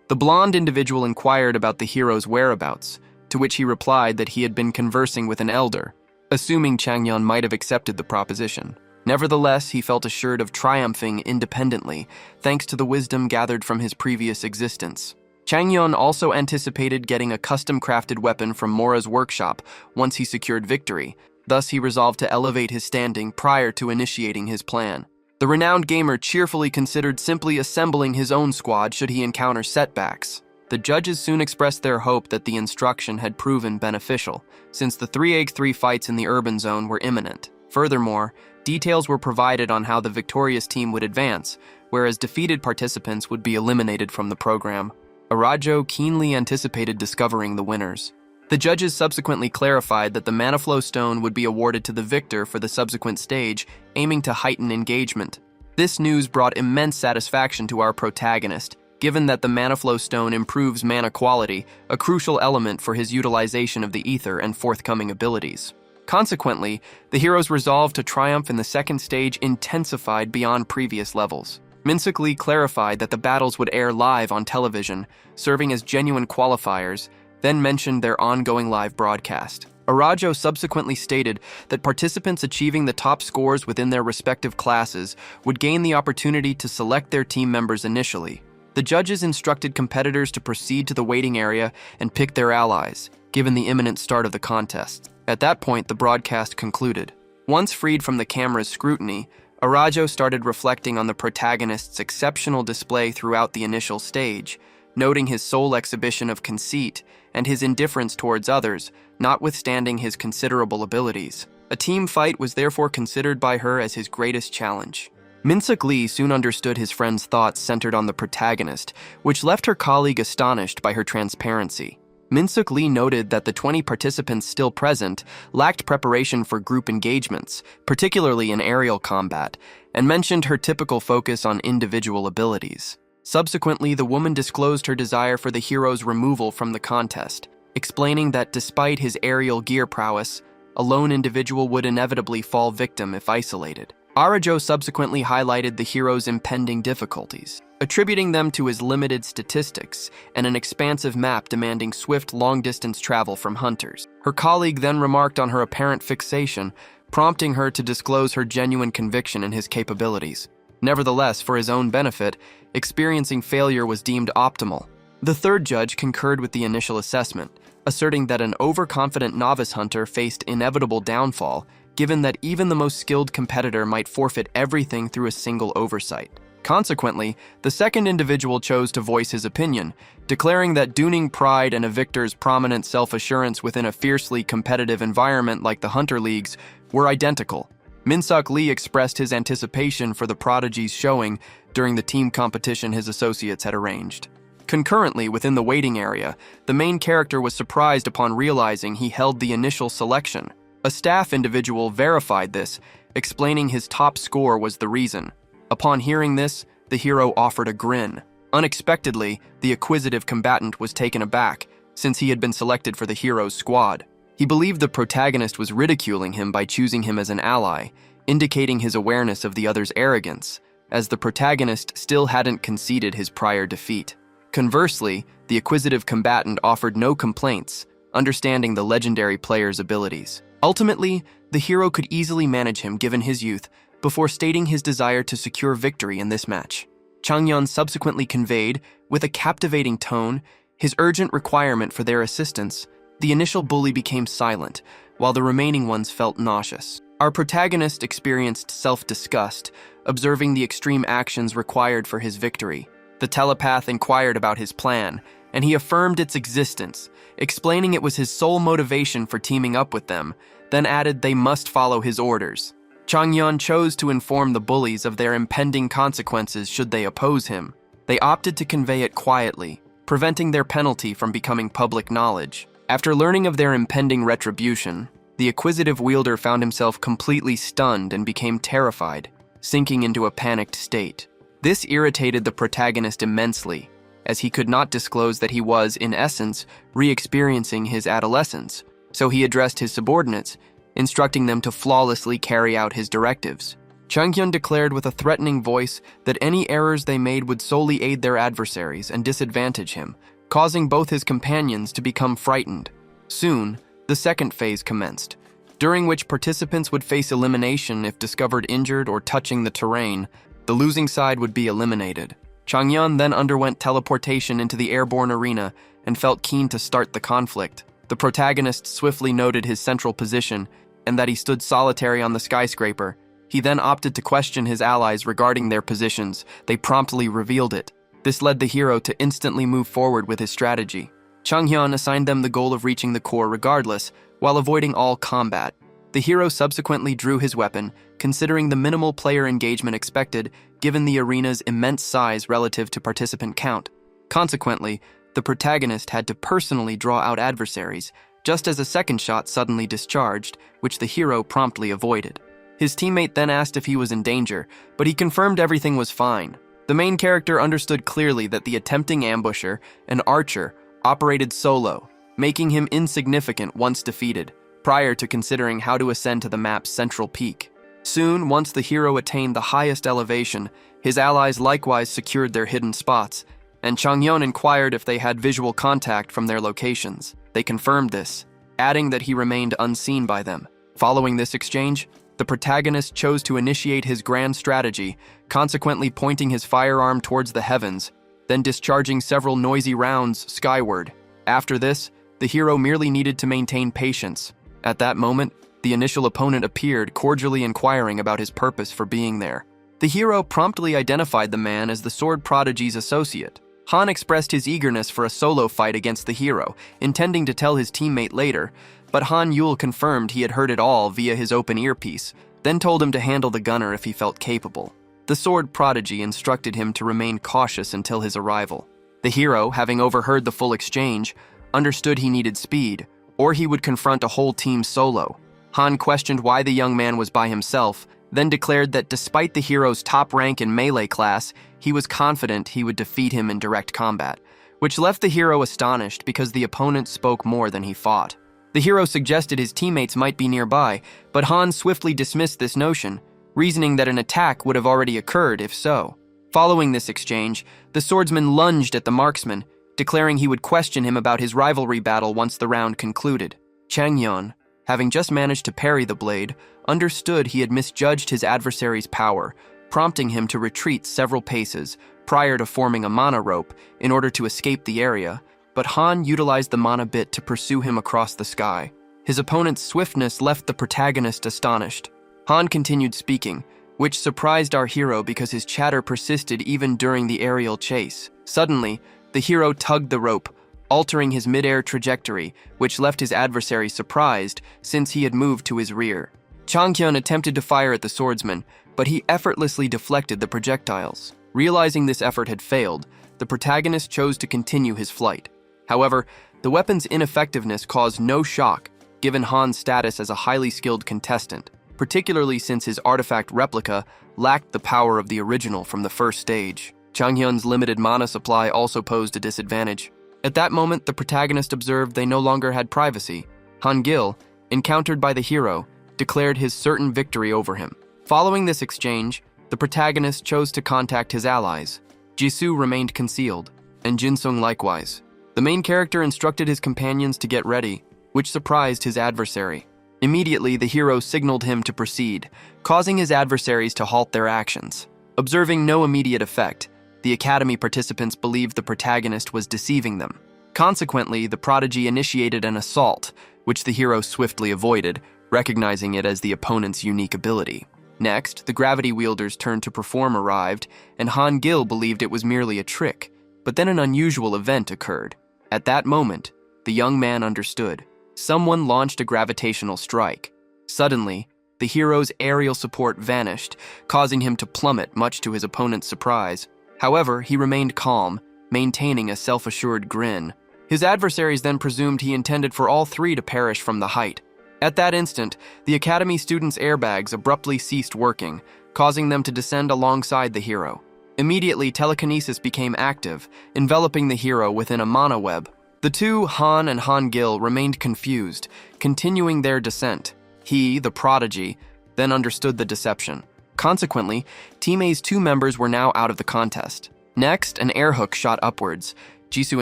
The blonde individual inquired about the hero's whereabouts, to which he replied that he had been conversing with an elder, assuming Changyun might have accepted the proposition. Nevertheless, he felt assured of triumphing independently, thanks to the wisdom gathered from his previous existence. Changyun also anticipated getting a custom-crafted weapon from Mora's workshop once he secured victory. Thus, he resolved to elevate his standing prior to initiating his plan. The renowned gamer cheerfully considered simply assembling his own squad should he encounter setbacks. The judges soon expressed their hope that the instruction had proven beneficial, since the 3x3 fights in the urban zone were imminent. Furthermore, details were provided on how the victorious team would advance, whereas defeated participants would be eliminated from the program. Arajo keenly anticipated discovering the winners. The judges subsequently clarified that the Mana Flow Stone would be awarded to the victor for the subsequent stage, aiming to heighten engagement. This news brought immense satisfaction to our protagonist, given that the Mana Flow Stone improves mana quality, a crucial element for his utilization of the ether and forthcoming abilities. Consequently, the hero's resolve to triumph in the second stage intensified beyond previous levels. Minsuk Lee clarified that the battles would air live on television, serving as genuine qualifiers, then mentioned their ongoing live broadcast. Arajo subsequently stated that participants achieving the top scores within their respective classes would gain the opportunity to select their team members initially. The judges instructed competitors to proceed to the waiting area and pick their allies, given the imminent start of the contest. At that point, the broadcast concluded. Once freed from the camera's scrutiny, Arajo started reflecting on the protagonist's exceptional display throughout the initial stage, noting his sole exhibition of conceit and his indifference towards others, notwithstanding his considerable abilities. A team fight was therefore considered by her as his greatest challenge. Minsuk Lee soon understood his friend's thoughts centered on the protagonist, which left her colleague astonished by her transparency. Minsuk Lee noted that the 20 participants still present lacked preparation for group engagements, particularly in aerial combat, and mentioned her typical focus on individual abilities. Subsequently, the woman disclosed her desire for the hero's removal from the contest, explaining that despite his aerial gear prowess, a lone individual would inevitably fall victim if isolated. Arajo subsequently highlighted the hero's impending difficulties, attributing them to his limited statistics and an expansive map demanding swift, long-distance travel from hunters. Her colleague then remarked on her apparent fixation, prompting her to disclose her genuine conviction in his capabilities. Nevertheless, for his own benefit, experiencing failure was deemed optimal. The third judge concurred with the initial assessment, asserting that an overconfident novice hunter faced inevitable downfall, given that even the most skilled competitor might forfeit everything through a single oversight. Consequently, the second individual chose to voice his opinion, declaring that Dooning pride and a victor's prominent self-assurance within a fiercely competitive environment like the Hunter Leagues were identical. Minsuk Lee expressed his anticipation for the prodigy's showing during the team competition his associates had arranged. Concurrently, within the waiting area, the main character was surprised upon realizing he held the initial selection. A staff individual verified this, explaining his top score was the reason. Upon hearing this, the hero offered a grin. Unexpectedly, the acquisitive combatant was taken aback, since he had been selected for the hero's squad. He believed the protagonist was ridiculing him by choosing him as an ally, indicating his awareness of the other's arrogance, as the protagonist still hadn't conceded his prior defeat. Conversely, the acquisitive combatant offered no complaints, understanding the legendary player's abilities. Ultimately, the hero could easily manage him given his youth, before stating his desire to secure victory in this match. Changyun subsequently conveyed, with a captivating tone, his urgent requirement for their assistance. The initial bully became silent, while the remaining ones felt nauseous. Our protagonist experienced self-disgust, observing the extreme actions required for his victory. The telepath inquired about his plan, and he affirmed its existence, explaining it was his sole motivation for teaming up with them, then added they must follow his orders. Changyeon chose to inform the bullies of their impending consequences should they oppose him. They opted to convey it quietly, preventing their penalty from becoming public knowledge. After learning of their impending retribution, the acquisitive wielder found himself completely stunned and became terrified, sinking into a panicked state. This irritated the protagonist immensely, as he could not disclose that he was, in essence, re-experiencing his adolescence, so he addressed his subordinates, instructing them to flawlessly carry out his directives. Changyeon declared with a threatening voice that any errors they made would solely aid their adversaries and disadvantage him, causing both his companions to become frightened. Soon, the second phase commenced, during which participants would face elimination if discovered injured or touching the terrain. The losing side would be eliminated. Changyeon then underwent teleportation into the airborne arena and felt keen to start the conflict. The protagonist swiftly noted his central position and that he stood solitary on the skyscraper. He then opted to question his allies regarding their positions. They promptly revealed it. This led the hero to instantly move forward with his strategy. Changyeon assigned them the goal of reaching the core regardless, while avoiding all combat. The hero subsequently drew his weapon, considering the minimal player engagement expected given the arena's immense size relative to participant count. Consequently, the protagonist had to personally draw out adversaries, just as a second shot suddenly discharged, which the hero promptly avoided. His teammate then asked if he was in danger, but he confirmed everything was fine. The main character understood clearly that the attempting ambusher, an archer, operated solo, making him insignificant once defeated, prior to considering how to ascend to the map's central peak. Soon, once the hero attained the highest elevation, his allies likewise secured their hidden spots, and Changyeon inquired if they had visual contact from their locations. They confirmed this, adding that he remained unseen by them. Following this exchange, the protagonist chose to initiate his grand strategy, consequently pointing his firearm towards the heavens, then discharging several noisy rounds skyward. After this, the hero merely needed to maintain patience. At that moment, the initial opponent appeared, cordially inquiring about his purpose for being there. The hero promptly identified the man as the sword prodigy's associate. Han expressed his eagerness for a solo fight against the hero, intending to tell his teammate later, but Han Yul confirmed he had heard it all via his open earpiece, then told him to handle the gunner if he felt capable. The sword prodigy instructed him to remain cautious until his arrival. The hero, having overheard the full exchange, understood he needed speed, or he would confront a whole team solo. Han questioned why the young man was by himself, then declared that despite the hero's top rank in melee class, he was confident he would defeat him in direct combat, which left the hero astonished because the opponent spoke more than he fought. The hero suggested his teammates might be nearby, but Han swiftly dismissed this notion, reasoning that an attack would have already occurred if so. Following this exchange, the swordsman lunged at the marksman, declaring he would question him about his rivalry battle once the round concluded. Changyeon, having just managed to parry the blade, understood he had misjudged his adversary's power, prompting him to retreat several paces prior to forming a mana rope in order to escape the area, but Han utilized the mana bit to pursue him across the sky. His opponent's swiftness left the protagonist astonished. Han continued speaking, which surprised our hero because his chatter persisted even during the aerial chase. Suddenly, the hero tugged the rope, altering his mid-air trajectory, which left his adversary surprised since he had moved to his rear. Changyeon attempted to fire at the swordsman, but he effortlessly deflected the projectiles. Realizing this effort had failed, the protagonist chose to continue his flight. However, the weapon's ineffectiveness caused no shock, given Han's status as a highly skilled contestant, particularly since his artifact replica lacked the power of the original from the first stage. Changyeon's limited mana supply also posed a disadvantage. At that moment, the protagonist observed they no longer had privacy. Han Gil, encountered by the hero, declared his certain victory over him. Following this exchange, the protagonist chose to contact his allies. Jisoo remained concealed, and Jinsung likewise. The main character instructed his companions to get ready, which surprised his adversary. Immediately, the hero signaled him to proceed, causing his adversaries to halt their actions. Observing no immediate effect, the Academy participants believed the protagonist was deceiving them. Consequently, the prodigy initiated an assault, which the hero swiftly avoided, recognizing it as the opponent's unique ability. Next, the gravity wielders' turn to perform arrived, and Han Gil believed it was merely a trick, but then an unusual event occurred. At that moment, the young man understood. Someone launched a gravitational strike. Suddenly, The hero's aerial support vanished, causing him to plummet, much to his opponent's surprise. However, he remained calm, maintaining a self-assured grin. His adversaries then presumed he intended for all three to perish from the height. At that instant, the Academy students' airbags abruptly ceased working, causing them to descend alongside the hero. Immediately, telekinesis became active, enveloping the hero within a mana web. The two, Han and Han Gil, remained confused, continuing their descent. He, the prodigy, then understood the deception. Consequently, Team A's two members were now out of the contest. Next, an air hook shot upwards. Jisoo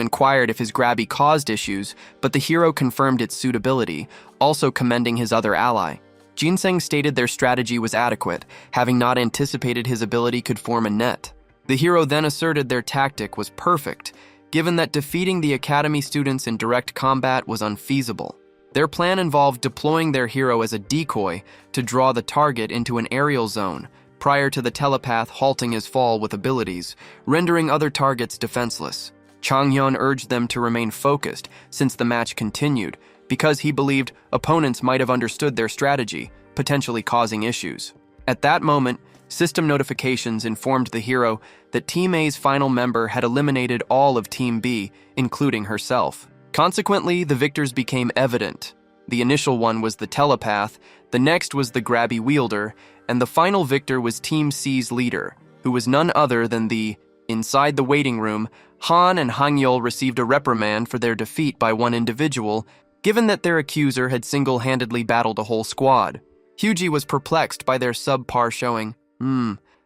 inquired if his grabby caused issues, but the hero confirmed its suitability, also commending his other ally. Ginseng stated their strategy was adequate, having not anticipated his ability could form a net. The hero then asserted their tactic was perfect, given that defeating the Academy students in direct combat was unfeasible. Their plan involved deploying their hero as a decoy to draw the target into an aerial zone, prior to the telepath halting his fall with abilities, rendering other targets defenseless. Changhyun urged them to remain focused since the match continued, because he believed opponents might have understood their strategy, potentially causing issues. At that moment, system notifications informed the hero that Team A's final member had eliminated all of Team B, including herself. Consequently, the victors became evident. The initial one was the telepath, the next was the grabby wielder, and the final victor was Team C's leader, who was none other than the... Inside the waiting room, Han and Hangyul received a reprimand for their defeat by one individual, given that their accuser had single-handedly battled a whole squad. Hyuji was perplexed by their subpar showing.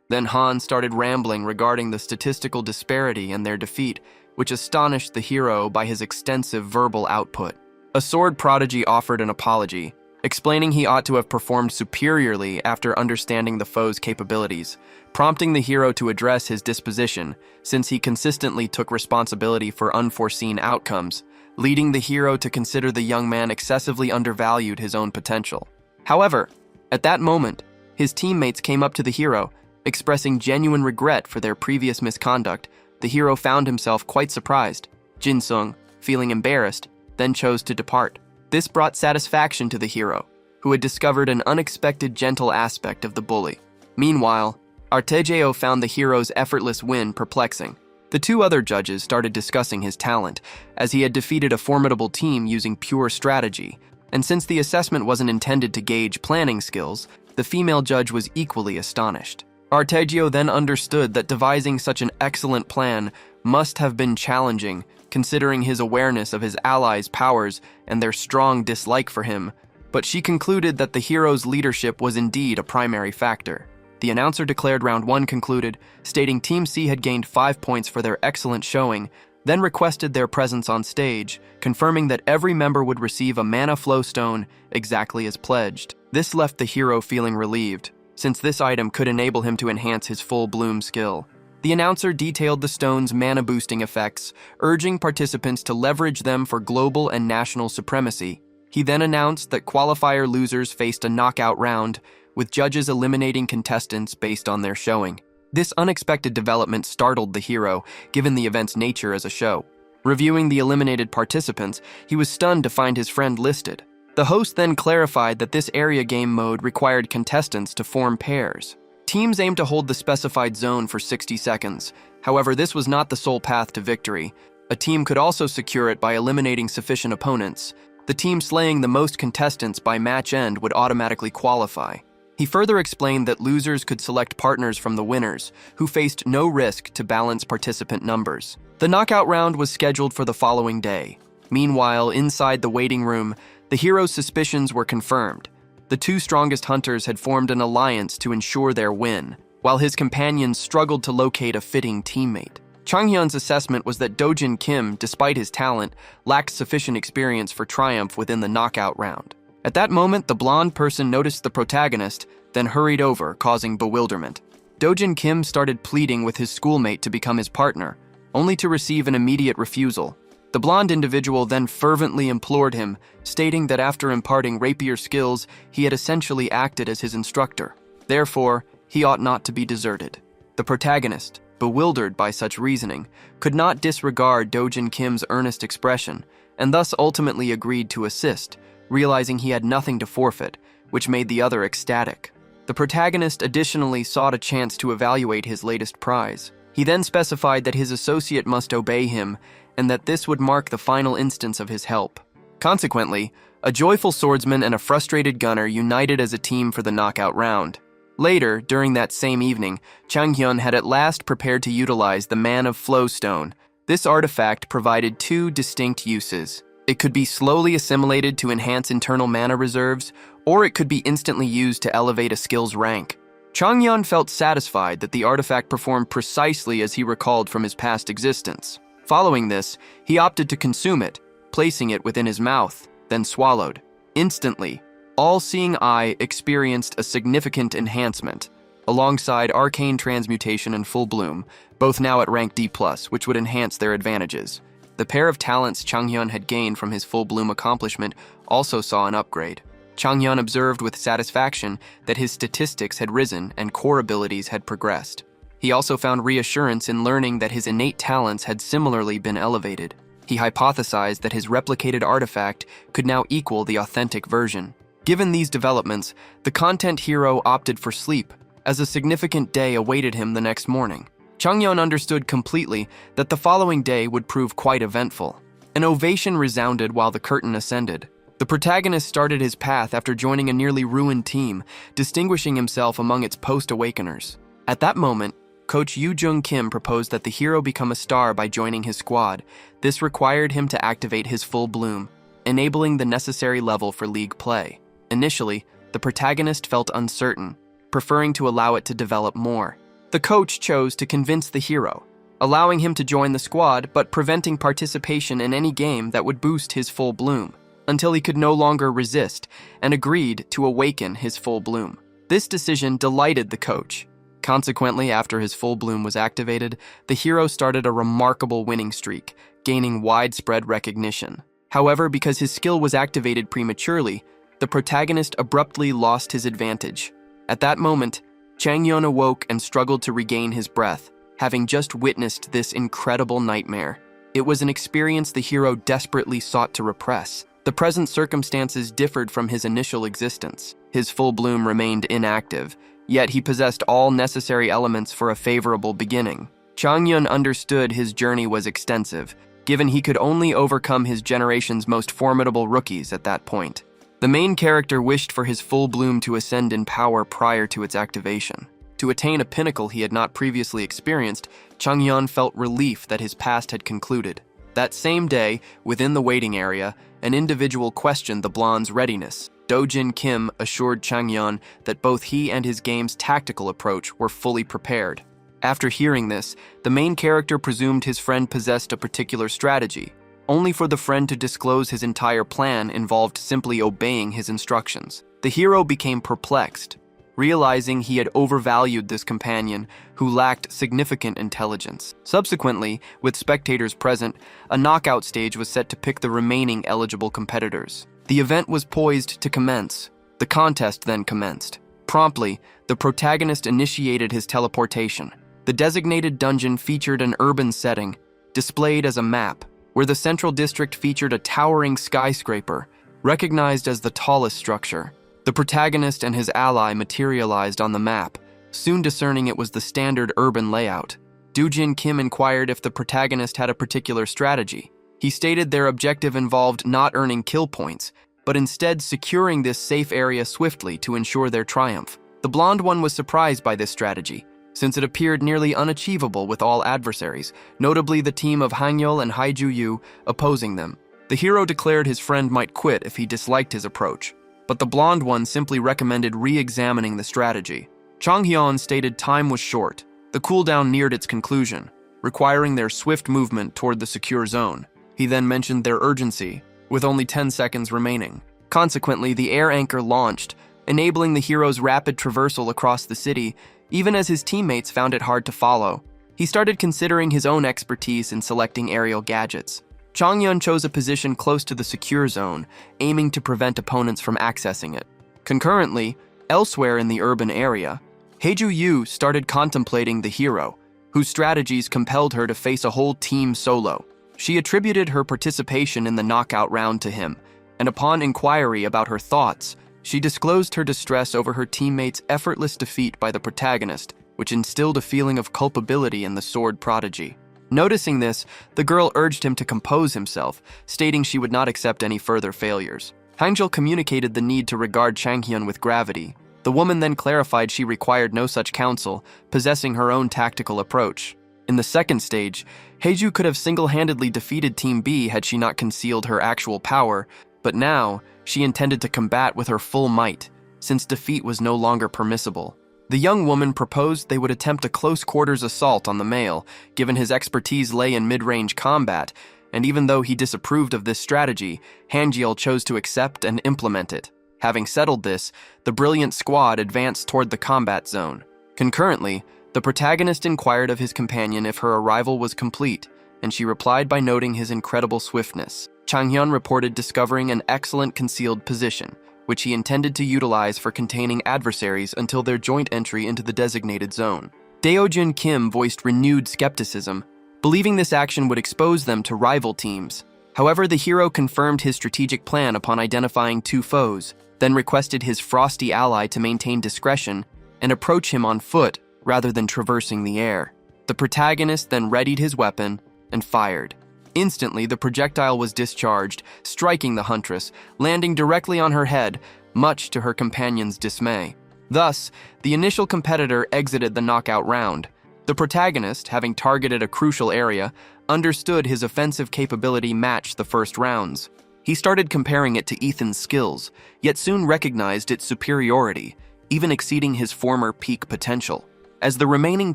Then Han started rambling regarding the statistical disparity and their defeat, which astonished the hero by his extensive verbal output. A sword prodigy offered an apology, explaining he ought to have performed superiorly after understanding the foe's capabilities, prompting the hero to address his disposition, since he consistently took responsibility for unforeseen outcomes, leading the hero to consider the young man excessively undervalued his own potential. However, at that moment, his teammates came up to the hero, expressing genuine regret for their previous misconduct. The hero found himself quite surprised. Jin-sung, feeling embarrassed, then chose to depart. This brought satisfaction to the hero, who had discovered an unexpected gentle aspect of the bully. Meanwhile, Artejeo found the hero's effortless win perplexing. The two other judges started discussing his talent, as he had defeated a formidable team using pure strategy, and since the assessment wasn't intended to gauge planning skills, the female judge was equally astonished. Artejeo then understood that devising such an excellent plan must have been challenging, considering his awareness of his allies' powers and their strong dislike for him, but she concluded that the hero's leadership was indeed a primary factor. The announcer declared round 1 concluded, stating Team C had gained 5 points for their excellent showing, then requested their presence on stage, confirming that every member would receive a mana flow stone exactly as pledged. This left the hero feeling relieved, since this item could enable him to enhance his full bloom skill. The announcer detailed the stone's mana-boosting effects, urging participants to leverage them for global and national supremacy. He then announced that qualifier losers faced a knockout round, with judges eliminating contestants based on their showing. This unexpected development startled the hero, given the event's nature as a show. Reviewing the eliminated participants, he was stunned to find his friend listed. The host then clarified that this area game mode required contestants to form pairs. Teams aimed to hold the specified zone for 60 seconds. However, this was not the sole path to victory. A team could also secure it by eliminating sufficient opponents. The team slaying the most contestants by match end would automatically qualify. He further explained that losers could select partners from the winners, who faced no risk to balance participant numbers. The knockout round was scheduled for the following day. Meanwhile, inside the waiting room, the hero's suspicions were confirmed. The two strongest hunters had formed an alliance to ensure their win, while his companions struggled to locate a fitting teammate. Changhyun's assessment was that Dojin Kim, despite his talent, lacked sufficient experience for triumph within the knockout round. At that moment, the blonde person noticed the protagonist, then hurried over, causing bewilderment. Dojin Kim started pleading with his schoolmate to become his partner, only to receive an immediate refusal. The blonde individual then fervently implored him, stating that after imparting rapier skills, he had essentially acted as his instructor. Therefore, he ought not to be deserted. The protagonist, bewildered by such reasoning, could not disregard Dojin Kim's earnest expression, and thus ultimately agreed to assist, realizing he had nothing to forfeit, which made the other ecstatic. The protagonist additionally sought a chance to evaluate his latest prize. He then specified that his associate must obey him and that this would mark the final instance of his help. Consequently, a joyful swordsman and a frustrated gunner united as a team for the knockout round. Later, during that same evening, Changhyun had at last prepared to utilize the Man of Flowstone. This artifact provided two distinct uses. It could be slowly assimilated to enhance internal mana reserves, or it could be instantly used to elevate a skill's rank. Changhyun felt satisfied that the artifact performed precisely as he recalled from his past existence. Following this, he opted to consume it, placing it within his mouth, then swallowed. Instantly, All-Seeing Eye experienced a significant enhancement, alongside Arcane Transmutation and Full Bloom, both now at rank D+, which would enhance their advantages. The pair of talents Changhyun had gained from his Full Bloom accomplishment also saw an upgrade. Changhyun observed with satisfaction that his statistics had risen and core abilities had progressed. He also found reassurance in learning that his innate talents had similarly been elevated. He hypothesized that his replicated artifact could now equal the authentic version. Given these developments, the content hero opted for sleep, as a significant day awaited him the next morning. Changhyun understood completely that the following day would prove quite eventful. An ovation resounded while the curtain ascended. The protagonist started his path after joining a nearly ruined team, distinguishing himself among its post-awakeners. At that moment, Coach Yoo Jung Kim proposed that the hero become a star by joining his squad. This required him to activate his Full Bloom, enabling the necessary level for league play. Initially, the protagonist felt uncertain, preferring to allow it to develop more. The coach chose to convince the hero, allowing him to join the squad but preventing participation in any game that would boost his Full Bloom, until he could no longer resist and agreed to awaken his Full Bloom. This decision delighted the coach. Consequently, after his Full Bloom was activated, the hero started a remarkable winning streak, gaining widespread recognition. However, because his skill was activated prematurely, the protagonist abruptly lost his advantage. At that moment, Changhyun awoke and struggled to regain his breath, having just witnessed this incredible nightmare. It was an experience the hero desperately sought to repress. The present circumstances differed from his initial existence. His Full Bloom remained inactive, yet he possessed all necessary elements for a favorable beginning. Changhyun understood his journey was extensive, given he could only overcome his generation's most formidable rookies at that point. The main character wished for his Full Bloom to ascend in power prior to its activation. To attain a pinnacle he had not previously experienced, Changhyun felt relief that his past had concluded. That same day, within the waiting area, an individual questioned the blonde's readiness. Dojin Kim assured Changhyun that both he and his game's tactical approach were fully prepared. After hearing this, the main character presumed his friend possessed a particular strategy, only for the friend to disclose his entire plan involved simply obeying his instructions. The hero became perplexed, realizing he had overvalued this companion who lacked significant intelligence. Subsequently, with spectators present, a knockout stage was set to pick the remaining eligible competitors. The event was poised to commence. The contest then commenced. Promptly, the protagonist initiated his teleportation. The designated dungeon featured an urban setting, displayed as a map, where the central district featured a towering skyscraper, recognized as the tallest structure. The protagonist and his ally materialized on the map, soon discerning it was the standard urban layout. Dojin Kim inquired if the protagonist had a particular strategy. He stated their objective involved not earning kill points, but instead securing this safe area swiftly to ensure their triumph. The blonde one was surprised by this strategy, since it appeared nearly unachievable with all adversaries, notably the team of Hangyul and Haijuyu opposing them. The hero declared his friend might quit if he disliked his approach, but the blonde one simply recommended re-examining the strategy. Changhyun stated time was short. The cooldown neared its conclusion, requiring their swift movement toward the secure zone. He then mentioned their urgency, with only 10 seconds remaining. Consequently, the air anchor launched, enabling the hero's rapid traversal across the city, even as his teammates found it hard to follow. He started considering his own expertise in selecting aerial gadgets. Changhyun chose a position close to the secure zone, aiming to prevent opponents from accessing it. Concurrently, elsewhere in the urban area, Haijuyu started contemplating the hero, whose strategies compelled her to face a whole team solo. She attributed her participation in the knockout round to him, and upon inquiry about her thoughts, She disclosed her distress over her teammate's effortless defeat by the protagonist, which instilled a feeling of culpability in the sword prodigy. Noticing this, the girl urged him to compose himself, stating she would not accept any further failures. Hangjil communicated the need to regard Changhyun with gravity. The woman then clarified she required no such counsel, possessing her own tactical approach. In the second stage, Haeju could have single-handedly defeated Team B had she not concealed her actual power, but now she intended to combat with her full might, since defeat was no longer permissible. The young woman proposed they would attempt a close-quarters assault on the male, given his expertise lay in mid-range combat, and even though he disapproved of this strategy, Hanjiel chose to accept and implement it. Having settled this, the brilliant squad advanced toward the combat zone. Concurrently, the protagonist inquired of his companion if her arrival was complete, and she replied by noting his incredible swiftness. Changhyun reported discovering an excellent concealed position, which he intended to utilize for containing adversaries until their joint entry into the designated zone. Daeojun Kim voiced renewed skepticism, believing this action would expose them to rival teams. However, the hero confirmed his strategic plan upon identifying two foes, then requested his frosty ally to maintain discretion and approach him on foot rather than traversing the air. The protagonist then readied his weapon and fired. Instantly, the projectile was discharged, striking the huntress, landing directly on her head, much to her companion's dismay. Thus, the initial competitor exited the knockout round. The protagonist, having targeted a crucial area, understood his offensive capability matched the first rounds. He started comparing it to Ethan's skills, yet soon recognized its superiority, even exceeding his former peak potential. As the remaining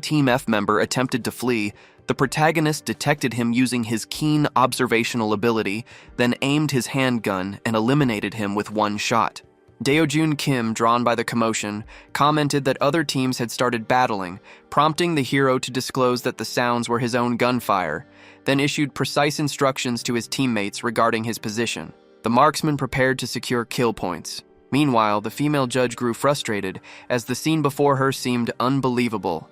Team F member attempted to flee, the protagonist detected him using his keen observational ability, then aimed his handgun and eliminated him with one shot. Daeojun Kim, drawn by the commotion, commented that other teams had started battling, prompting the hero to disclose that the sounds were his own gunfire, then issued precise instructions to his teammates regarding his position. The marksman prepared to secure kill points. Meanwhile, the female judge grew frustrated as the scene before her seemed unbelievable.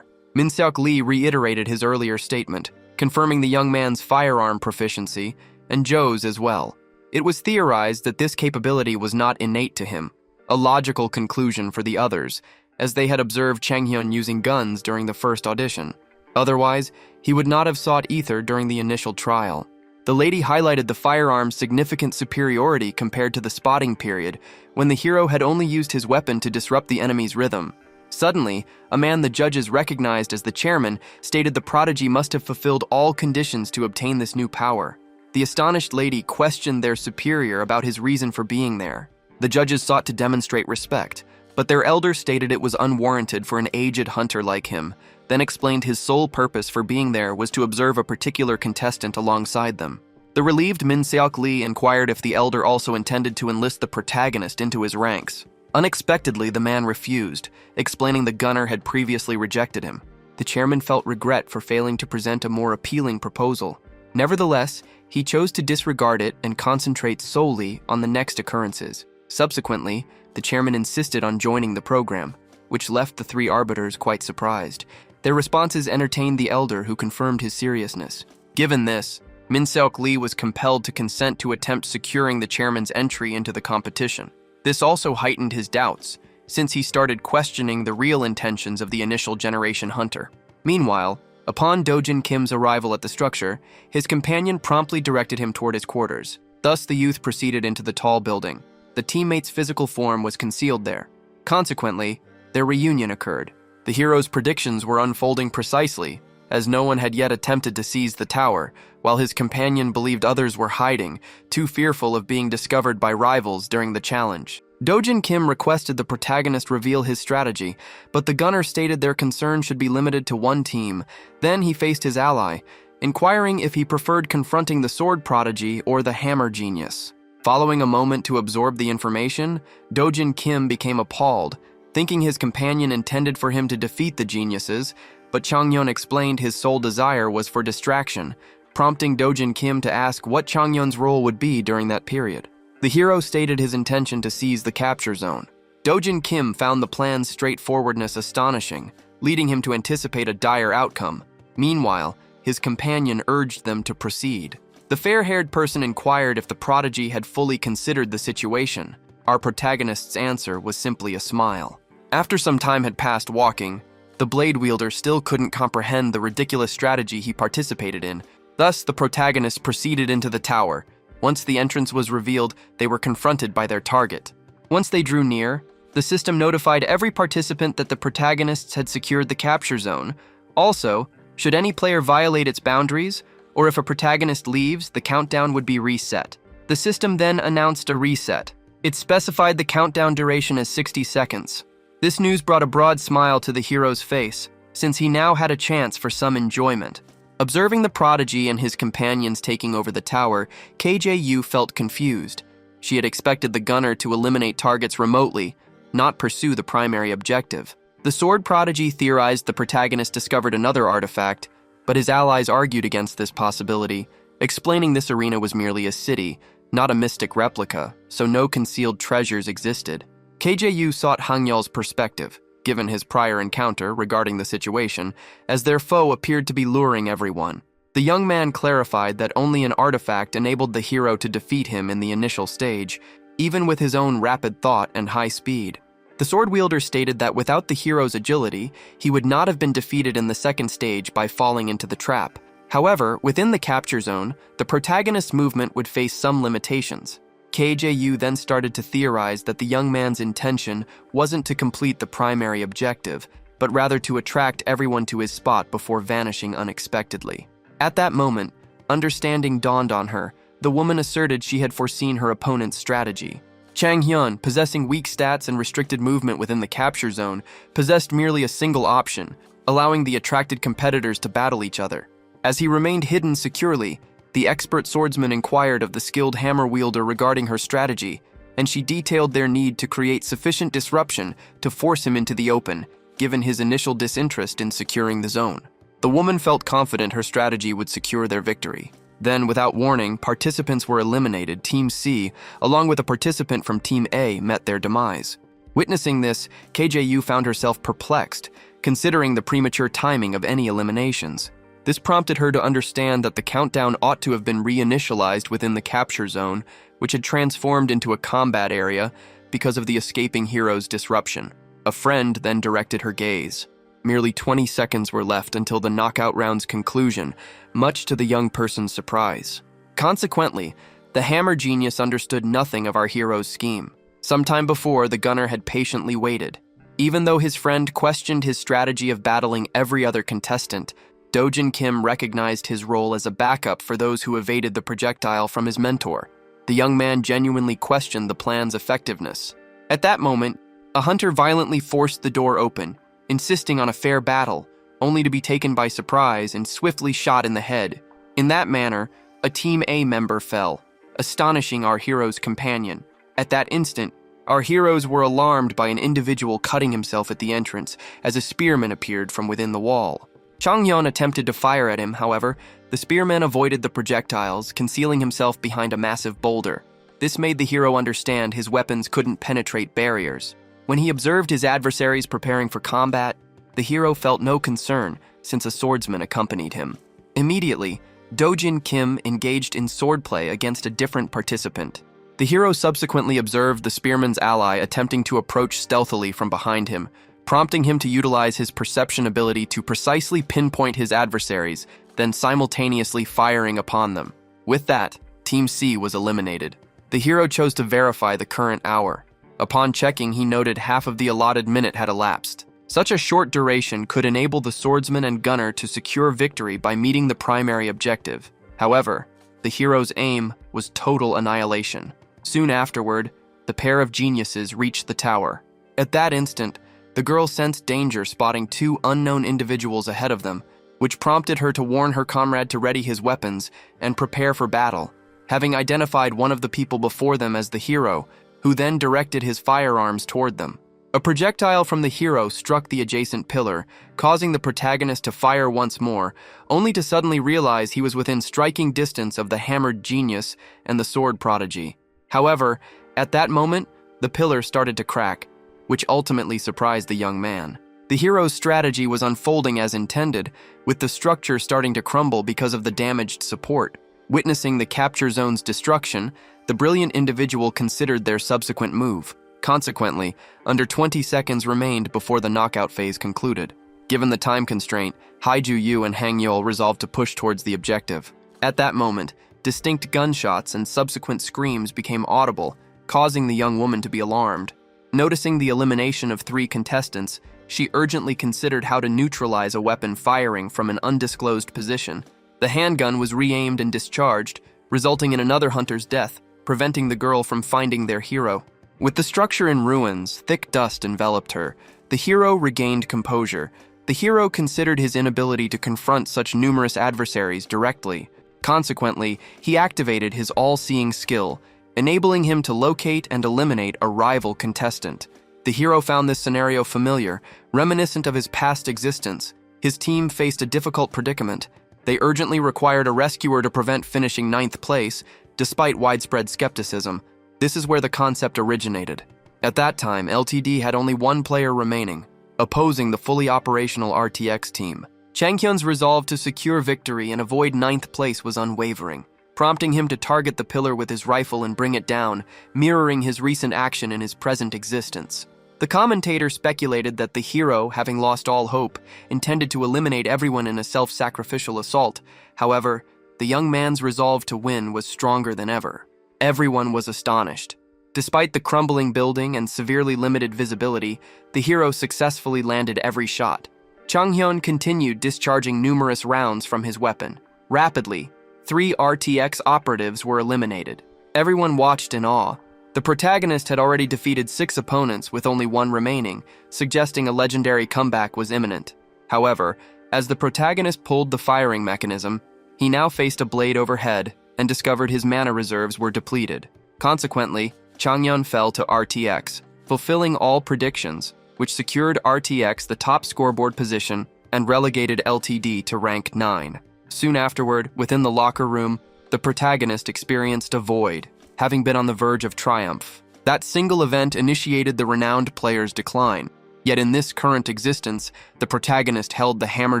Min Seok Lee reiterated his earlier statement, confirming the young man's firearm proficiency, and Joe's as well. It was theorized that this capability was not innate to him, a logical conclusion for the others, as they had observed Changhyun using guns during the first audition. Otherwise, he would not have sought ether during the initial trial. The lady highlighted the firearm's significant superiority compared to the spotting period, when the hero had only used his weapon to disrupt the enemy's rhythm. Suddenly, a man the judges recognized as the chairman stated the prodigy must have fulfilled all conditions to obtain this new power. The astonished lady questioned their superior about his reason for being there. The judges sought to demonstrate respect, but their elder stated it was unwarranted for an aged hunter like him, then explained his sole purpose for being there was to observe a particular contestant alongside them. The relieved Min Seok Lee inquired if the elder also intended to enlist the protagonist into his ranks. Unexpectedly, the man refused, explaining the gunner had previously rejected him. The chairman felt regret for failing to present a more appealing proposal. Nevertheless, he chose to disregard it and concentrate solely on the next occurrences. Subsequently, the chairman insisted on joining the program, which left the three arbiters quite surprised. Their responses entertained the elder, who confirmed his seriousness. Given this, Min Seok Lee was compelled to consent to attempt securing the chairman's entry into the competition. This also heightened his doubts, since he started questioning the real intentions of the initial generation hunter. Meanwhile, upon Dojin Kim's arrival at the structure, his companion promptly directed him toward his quarters. Thus, the youth proceeded into the tall building. The teammate's physical form was concealed there. Consequently, their reunion occurred. The hero's predictions were unfolding precisely, as no one had yet attempted to seize the tower, while his companion believed others were hiding, too fearful of being discovered by rivals during the challenge. Dojin Kim requested the protagonist reveal his strategy, but the gunner stated their concern should be limited to one team. Then he faced his ally, inquiring if he preferred confronting the sword prodigy or the hammer genius. Following a moment to absorb the information, Dojin Kim became appalled, thinking his companion intended for him to defeat the geniuses, but Changhyun explained his sole desire was for distraction, prompting Dojin Kim to ask what Changhyun's role would be during that period. The hero stated his intention to seize the capture zone. Dojin Kim found the plan's straightforwardness astonishing, leading him to anticipate a dire outcome. Meanwhile, his companion urged them to proceed. The fair-haired person inquired if the prodigy had fully considered the situation. Our protagonist's answer was simply a smile. After some time had passed walking, the blade wielder still couldn't comprehend the ridiculous strategy he participated in. Thus, the protagonist proceeded into the tower. Once the entrance was revealed, they were confronted by their target. Once they drew near, the system notified every participant that the protagonists had secured the capture zone. Also, should any player violate its boundaries, or if a protagonist leaves, the countdown would be reset. The system then announced a reset. It specified the countdown duration as 60 seconds. This news brought a broad smile to the hero's face, since he now had a chance for some enjoyment. Observing the prodigy and his companions taking over the tower, KJU felt confused. She had expected the gunner to eliminate targets remotely, not pursue the primary objective. The sword prodigy theorized the protagonist discovered another artifact, but his allies argued against this possibility, explaining this arena was merely a city, not a mystic replica, so no concealed treasures existed. KJU sought Hangyal's perspective, given his prior encounter regarding the situation, as their foe appeared to be luring everyone. The young man clarified that only an artifact enabled the hero to defeat him in the initial stage, even with his own rapid thought and high speed. The sword wielder stated that without the hero's agility, he would not have been defeated in the second stage by falling into the trap. However, within the capture zone, the protagonist's movement would face some limitations. KJU then started to theorize that the young man's intention wasn't to complete the primary objective, but rather to attract everyone to his spot before vanishing unexpectedly. At that moment, understanding dawned on her. The woman asserted she had foreseen her opponent's strategy. Chang Hyun, possessing weak stats and restricted movement within the capture zone, possessed merely a single option, allowing the attracted competitors to battle each other. As he remained hidden securely, the expert swordsman inquired of the skilled hammer wielder regarding her strategy, and she detailed their need to create sufficient disruption to force him into the open, given his initial disinterest in securing the zone. The woman felt confident her strategy would secure their victory. Then, without warning, participants were eliminated. Team C, along with a participant from Team A, met their demise. Witnessing this, KJU found herself perplexed, considering the premature timing of any eliminations. This prompted her to understand that the countdown ought to have been reinitialized within the capture zone, which had transformed into a combat area because of the escaping hero's disruption. A friend then directed her gaze. Merely 20 seconds were left until the knockout round's conclusion, much to the young person's surprise. Consequently, the hammer genius understood nothing of our hero's scheme. Sometime before, the gunner had patiently waited. Even though his friend questioned his strategy of battling every other contestant, Dojin Kim recognized his role as a backup for those who evaded the projectile from his mentor. The young man genuinely questioned the plan's effectiveness. At that moment, a hunter violently forced the door open, insisting on a fair battle, only to be taken by surprise and swiftly shot in the head. In that manner, a Team A member fell, astonishing our hero's companion. At that instant, our heroes were alarmed by an individual cutting himself at the entrance as a spearman appeared from within the wall. Changyeon attempted to fire at him, however, the spearman avoided the projectiles, concealing himself behind a massive boulder. This made the hero understand his weapons couldn't penetrate barriers. When he observed his adversaries preparing for combat, the hero felt no concern since a swordsman accompanied him. Immediately, Dojin Kim engaged in swordplay against a different participant. The hero subsequently observed the spearman's ally attempting to approach stealthily from behind him, prompting him to utilize his perception ability to precisely pinpoint his adversaries, then simultaneously firing upon them. With that, Team C was eliminated. The hero chose to verify the current hour. Upon checking, he noted half of the allotted minute had elapsed. Such a short duration could enable the swordsman and gunner to secure victory by meeting the primary objective. However, the hero's aim was total annihilation. Soon afterward, the pair of geniuses reached the tower. At that instant, the girl sensed danger spotting two unknown individuals ahead of them, which prompted her to warn her comrade to ready his weapons and prepare for battle, having identified one of the people before them as the hero, who then directed his firearms toward them. A projectile from the hero struck the adjacent pillar, causing the protagonist to fire once more, only to suddenly realize he was within striking distance of the hammered genius and the sword prodigy. However, at that moment, the pillar started to crack, which ultimately surprised the young man. The hero's strategy was unfolding as intended, with the structure starting to crumble because of the damaged support. Witnessing the capture zone's destruction, the brilliant individual considered their subsequent move. Consequently, under 20 seconds remained before the knockout phase concluded. Given the time constraint, Haiju Yu and Hang Yul resolved to push towards the objective. At that moment, distinct gunshots and subsequent screams became audible, causing the young woman to be alarmed. Noticing the elimination of 3 contestants, she urgently considered how to neutralize a weapon firing from an undisclosed position. The handgun was re-aimed and discharged, resulting in another hunter's death, preventing the girl from finding their hero. With the structure in ruins, thick dust enveloped her. The hero regained composure. The hero considered his inability to confront such numerous adversaries directly. Consequently, he activated his all-seeing skill, enabling him to locate and eliminate a rival contestant. The hero found this scenario familiar, reminiscent of his past existence. His team faced a difficult predicament. They urgently required a rescuer to prevent finishing 9th place, despite widespread skepticism. This is where the concept originated. At that time, LTD had only 1 player remaining, opposing the fully operational RTX team. Changhyun's resolve to secure victory and avoid 9th place was unwavering, prompting him to target the pillar with his rifle and bring it down, mirroring his recent action in his present existence. The commentator speculated that the hero, having lost all hope, intended to eliminate everyone in a self-sacrificial assault. However, the young man's resolve to win was stronger than ever. Everyone was astonished. Despite the crumbling building and severely limited visibility, the hero successfully landed every shot. Changhyun continued discharging numerous rounds from his weapon. Rapidly, 3 RTX operatives were eliminated. Everyone watched in awe. The protagonist had already defeated 6 opponents with only 1 remaining, suggesting a legendary comeback was imminent. However, as the protagonist pulled the firing mechanism, he now faced a blade overhead and discovered his mana reserves were depleted. Consequently, Changhyun fell to RTX, fulfilling all predictions, which secured RTX the top scoreboard position and relegated LTD to rank 9. Soon afterward, within the locker room, the protagonist experienced a void, having been on the verge of triumph. That single event initiated the renowned player's decline. Yet in this current existence, the protagonist held the hammer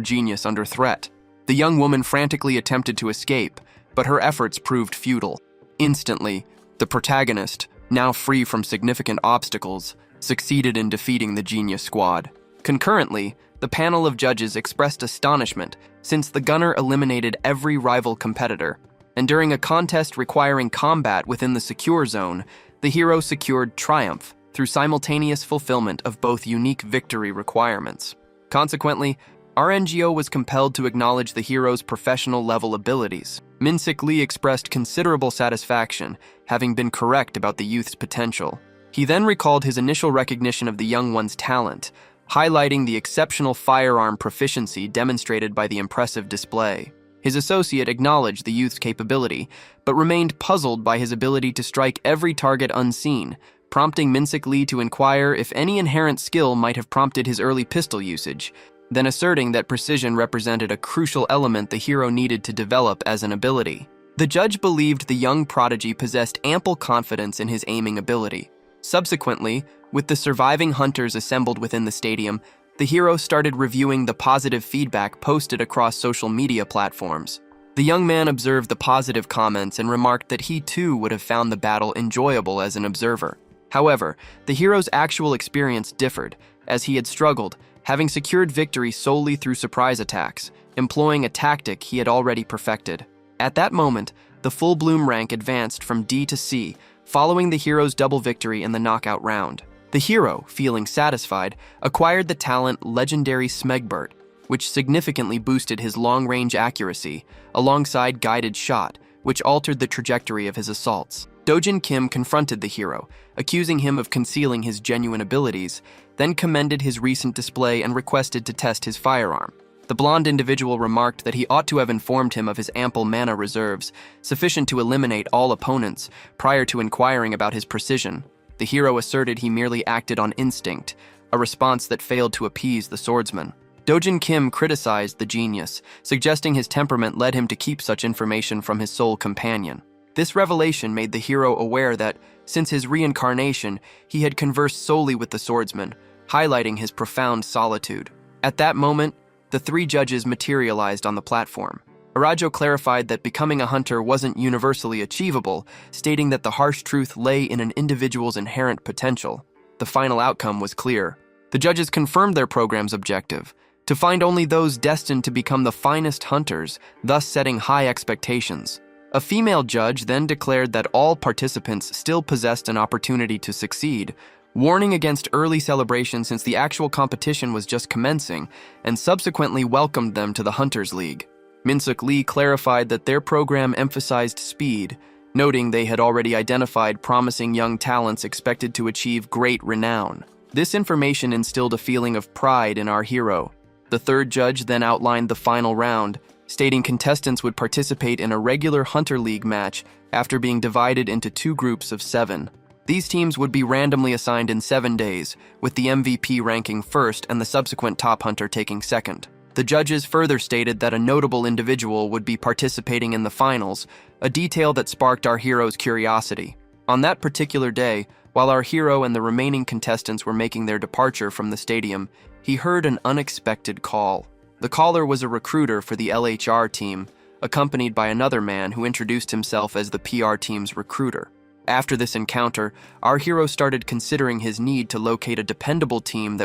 genius under threat. The young woman frantically attempted to escape, but her efforts proved futile. Instantly, the protagonist, now free from significant obstacles, succeeded in defeating the genius squad. Concurrently, the panel of judges expressed astonishment since the gunner eliminated every rival competitor, and during a contest requiring combat within the secure zone, the hero secured triumph through simultaneous fulfillment of both unique victory requirements. Consequently, RNGO was compelled to acknowledge the hero's professional-level abilities. Min-Sik Lee expressed considerable satisfaction, having been correct about the youth's potential. He then recalled his initial recognition of the young one's talent, highlighting the exceptional firearm proficiency demonstrated by the impressive display. His associate acknowledged the youth's capability, but remained puzzled by his ability to strike every target unseen, prompting Min-Sik Lee to inquire if any inherent skill might have prompted his early pistol usage, then asserting that precision represented a crucial element the hero needed to develop as an ability. The judge believed the young prodigy possessed ample confidence in his aiming ability. Subsequently, with the surviving hunters assembled within the stadium, the hero started reviewing the positive feedback posted across social media platforms. The young man observed the positive comments and remarked that he too would have found the battle enjoyable as an observer. However, the hero's actual experience differed, as he had struggled, having secured victory solely through surprise attacks, employing a tactic he had already perfected. At that moment, the full bloom rank advanced from D to C, following the hero's double victory in the knockout round. The hero, feeling satisfied, acquired the talent Legendary Smegbert, which significantly boosted his long-range accuracy, alongside Guided Shot, which altered the trajectory of his assaults. Dojin Kim confronted the hero, accusing him of concealing his genuine abilities, then commended his recent display and requested to test his firearm. The blonde individual remarked that he ought to have informed him of his ample mana reserves, sufficient to eliminate all opponents, prior to inquiring about his precision. The hero asserted he merely acted on instinct, a response that failed to appease the swordsman. Dojin Kim criticized the genius, suggesting his temperament led him to keep such information from his sole companion. This revelation made the hero aware that, since his reincarnation, he had conversed solely with the swordsman, highlighting his profound solitude. At that moment, the 3 judges materialized on the platform. Arajo clarified that becoming a hunter wasn't universally achievable, stating that the harsh truth lay in an individual's inherent potential. The final outcome was clear. The judges confirmed their program's objective, to find only those destined to become the finest hunters, thus setting high expectations. A female judge then declared that all participants still possessed an opportunity to succeed, warning against early celebration since the actual competition was just commencing, and subsequently welcomed them to the Hunters League. Min-suk Lee clarified that their program emphasized speed, noting they had already identified promising young talents expected to achieve great renown. This information instilled a feeling of pride in our hero. The third judge then outlined the final round, stating contestants would participate in a regular Hunter League match after being divided into 2 groups of 7. These teams would be randomly assigned in 7 days, with the MVP ranking first and the subsequent top hunter taking second. The judges further stated that a notable individual would be participating in the finals, a detail that sparked our hero's curiosity. On that particular day, while our hero and the remaining contestants were making their departure from the stadium, he heard an unexpected call. The caller was a recruiter for the LHR team, accompanied by another man who introduced himself as the PR team's recruiter. After this encounter, our hero started considering his need to locate a dependable team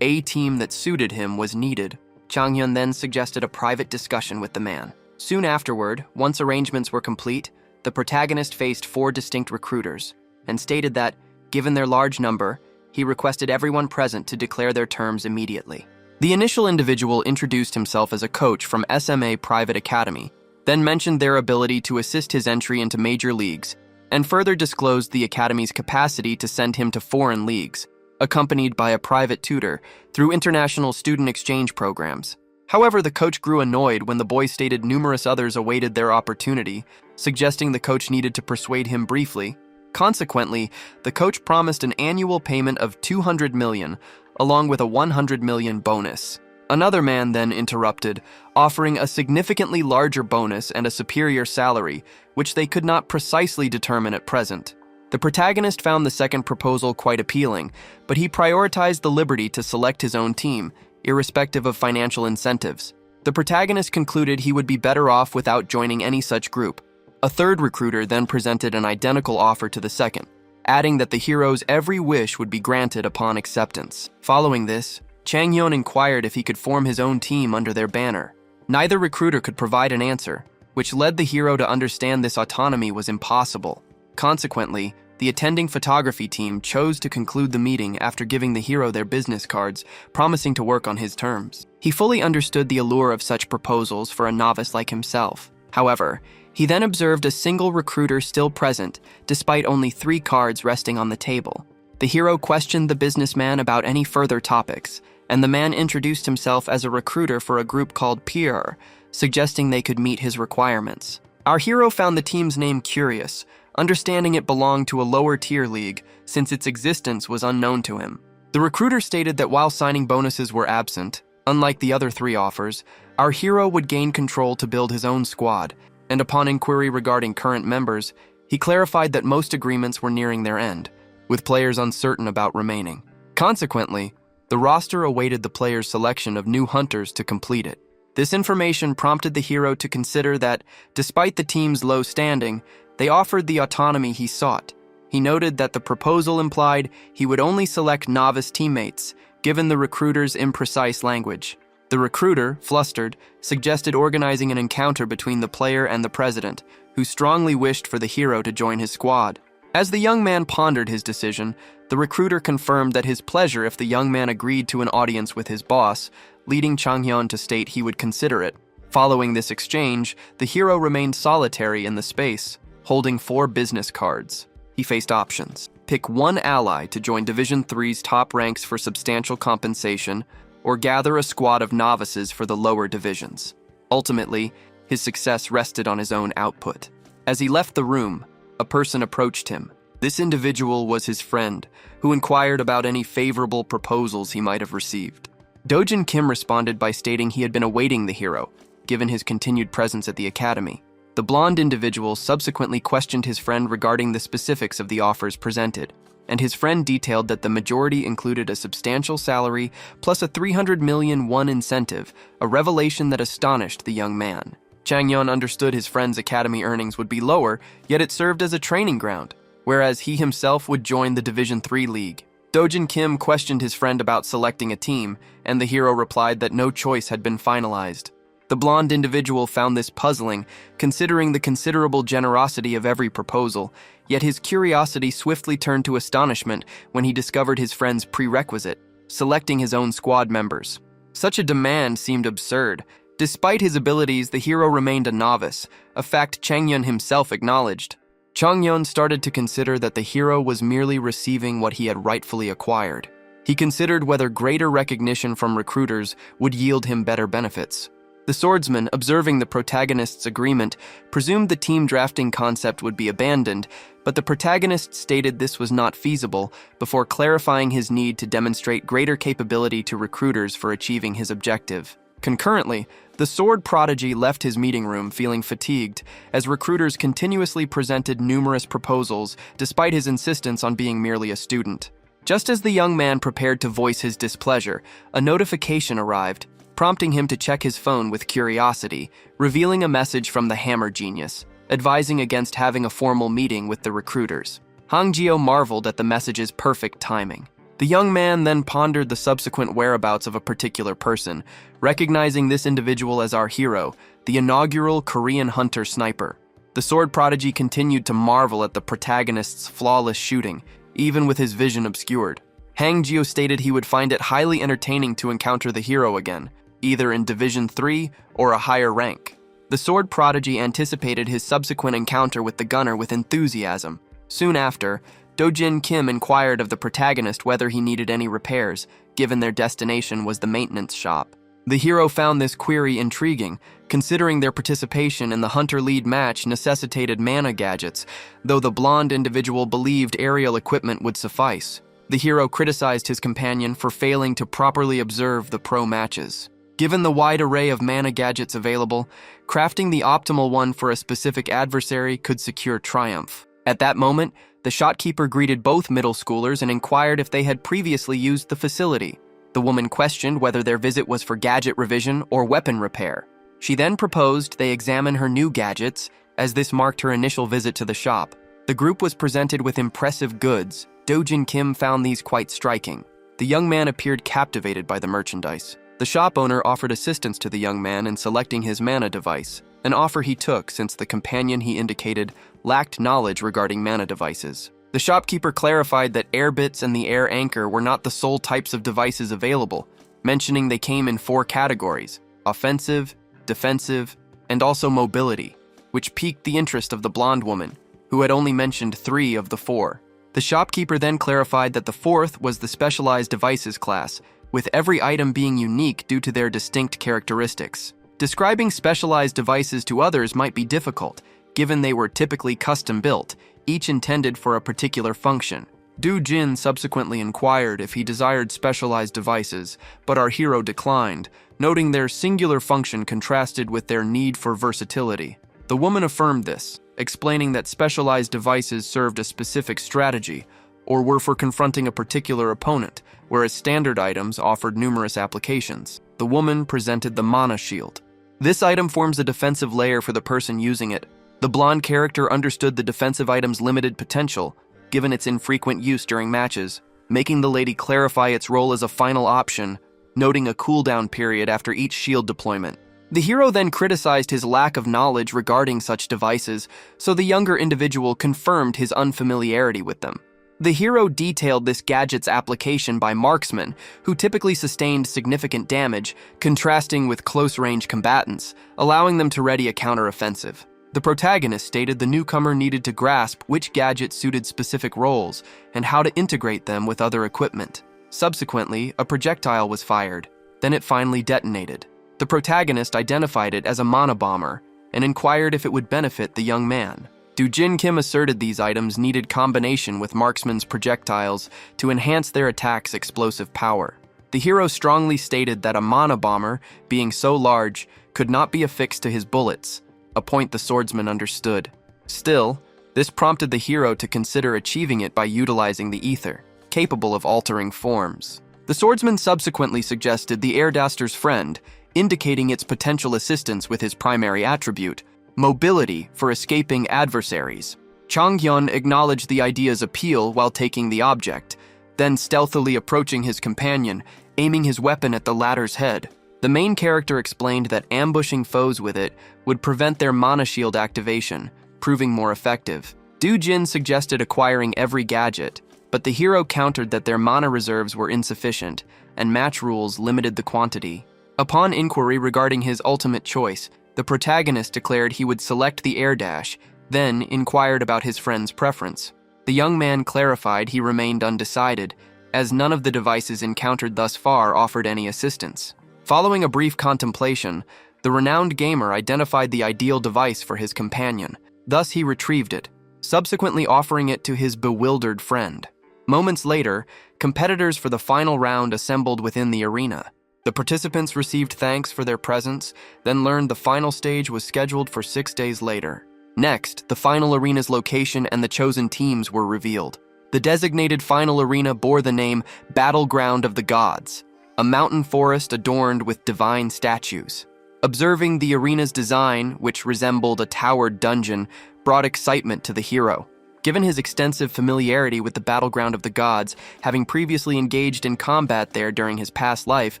a team that suited him was needed. Changhyun then suggested a private discussion with the man. Soon afterward, once arrangements were complete, the protagonist faced 4 distinct recruiters, and stated that, given their large number, he requested everyone present to declare their terms immediately. The initial individual introduced himself as a coach from SMA Private Academy, then mentioned their ability to assist his entry into major leagues, and further disclosed the academy's capacity to send him to foreign leagues, accompanied by a private tutor through international student exchange programs. However, the coach grew annoyed when the boy stated numerous others awaited their opportunity, suggesting the coach needed to persuade him briefly. Consequently, the coach promised an annual payment of 200 million, along with a 100 million bonus. Another man then interrupted, offering a significantly larger bonus and a superior salary, which they could not precisely determine at present. The protagonist found the second proposal quite appealing, but he prioritized the liberty to select his own team, irrespective of financial incentives. The protagonist concluded he would be better off without joining any such group. A third recruiter then presented an identical offer to the second, adding that the hero's every wish would be granted upon acceptance. Following this, Changhyun inquired if he could form his own team under their banner. Neither recruiter could provide an answer, which led the hero to understand this autonomy was impossible. Consequently, the attending photography team chose to conclude the meeting after giving the hero their business cards, promising to work on his terms. He fully understood the allure of such proposals for a novice like himself. However, he then observed a single recruiter still present, despite only 3 cards resting on the table. The hero questioned the businessman about any further topics, and the man introduced himself as a recruiter for a group called Peer, suggesting they could meet his requirements. Our hero found the team's name curious, understanding it belonged to a lower-tier league since its existence was unknown to him. The recruiter stated that while signing bonuses were absent, unlike the other 3 offers, our hero would gain control to build his own squad, and upon inquiry regarding current members, he clarified that most agreements were nearing their end, with players uncertain about remaining. Consequently, the roster awaited the players' selection of new hunters to complete it. This information prompted the hero to consider that, despite the team's low standing, they offered the autonomy he sought. He noted that the proposal implied he would only select novice teammates, given the recruiter's imprecise language. The recruiter, flustered, suggested organizing an encounter between the player and the president, who strongly wished for the hero to join his squad. As the young man pondered his decision, the recruiter confirmed that his pleasure if the young man agreed to an audience with his boss, leading Changhyun to state he would consider it. Following this exchange, the hero remained solitary in the space, holding 4 business cards. He faced options. Pick 1 ally to join Division 3's top ranks for substantial compensation, or gather a squad of novices for the lower divisions. Ultimately, his success rested on his own output. As he left the room, a person approached him. This individual was his friend, who inquired about any favorable proposals he might have received. Dojin Kim responded by stating he had been awaiting the hero, given his continued presence at the academy. The blonde individual subsequently questioned his friend regarding the specifics of the offers presented, and his friend detailed that the majority included a substantial salary plus a 300 million won incentive, a revelation that astonished the young man. Changyun understood his friend's academy earnings would be lower, yet it served as a training ground, whereas he himself would join the Division 3 league. Dojin Kim questioned his friend about selecting a team, and the hero replied that no choice had been finalized. The blonde individual found this puzzling, considering the considerable generosity of every proposal, yet his curiosity swiftly turned to astonishment when he discovered his friend's prerequisite, selecting his own squad members. Such a demand seemed absurd. Despite his abilities, the hero remained a novice, a fact Changyun himself acknowledged. Changyun started to consider that the hero was merely receiving what he had rightfully acquired. He considered whether greater recognition from recruiters would yield him better benefits. The swordsman, observing the protagonist's agreement, presumed the team drafting concept would be abandoned, but the protagonist stated this was not feasible before clarifying his need to demonstrate greater capability to recruiters for achieving his objective. Concurrently, the sword prodigy left his meeting room feeling fatigued as recruiters continuously presented numerous proposals despite his insistence on being merely a student. Just as the young man prepared to voice his displeasure, a notification arrived, prompting him to check his phone with curiosity, revealing a message from the Hammer Genius, advising against having a formal meeting with the recruiters. Hangjio marveled at the message's perfect timing. The young man then pondered the subsequent whereabouts of a particular person, recognizing this individual as our hero, the inaugural Korean hunter sniper. The sword prodigy continued to marvel at the protagonist's flawless shooting, even with his vision obscured. Hangjio stated he would find it highly entertaining to encounter the hero again, either in Division 3 or a higher rank. The sword prodigy anticipated his subsequent encounter with the gunner with enthusiasm. Soon after, Dojin Kim inquired of the protagonist whether he needed any repairs, given their destination was the maintenance shop. The hero found this query intriguing, considering their participation in the Hunter Lead match necessitated mana gadgets, though the blonde individual believed aerial equipment would suffice. The hero criticized his companion for failing to properly observe the pro matches. Given the wide array of mana gadgets available, crafting the optimal one for a specific adversary could secure triumph. At that moment, the shopkeeper greeted both middle schoolers and inquired if they had previously used the facility. The woman questioned whether their visit was for gadget revision or weapon repair. She then proposed they examine her new gadgets, as this marked her initial visit to the shop. The group was presented with impressive goods. Dojin Kim found these quite striking. The young man appeared captivated by the merchandise. The shop owner offered assistance to the young man in selecting his mana device, an offer he took since the companion he indicated lacked knowledge regarding mana devices. The shopkeeper clarified that air bits and the air anchor were not the sole types of devices available, mentioning they came in 4 categories: offensive, defensive, and also mobility, which piqued the interest of the blonde woman, who had only mentioned 3 of the 4. The shopkeeper then clarified that the 4th was the specialized devices class, with every item being unique due to their distinct characteristics. Describing specialized devices to others might be difficult, given they were typically custom-built, each intended for a particular function. Du Jin subsequently inquired if he desired specialized devices, but our hero declined, noting their singular function contrasted with their need for versatility. The woman affirmed this, explaining that specialized devices served a specific strategy, or were for confronting a particular opponent, whereas standard items offered numerous applications. The woman presented the Mana Shield. This item forms a defensive layer for the person using it. The blonde character understood the defensive item's limited potential, given its infrequent use during matches, making the lady clarify its role as a final option, noting a cooldown period after each shield deployment. The hero then criticized his lack of knowledge regarding such devices, so the younger individual confirmed his unfamiliarity with them. The hero detailed this gadget's application by marksmen, who typically sustained significant damage, contrasting with close-range combatants, allowing them to ready a counter-offensive. The protagonist stated the newcomer needed to grasp which gadget suited specific roles and how to integrate them with other equipment. Subsequently, a projectile was fired. Then it finally detonated. The protagonist identified it as a mana bomber and inquired if it would benefit the young man. Dojin Kim asserted these items needed combination with marksman's projectiles to enhance their attack's explosive power. The hero strongly stated that a mana bomber, being so large, could not be affixed to his bullets, a point the swordsman understood. Still, this prompted the hero to consider achieving it by utilizing the ether, capable of altering forms. The swordsman subsequently suggested the Airdaster's friend, indicating its potential assistance with his primary attribute, mobility for escaping adversaries. Changhyun acknowledged the idea's appeal while taking the object, then stealthily approaching his companion, aiming his weapon at the latter's head. The main character explained that ambushing foes with it would prevent their mana shield activation, proving more effective. Do-jin suggested acquiring every gadget, but the hero countered that their mana reserves were insufficient, and match rules limited the quantity. Upon inquiry regarding his ultimate choice, the protagonist declared he would select the air dash, then inquired about his friend's preference. The young man clarified he remained undecided, as none of the devices encountered thus far offered any assistance. Following a brief contemplation, the renowned gamer identified the ideal device for his companion. Thus he retrieved it, subsequently offering it to his bewildered friend. Moments later, competitors for the final round assembled within the arena. The participants received thanks for their presence, then learned the final stage was scheduled for 6 days later. Next, the final arena's location and the chosen teams were revealed. The designated final arena bore the name Battleground of the Gods, a mountain forest adorned with divine statues. Observing the arena's design, which resembled a towered dungeon, brought excitement to the hero. Given his extensive familiarity with the Battleground of the Gods, having previously engaged in combat there during his past life,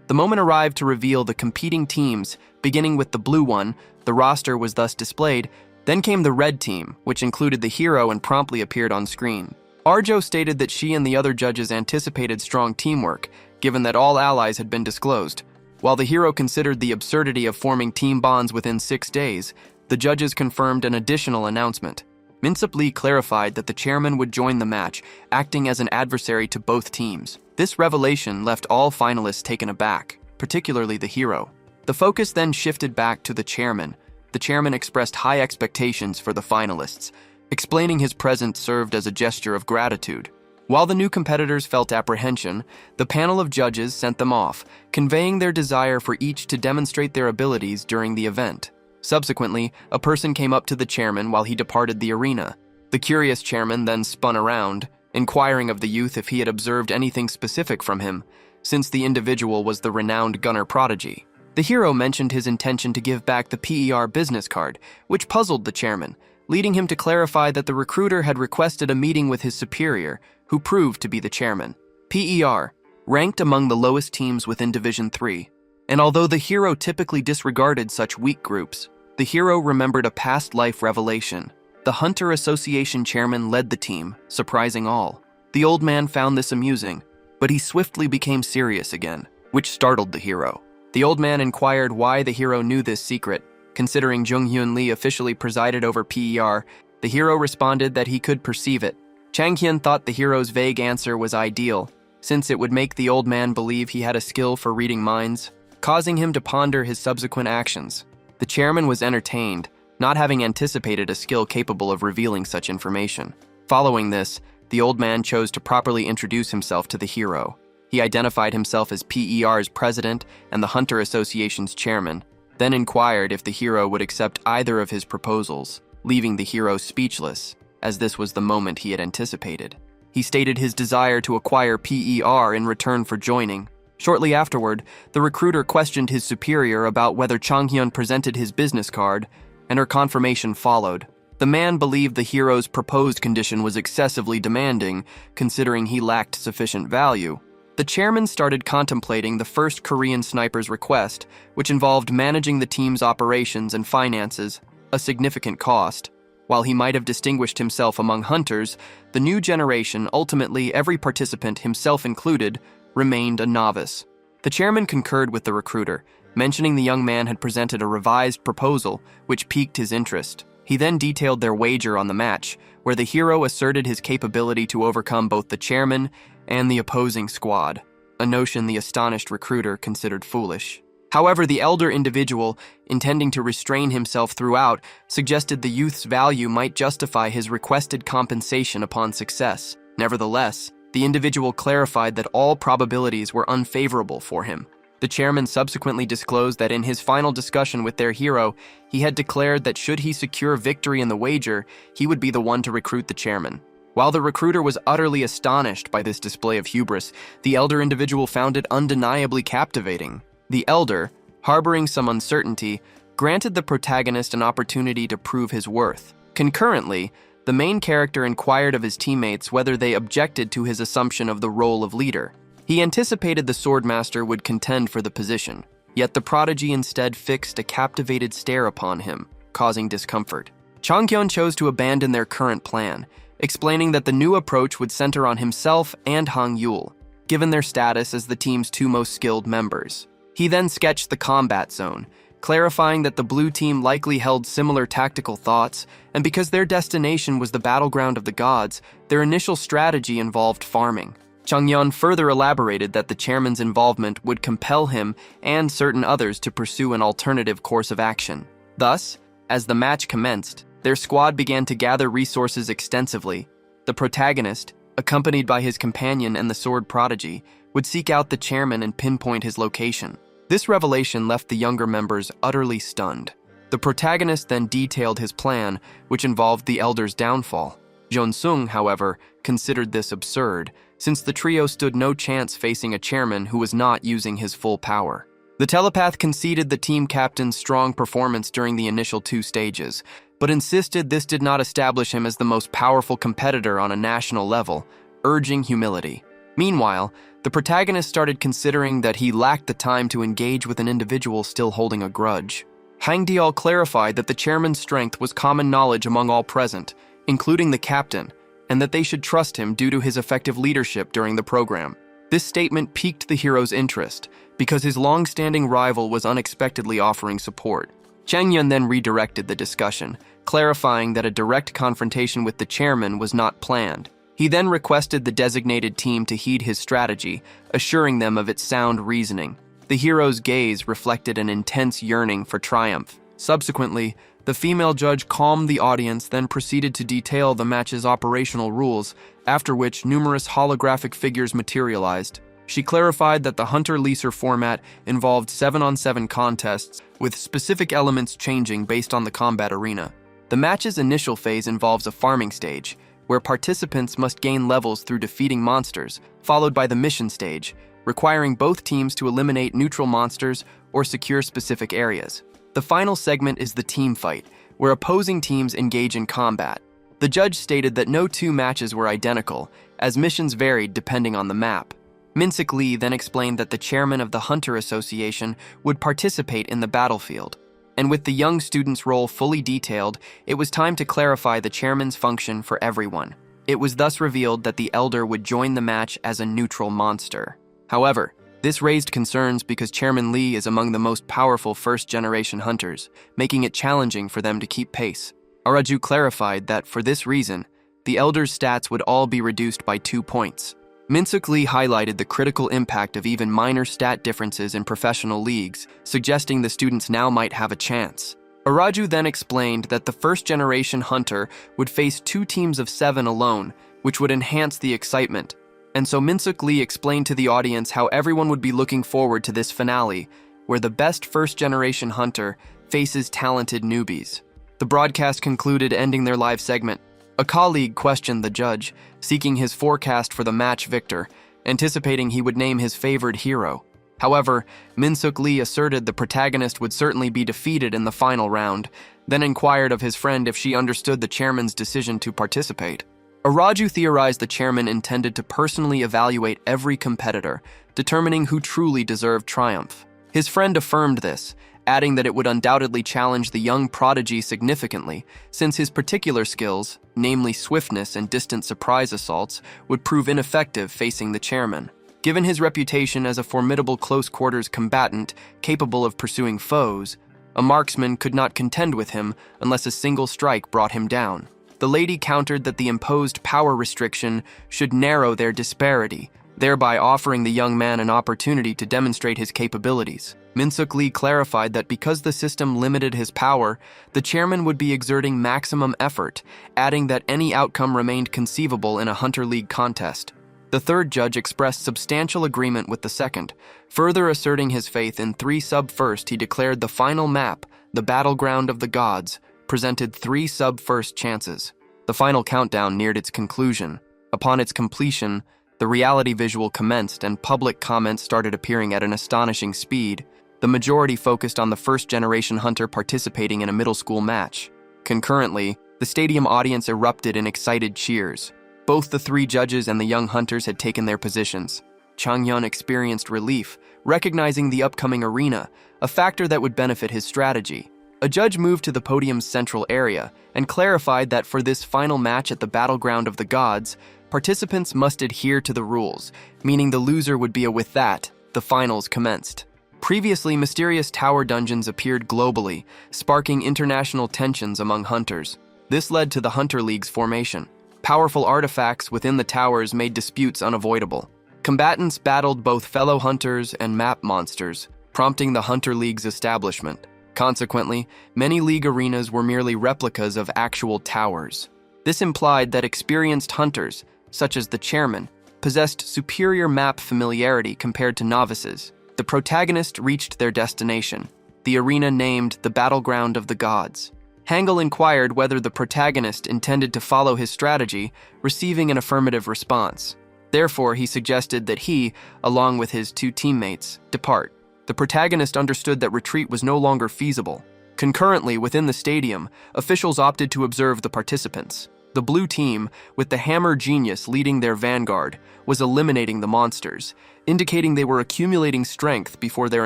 the moment arrived to reveal the competing teams. Beginning with the blue one, the roster was thus displayed. Then came the red team, which included the hero and promptly appeared on screen. Arjo stated that she and the other judges anticipated strong teamwork, given that all allies had been disclosed. While the hero considered the absurdity of forming team bonds within 6 days, the judges confirmed an additional announcement. Minsup Lee clarified that the chairman would join the match, acting as an adversary to both teams. This revelation left all finalists taken aback, particularly the hero. The focus then shifted back to the chairman. The chairman expressed high expectations for the finalists, explaining his presence served as a gesture of gratitude. While the new competitors felt apprehension, the panel of judges sent them off, conveying their desire for each to demonstrate their abilities during the event. Subsequently, a person came up to the chairman while he departed the arena. The curious chairman then spun around, inquiring of the youth if he had observed anything specific from him, since the individual was the renowned gunner prodigy. The hero mentioned his intention to give back the PER business card, which puzzled the chairman, leading him to clarify that the recruiter had requested a meeting with his superior, who proved to be the chairman. PER ranked among the lowest teams within Division 3, and although the hero typically disregarded such weak groups, the hero remembered a past life revelation. The Hunter Association chairman led the team, surprising all. The old man found this amusing, but he swiftly became serious again, which startled the hero. The old man inquired why the hero knew this secret. Considering Jung-hyun Lee officially presided over PER, the hero responded that he could perceive it. Chang-hyun thought the hero's vague answer was ideal, since it would make the old man believe he had a skill for reading minds, causing him to ponder his subsequent actions. The chairman was entertained, not having anticipated a skill capable of revealing such information. Following this, the old man chose to properly introduce himself to the hero. He identified himself as PER's president and the Hunter Association's chairman, then inquired if the hero would accept either of his proposals, leaving the hero speechless, as this was the moment he had anticipated. He stated his desire to acquire PER in return for joining. Shortly afterward, the recruiter questioned his superior about whether Changhyun presented his business card, and her confirmation followed. The man believed the hero's proposed condition was excessively demanding, considering he lacked sufficient value. The chairman started contemplating the first Korean sniper's request, which involved managing the team's operations and finances, a significant cost. While he might have distinguished himself among hunters, the new generation, ultimately every participant, himself included, remained a novice. The chairman concurred with the recruiter, mentioning the young man had presented a revised proposal, which piqued his interest. He then detailed their wager on the match, where the hero asserted his capability to overcome both the chairman and the opposing squad, a notion the astonished recruiter considered foolish. However, the elder individual, intending to restrain himself throughout, suggested the youth's value might justify his requested compensation upon success. Nevertheless, the individual clarified that all probabilities were unfavorable for him. The chairman subsequently disclosed that in his final discussion with their hero, he had declared that should he secure victory in the wager, he would be the one to recruit the chairman. While the recruiter was utterly astonished by this display of hubris, the elder individual found it undeniably captivating. The elder, harboring some uncertainty, granted the protagonist an opportunity to prove his worth. Concurrently, the main character inquired of his teammates whether they objected to his assumption of the role of leader. He anticipated the swordmaster would contend for the position, yet the prodigy instead fixed a captivated stare upon him, causing discomfort. Changhyun chose to abandon their current plan, explaining that the new approach would center on himself and Hang Yul, given their status as the team's two most skilled members. He then sketched the combat zone, clarifying that the blue team likely held similar tactical thoughts, and because their destination was the battleground of the gods, their initial strategy involved farming. Changhyun further elaborated that the chairman's involvement would compel him and certain others to pursue an alternative course of action. Thus, as the match commenced, their squad began to gather resources extensively. The protagonist, accompanied by his companion and the sword prodigy, would seek out the chairman and pinpoint his location. This revelation left the younger members utterly stunned. The protagonist then detailed his plan, which involved the elder's downfall. Jeon-sung, however, considered this absurd, since the trio stood no chance facing a chairman who was not using his full power. The telepath conceded the team captain's strong performance during the initial 2 stages, but insisted this did not establish him as the most powerful competitor on a national level, urging humility. Meanwhile, the protagonist started considering that he lacked the time to engage with an individual still holding a grudge. Hang Dial clarified that the chairman's strength was common knowledge among all present, including the captain, and that they should trust him due to his effective leadership during the program. This statement piqued the hero's interest, because his long-standing rival was unexpectedly offering support. Changyun then redirected the discussion, clarifying that a direct confrontation with the chairman was not planned. He then requested the designated team to heed his strategy, assuring them of its sound reasoning. The hero's gaze reflected an intense yearning for triumph. Subsequently, the female judge calmed the audience, then proceeded to detail the match's operational rules, after which numerous holographic figures materialized. She clarified that the Hunter-Leaser format involved 7-on-7 contests, with specific elements changing based on the combat arena. The match's initial phase involves a farming stage, where participants must gain levels through defeating monsters, followed by the mission stage, requiring both teams to eliminate neutral monsters or secure specific areas. The final segment is the team fight, where opposing teams engage in combat. The judge stated that no 2 matches were identical, as missions varied depending on the map. Min-sik Lee then explained that the chairman of the Hunter Association would participate in the battlefield. And with the young student's role fully detailed, it was time to clarify the chairman's function for everyone. It was thus revealed that the elder would join the match as a neutral monster. However, this raised concerns because Chairman Lee is among the most powerful first-generation hunters, making it challenging for them to keep pace. Araju clarified that for this reason, the elder's stats would all be reduced by 2 points. Min-sik Lee highlighted the critical impact of even minor stat differences in professional leagues, suggesting the students now might have a chance. Araju then explained that the first-generation hunter would face 2 teams of 7 alone, which would enhance the excitement. And so Min-sik Lee explained to the audience how everyone would be looking forward to this finale, where the best first-generation hunter faces talented newbies. The broadcast concluded, ending their live segment. A colleague questioned the judge, seeking his forecast for the match victor, anticipating he would name his favored hero. However, Min-sik Lee asserted the protagonist would certainly be defeated in the final round, then inquired of his friend if she understood the chairman's decision to participate. Araju theorized the chairman intended to personally evaluate every competitor, determining who truly deserved triumph. His friend affirmed this, adding that it would undoubtedly challenge the young prodigy significantly, since his particular skills, namely swiftness and distant surprise assaults, would prove ineffective facing the chairman. Given his reputation as a formidable close-quarters combatant capable of pursuing foes, a marksman could not contend with him unless a single strike brought him down. The lady countered that the imposed power restriction should narrow their disparity, thereby offering the young man an opportunity to demonstrate his capabilities. Min-sik Lee clarified that because the system limited his power, the chairman would be exerting maximum effort, adding that any outcome remained conceivable in a Hunter League contest. The third judge expressed substantial agreement with the second. Further asserting his faith in 3 sub-first, he declared the final map, the battleground of the gods, presented 3 sub-first chances. The final countdown neared its conclusion. Upon its completion, the reality visual commenced and public comments started appearing at an astonishing speed. The majority focused on the first-generation hunter participating in a middle school match. Concurrently, the stadium audience erupted in excited cheers. Both the three judges and the young hunters had taken their positions. Changyun experienced relief, recognizing the upcoming arena, a factor that would benefit his strategy. A judge moved to the podium's central area and clarified that for this final match at the battleground of the gods, participants must adhere to the rules, meaning the loser would be a with that. The finals commenced. Previously, mysterious tower dungeons appeared globally, sparking international tensions among hunters. This led to the Hunter League's formation. Powerful artifacts within the towers made disputes unavoidable. Combatants battled both fellow hunters and map monsters, prompting the Hunter League's establishment. Consequently, many league arenas were merely replicas of actual towers. This implied that experienced hunters, such as the chairman, possessed superior map familiarity compared to novices. The protagonist reached their destination, the arena named the Battleground of the Gods. Hangul inquired whether the protagonist intended to follow his strategy, receiving an affirmative response. Therefore, he suggested that he, along with his two teammates, depart. The protagonist understood that retreat was no longer feasible. Concurrently, within the stadium, officials opted to observe the participants. The blue team, with the Hammer Genius leading their vanguard, was eliminating the monsters, indicating they were accumulating strength before their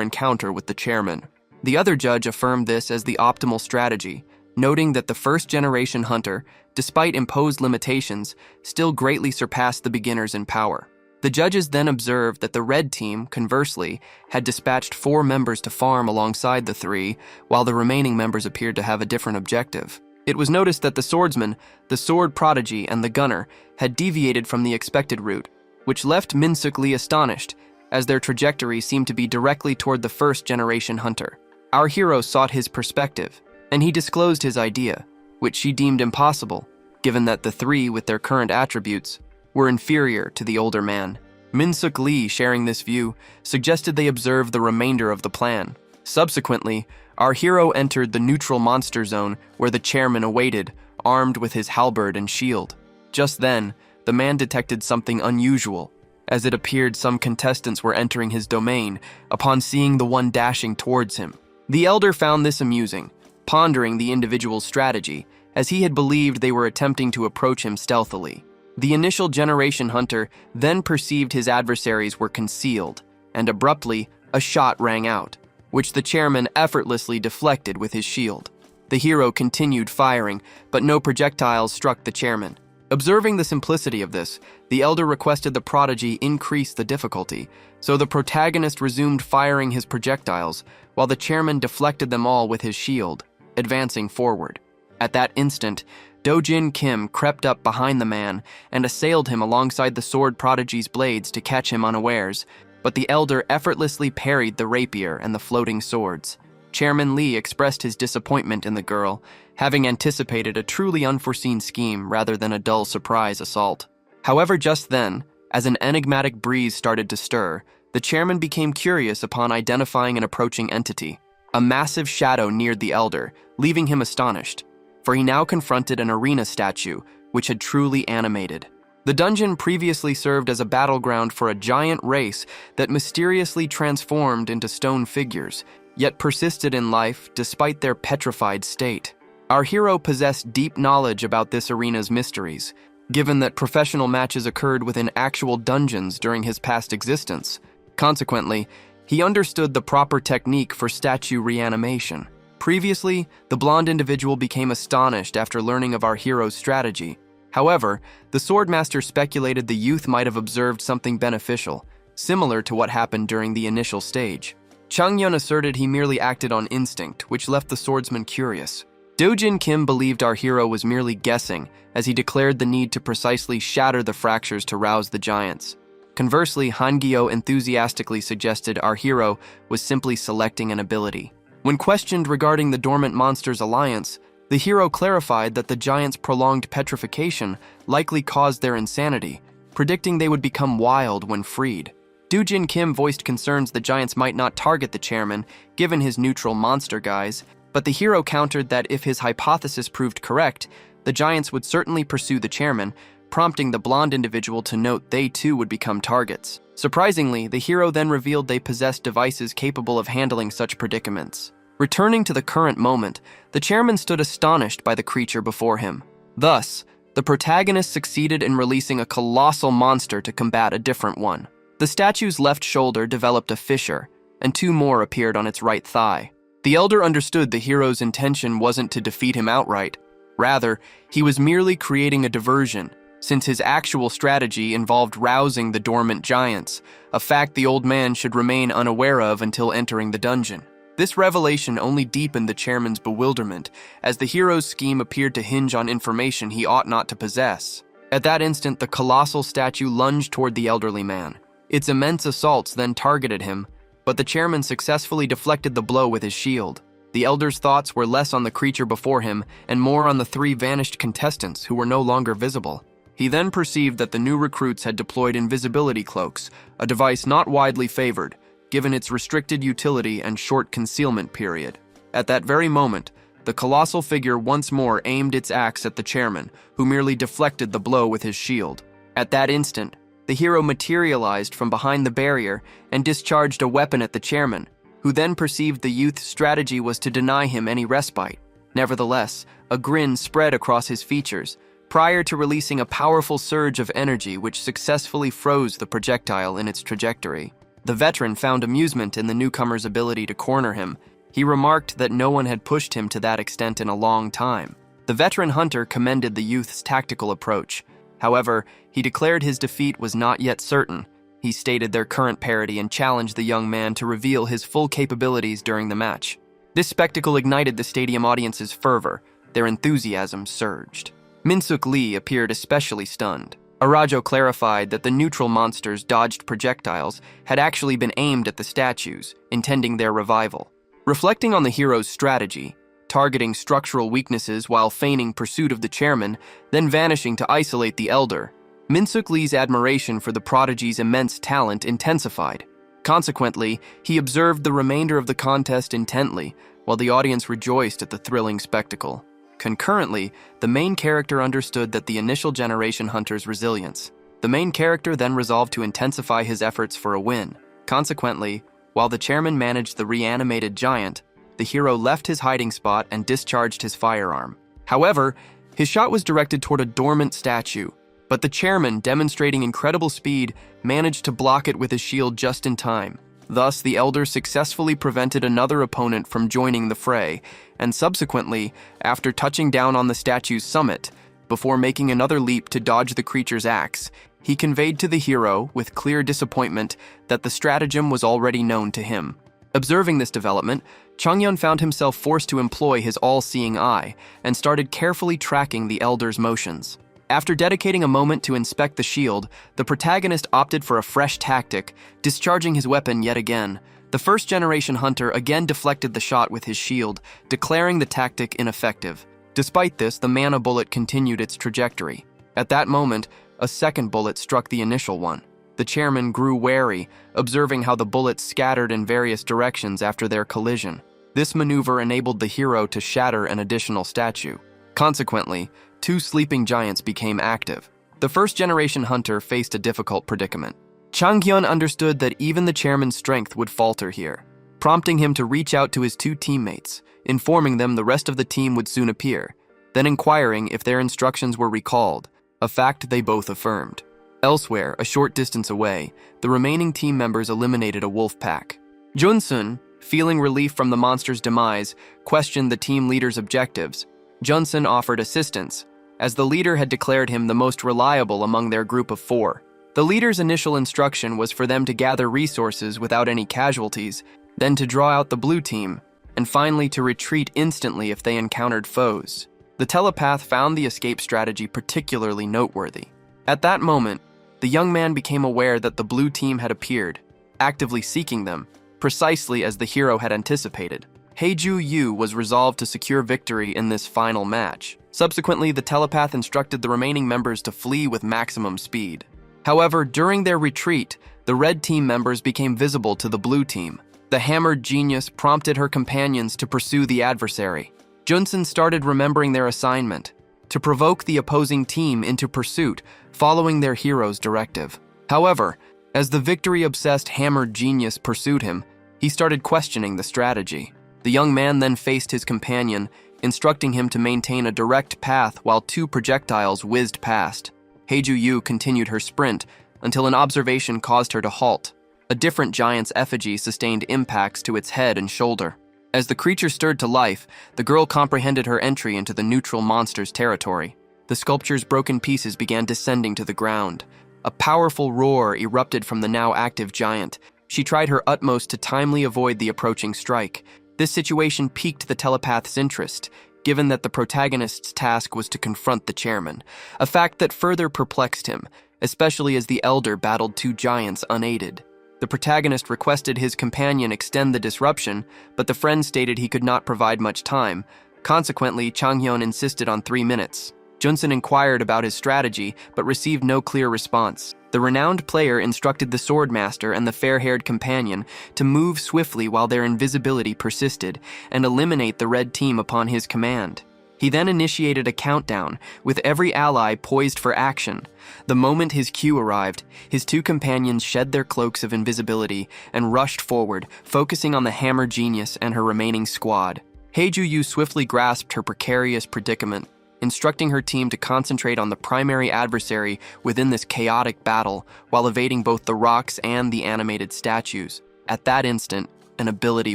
encounter with the chairman. The other judge affirmed this as the optimal strategy, noting that the first-generation hunter, despite imposed limitations, still greatly surpassed the beginners in power. The judges then observed that the red team, conversely, had dispatched 4 members to farm alongside the 3, while the remaining members appeared to have a different objective. It was noticed that the swordsman, the sword prodigy, and the gunner had deviated from the expected route, which left Min-Suk Lee astonished, as their trajectory seemed to be directly toward the first-generation hunter. Our hero sought his perspective, and he disclosed his idea, which she deemed impossible, given that the 3, with their current attributes, were inferior to the older man. Min-Suk Lee, sharing this view, suggested they observe the remainder of the plan. Subsequently, our hero entered the neutral monster zone where the chairman awaited, armed with his halberd and shield. Just then, the man detected something unusual, as it appeared some contestants were entering his domain upon seeing the one dashing towards him. The elder found this amusing, pondering the individual's strategy, as he had believed they were attempting to approach him stealthily. The initial generation hunter then perceived his adversaries were concealed, and abruptly, a shot rang out, which the chairman effortlessly deflected with his shield. The hero continued firing, but no projectiles struck the chairman. Observing the simplicity of this, the elder requested the prodigy increase the difficulty, so the protagonist resumed firing his projectiles, while the chairman deflected them all with his shield, advancing forward. At that instant, Dojin Kim crept up behind the man and assailed him alongside the sword prodigy's blades to catch him unawares, but the elder effortlessly parried the rapier and the floating swords. Chairman Lee expressed his disappointment in the girl, having anticipated a truly unforeseen scheme rather than a dull surprise assault. However, just then, as an enigmatic breeze started to stir, the chairman became curious upon identifying an approaching entity. A massive shadow neared the elder, leaving him astonished, for he now confronted an arena statue, which had truly animated. The dungeon previously served as a battleground for a giant race that mysteriously transformed into stone figures, yet persisted in life despite their petrified state. Our hero possessed deep knowledge about this arena's mysteries, given that professional matches occurred within actual dungeons during his past existence. Consequently, he understood the proper technique for statue reanimation. Previously, the blonde individual became astonished after learning of our hero's strategy. However, the swordmaster speculated the youth might have observed something beneficial, similar to what happened during the initial stage. Changyun asserted he merely acted on instinct, which left the swordsman curious. Dojin Kim believed our hero was merely guessing, as he declared the need to precisely shatter the fractures to rouse the giants. Conversely, Hangyo enthusiastically suggested our hero was simply selecting an ability. When questioned regarding the dormant monster's alliance, the hero clarified that the giants' prolonged petrification likely caused their insanity, predicting they would become wild when freed. Dojin Kim voiced concerns the giants might not target the chairman, given his neutral monster guise, but the hero countered that if his hypothesis proved correct, the giants would certainly pursue the chairman, prompting the blonde individual to note they too would become targets. Surprisingly, the hero then revealed they possessed devices capable of handling such predicaments. Returning to the current moment, the chairman stood astonished by the creature before him. Thus, the protagonist succeeded in releasing a colossal monster to combat a different one. The statue's left shoulder developed a fissure, and 2 more appeared on its right thigh. The elder understood the hero's intention wasn't to defeat him outright. Rather, he was merely creating a diversion, since his actual strategy involved rousing the dormant giants, a fact the old man should remain unaware of until entering the dungeon. This revelation only deepened the chairman's bewilderment, as the hero's scheme appeared to hinge on information he ought not to possess. At that instant, the colossal statue lunged toward the elderly man. Its immense assaults then targeted him, but the chairman successfully deflected the blow with his shield. The elder's thoughts were less on the creature before him and more on the 3 vanished contestants who were no longer visible. He then perceived that the new recruits had deployed invisibility cloaks, a device not widely favored, given its restricted utility and short concealment period. At that very moment, the colossal figure once more aimed its axe at the chairman, who merely deflected the blow with his shield. At that instant, the hero materialized from behind the barrier and discharged a weapon at the chairman, who then perceived the youth's strategy was to deny him any respite. Nevertheless, a grin spread across his features, prior to releasing a powerful surge of energy which successfully froze the projectile in its trajectory. The veteran found amusement in the newcomer's ability to corner him. He remarked that no one had pushed him to that extent in a long time. The veteran hunter commended the youth's tactical approach. However, he declared his defeat was not yet certain. He stated their current parity and challenged the young man to reveal his full capabilities during the match. This spectacle ignited the stadium audience's fervor. Their enthusiasm surged. Min-suk Lee appeared especially stunned. Arajo clarified that the neutral monsters dodged projectiles had actually been aimed at the statues, intending their revival. Reflecting on the hero's strategy, targeting structural weaknesses while feigning pursuit of the chairman, then vanishing to isolate the elder, Min-suk Lee's admiration for the prodigy's immense talent intensified. Consequently, he observed the remainder of the contest intently, while the audience rejoiced at the thrilling spectacle. Concurrently, the main character understood that the initial generation hunter's resilience. The main character then resolved to intensify his efforts for a win. Consequently, while the chairman managed the reanimated giant, the hero left his hiding spot and discharged his firearm. However, his shot was directed toward a dormant statue, but the chairman, demonstrating incredible speed, managed to block it with his shield just in time. Thus, the elder successfully prevented another opponent from joining the fray, and subsequently, after touching down on the statue's summit, before making another leap to dodge the creature's axe, he conveyed to the hero, with clear disappointment, that the stratagem was already known to him. Observing this development, Changyeon found himself forced to employ his all-seeing eye, and started carefully tracking the elder's motions. After dedicating a moment to inspect the shield, the protagonist opted for a fresh tactic, discharging his weapon yet again. The first-generation hunter again deflected the shot with his shield, declaring the tactic ineffective. Despite this, the mana bullet continued its trajectory. At that moment, a second bullet struck the initial one. The chairman grew wary, observing how the bullets scattered in various directions after their collision. This maneuver enabled the hero to shatter an additional statue. Consequently, 2 sleeping giants became active. The first-generation hunter faced a difficult predicament. Changyeon understood that even the chairman's strength would falter here, prompting him to reach out to his 2 teammates, informing them the rest of the team would soon appear, then inquiring if their instructions were recalled, a fact they both affirmed. Elsewhere, a short distance away, the remaining team members eliminated a wolf pack. Junsun, feeling relief from the monster's demise, questioned the team leader's objectives. Junsun offered assistance, as the leader had declared him the most reliable among their group of 4. The leader's initial instruction was for them to gather resources without any casualties, then to draw out the blue team, and finally to retreat instantly if they encountered foes. The telepath found the escape strategy particularly noteworthy. At that moment, the young man became aware that the blue team had appeared, actively seeking them, precisely as the hero had anticipated. Heiju Yu was resolved to secure victory in this final match. Subsequently, the telepath instructed the remaining members to flee with maximum speed. However, during their retreat, the red team members became visible to the blue team. The hammered genius prompted her companions to pursue the adversary. Junsun started remembering their assignment. to provoke the opposing team into pursuit, following their hero's directive. However, as the victory-obsessed hammered genius pursued him, he started questioning the strategy. The young man then faced his companion, instructing him to maintain a direct path while 2 projectiles whizzed past. Heiju-yu continued her sprint until an observation caused her to halt. A different giant's effigy sustained impacts to its head and shoulder. As the creature stirred to life, the girl comprehended her entry into the neutral monster's territory. The sculpture's broken pieces began descending to the ground. A powerful roar erupted from the now active giant. She tried her utmost to timely avoid the approaching strike. This situation piqued the telepath's interest, given that the protagonist's task was to confront the chairman, a fact that further perplexed him, especially as the elder battled 2 giants unaided. The protagonist requested his companion extend the disruption, but the friend stated he could not provide much time. Consequently, Changhyun insisted on 3 minutes. Junsen inquired about his strategy, but received no clear response. The renowned player instructed the swordmaster and the fair-haired companion to move swiftly while their invisibility persisted and eliminate the red team upon his command. He then initiated a countdown, with every ally poised for action. The moment his cue arrived, his 2 companions shed their cloaks of invisibility and rushed forward, focusing on the hammer genius and her remaining squad. Heiju-yu swiftly grasped her precarious predicament, instructing her team to concentrate on the primary adversary within this chaotic battle while evading both the rocks and the animated statues. At that instant, an ability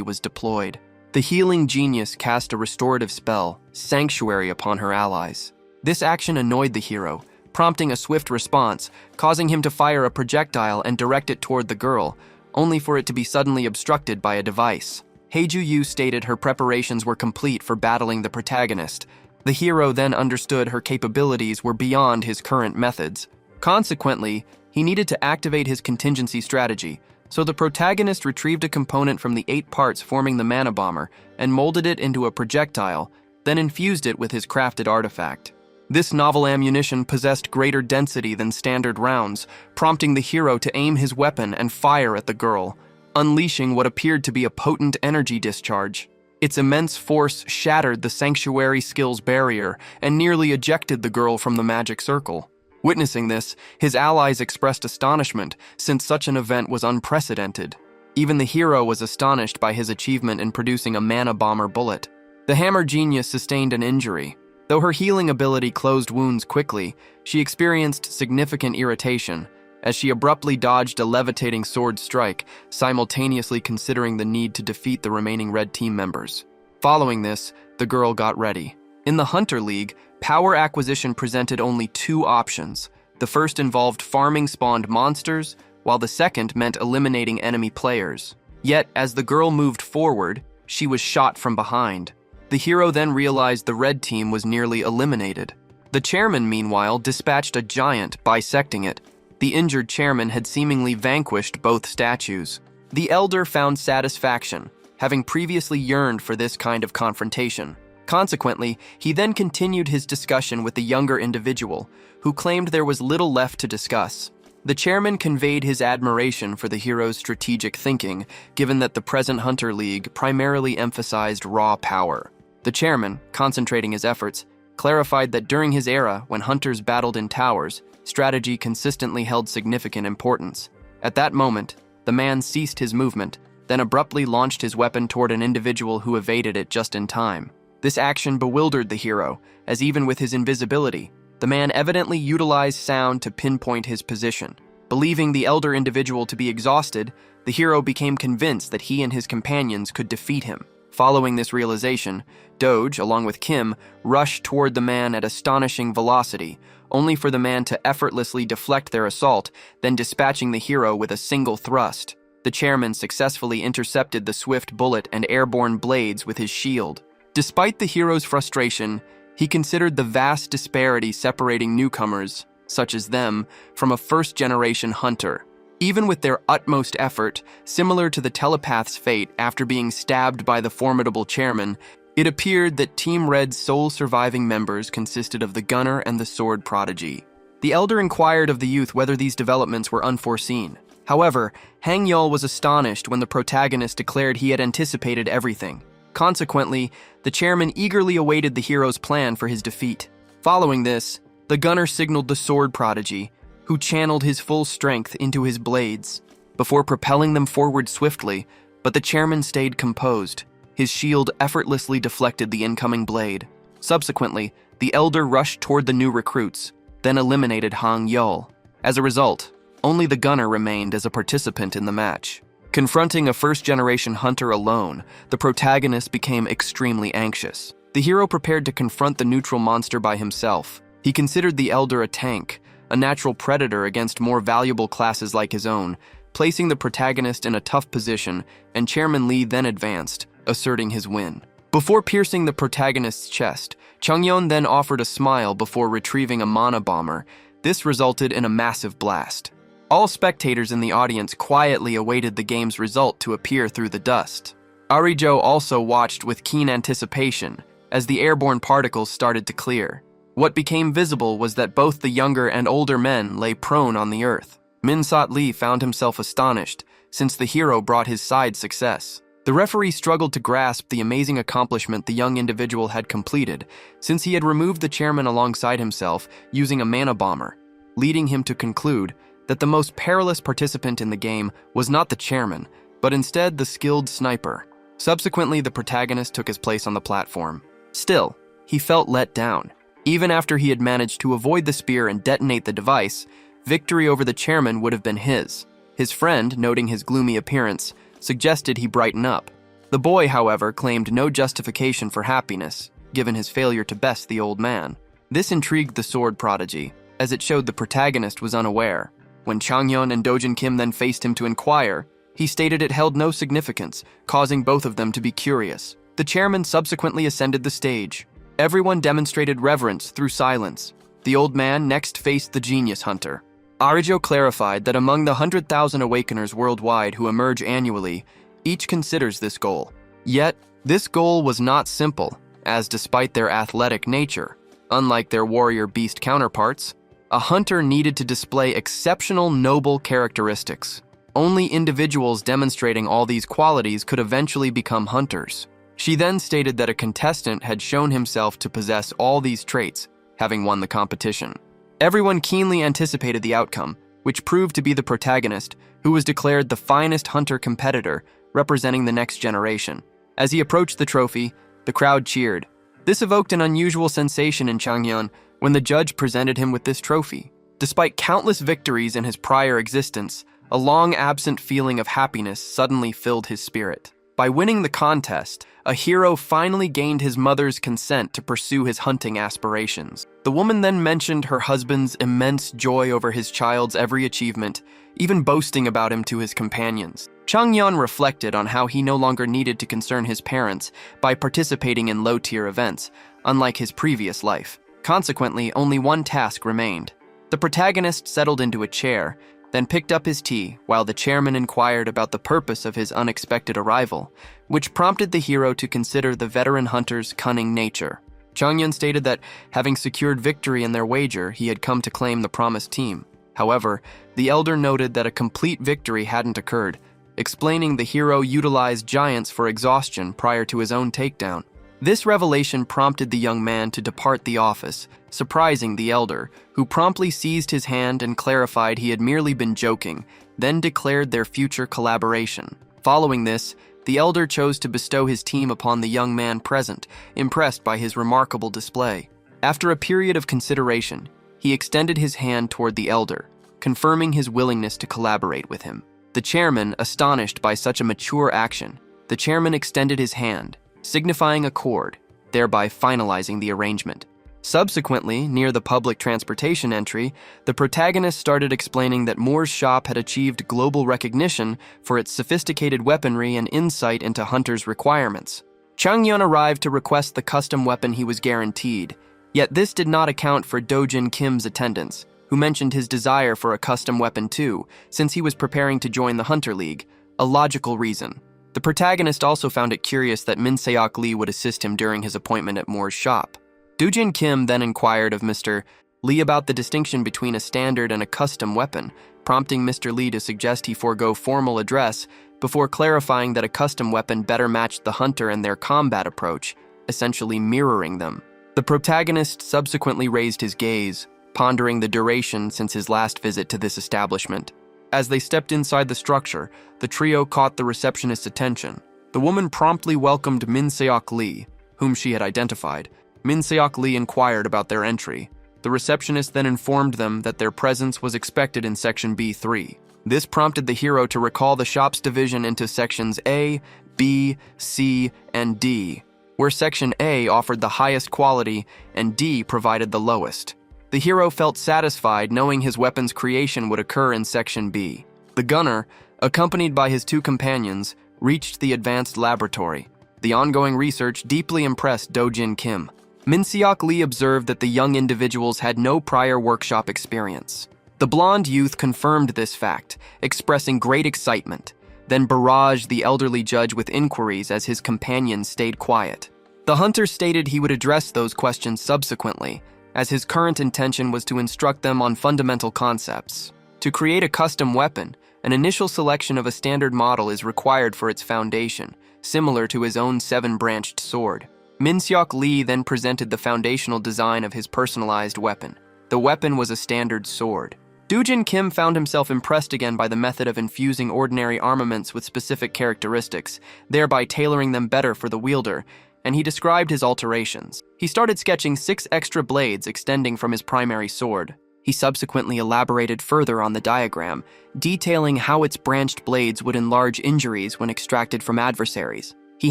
was deployed. The healing genius cast a restorative spell, Sanctuary, upon her allies. This action annoyed the hero, prompting a swift response, causing him to fire a projectile and direct it toward the girl, only for it to be suddenly obstructed by a device. Heiju-yu stated her preparations were complete for battling the protagonist. The hero then understood her capabilities were beyond his current methods. Consequently, he needed to activate his contingency strategy, so the protagonist retrieved a component from the 8 parts forming the mana bomber and molded it into a projectile, then infused it with his crafted artifact. This novel ammunition possessed greater density than standard rounds, prompting the hero to aim his weapon and fire at the girl, unleashing what appeared to be a potent energy discharge. Its immense force shattered the sanctuary skills barrier and nearly ejected the girl from the magic circle. Witnessing this, his allies expressed astonishment, since such an event was unprecedented. Even the hero was astonished by his achievement in producing a mana bomber bullet. The hammer genius sustained an injury. Though her healing ability closed wounds quickly, she experienced significant irritation, as she abruptly dodged a levitating sword strike, simultaneously considering the need to defeat the remaining red team members. Following this, the girl got ready. In the Hunter League, power acquisition presented only 2 options. The first involved farming spawned monsters, while the second meant eliminating enemy players. Yet, as the girl moved forward, she was shot from behind. The hero then realized the red team was nearly eliminated. The chairman, meanwhile, dispatched a giant, bisecting it. The injured chairman had seemingly vanquished both statues. The elder found satisfaction, having previously yearned for this kind of confrontation. Consequently, he then continued his discussion with the younger individual, who claimed there was little left to discuss. The chairman conveyed his admiration for the hero's strategic thinking, given that the present Hunter League primarily emphasized raw power. The chairman, concentrating his efforts, clarified that during his era, when hunters battled in towers, strategy consistently held significant importance. At that moment, the man ceased his movement, then abruptly launched his weapon toward an individual who evaded it just in time. This action bewildered the hero, as even with his invisibility, the man evidently utilized sound to pinpoint his position. Believing the elder individual to be exhausted, the hero became convinced that he and his companions could defeat him. Following this realization, Doge, along with Kim, rushed toward the man at astonishing velocity, only for the man to effortlessly deflect their assault, then dispatching the hero with a single thrust. The chairman successfully intercepted the swift bullet and airborne blades with his shield. Despite the hero's frustration, he considered the vast disparity separating newcomers, such as them, from a first-generation hunter. Even with their utmost effort, similar to the telepath's fate after being stabbed by the formidable chairman, it appeared that Team Red's sole surviving members consisted of the gunner and the sword prodigy. The elder inquired of the youth whether these developments were unforeseen. However, Hang Yul was astonished when the protagonist declared he had anticipated everything. Consequently, the chairman eagerly awaited the hero's plan for his defeat. Following this, the gunner signaled the sword prodigy, who channeled his full strength into his blades before propelling them forward swiftly, but the chairman stayed composed. His shield effortlessly deflected the incoming blade. Subsequently, the elder rushed toward the new recruits, then eliminated Hang Yul. As a result, only the gunner remained as a participant in the match. Confronting a first-generation hunter alone, the protagonist became extremely anxious. The hero prepared to confront the neutral monster by himself. He considered the elder a tank, a natural predator against more valuable classes like his own, placing the protagonist in a tough position, and Chairman Lee then advanced, asserting his win. Before piercing the protagonist's chest, Changyeon then offered a smile before retrieving a mana bomber. This resulted in a massive blast. All spectators in the audience quietly awaited the game's result to appear through the dust. Arijo also watched with keen anticipation as the airborne particles started to clear. What became visible was that both the younger and older men lay prone on the earth. Minsat Lee found himself astonished, since the hero brought his side success. The referee struggled to grasp the amazing accomplishment the young individual had completed, since he had removed the chairman alongside himself using a mana bomber, leading him to conclude that the most perilous participant in the game was not the chairman, but instead the skilled sniper. Subsequently, the protagonist took his place on the platform. Still, he felt let down. Even after he had managed to avoid the spear and detonate the device, victory over the chairman would have been his. His friend, noting his gloomy appearance, suggested he brighten up. The boy, however, claimed no justification for happiness, given his failure to best the old man. This intrigued the sword prodigy, as it showed the protagonist was unaware. When Changyeon and Dojin Kim then faced him to inquire, he stated it held no significance, causing both of them to be curious. The chairman subsequently ascended the stage. Everyone demonstrated reverence through silence. The old man next faced the genius hunter. Arijo clarified that among the 100,000 awakeners worldwide who emerge annually, each considers this goal. Yet, this goal was not simple, as despite their athletic nature, unlike their warrior beast counterparts, a hunter needed to display exceptional noble characteristics. Only individuals demonstrating all these qualities could eventually become hunters. She then stated that a contestant had shown himself to possess all these traits, having won the competition. Everyone keenly anticipated the outcome, which proved to be the protagonist, who was declared the finest hunter competitor, representing the next generation. As he approached the trophy, the crowd cheered. This evoked an unusual sensation in Changyeon when the judge presented him with this trophy. Despite countless victories in his prior existence, a long-absent feeling of happiness suddenly filled his spirit. By winning the contest, a hero finally gained his mother's consent to pursue his hunting aspirations. The woman then mentioned her husband's immense joy over his child's every achievement, even boasting about him to his companions. Changyeon reflected on how he no longer needed to concern his parents by participating in low-tier events, unlike his previous life. Consequently, only one task remained. The protagonist settled into a chair, then picked up his tea while the chairman inquired about the purpose of his unexpected arrival, which prompted the hero to consider the veteran hunter's cunning nature. Changyeon stated that, having secured victory in their wager, he had come to claim the promised team. However, the elder noted that a complete victory hadn't occurred, explaining the hero utilized giants for exhaustion prior to his own takedown. This revelation prompted the young man to depart the office, surprising the elder, who promptly seized his hand and clarified he had merely been joking, then declared their future collaboration. Following this, the elder chose to bestow his team upon the young man present, impressed by his remarkable display. After a period of consideration, he extended his hand toward the elder, confirming his willingness to collaborate with him. The chairman, astonished by such a mature action, the chairman extended his hand, signifying accord, thereby finalizing the arrangement. Subsequently, near the public transportation entry, the protagonist started explaining that Moore's shop had achieved global recognition for its sophisticated weaponry and insight into hunters' requirements. Changyeon arrived to request the custom weapon he was guaranteed, yet this did not account for Dojin Kim's attendance, who mentioned his desire for a custom weapon too, since he was preparing to join the Hunter League, a logical reason. The protagonist also found it curious that Min Seok Lee would assist him during his appointment at Moore's shop. Dojin Kim then inquired of Mr. Lee about the distinction between a standard and a custom weapon, prompting Mr. Lee to suggest he forego formal address before clarifying that a custom weapon better matched the hunter and their combat approach, essentially mirroring them. The protagonist subsequently raised his gaze, pondering the duration since his last visit to this establishment. As they stepped inside the structure, the trio caught the receptionist's attention. The woman promptly welcomed Min Seok Lee, whom she had identified. Min Seok Lee inquired about their entry. The receptionist then informed them that their presence was expected in Section B3. This prompted the hero to recall the shop's division into Sections A, B, C, and D, where Section A offered the highest quality and D provided the lowest. The hero felt satisfied knowing his weapon's creation would occur in Section B. The gunner, accompanied by his two companions, reached the advanced laboratory. The ongoing research deeply impressed Do-jin Kim. Min Seok Lee observed that the young individuals had no prior workshop experience. The blonde youth confirmed this fact, expressing great excitement, then barraged the elderly judge with inquiries as his companions stayed quiet. The hunter stated he would address those questions subsequently, as his current intention was to instruct them on fundamental concepts. To create a custom weapon, an initial selection of a standard model is required for its foundation, similar to his own 7-branched sword. Min Seok Lee then presented the foundational design of his personalized weapon. The weapon was a standard sword. Do-jin Kim found himself impressed again by the method of infusing ordinary armaments with specific characteristics, thereby tailoring them better for the wielder, and he described his alterations. He started sketching 6 extra blades extending from his primary sword. He subsequently elaborated further on the diagram, detailing how its branched blades would enlarge injuries when extracted from adversaries. He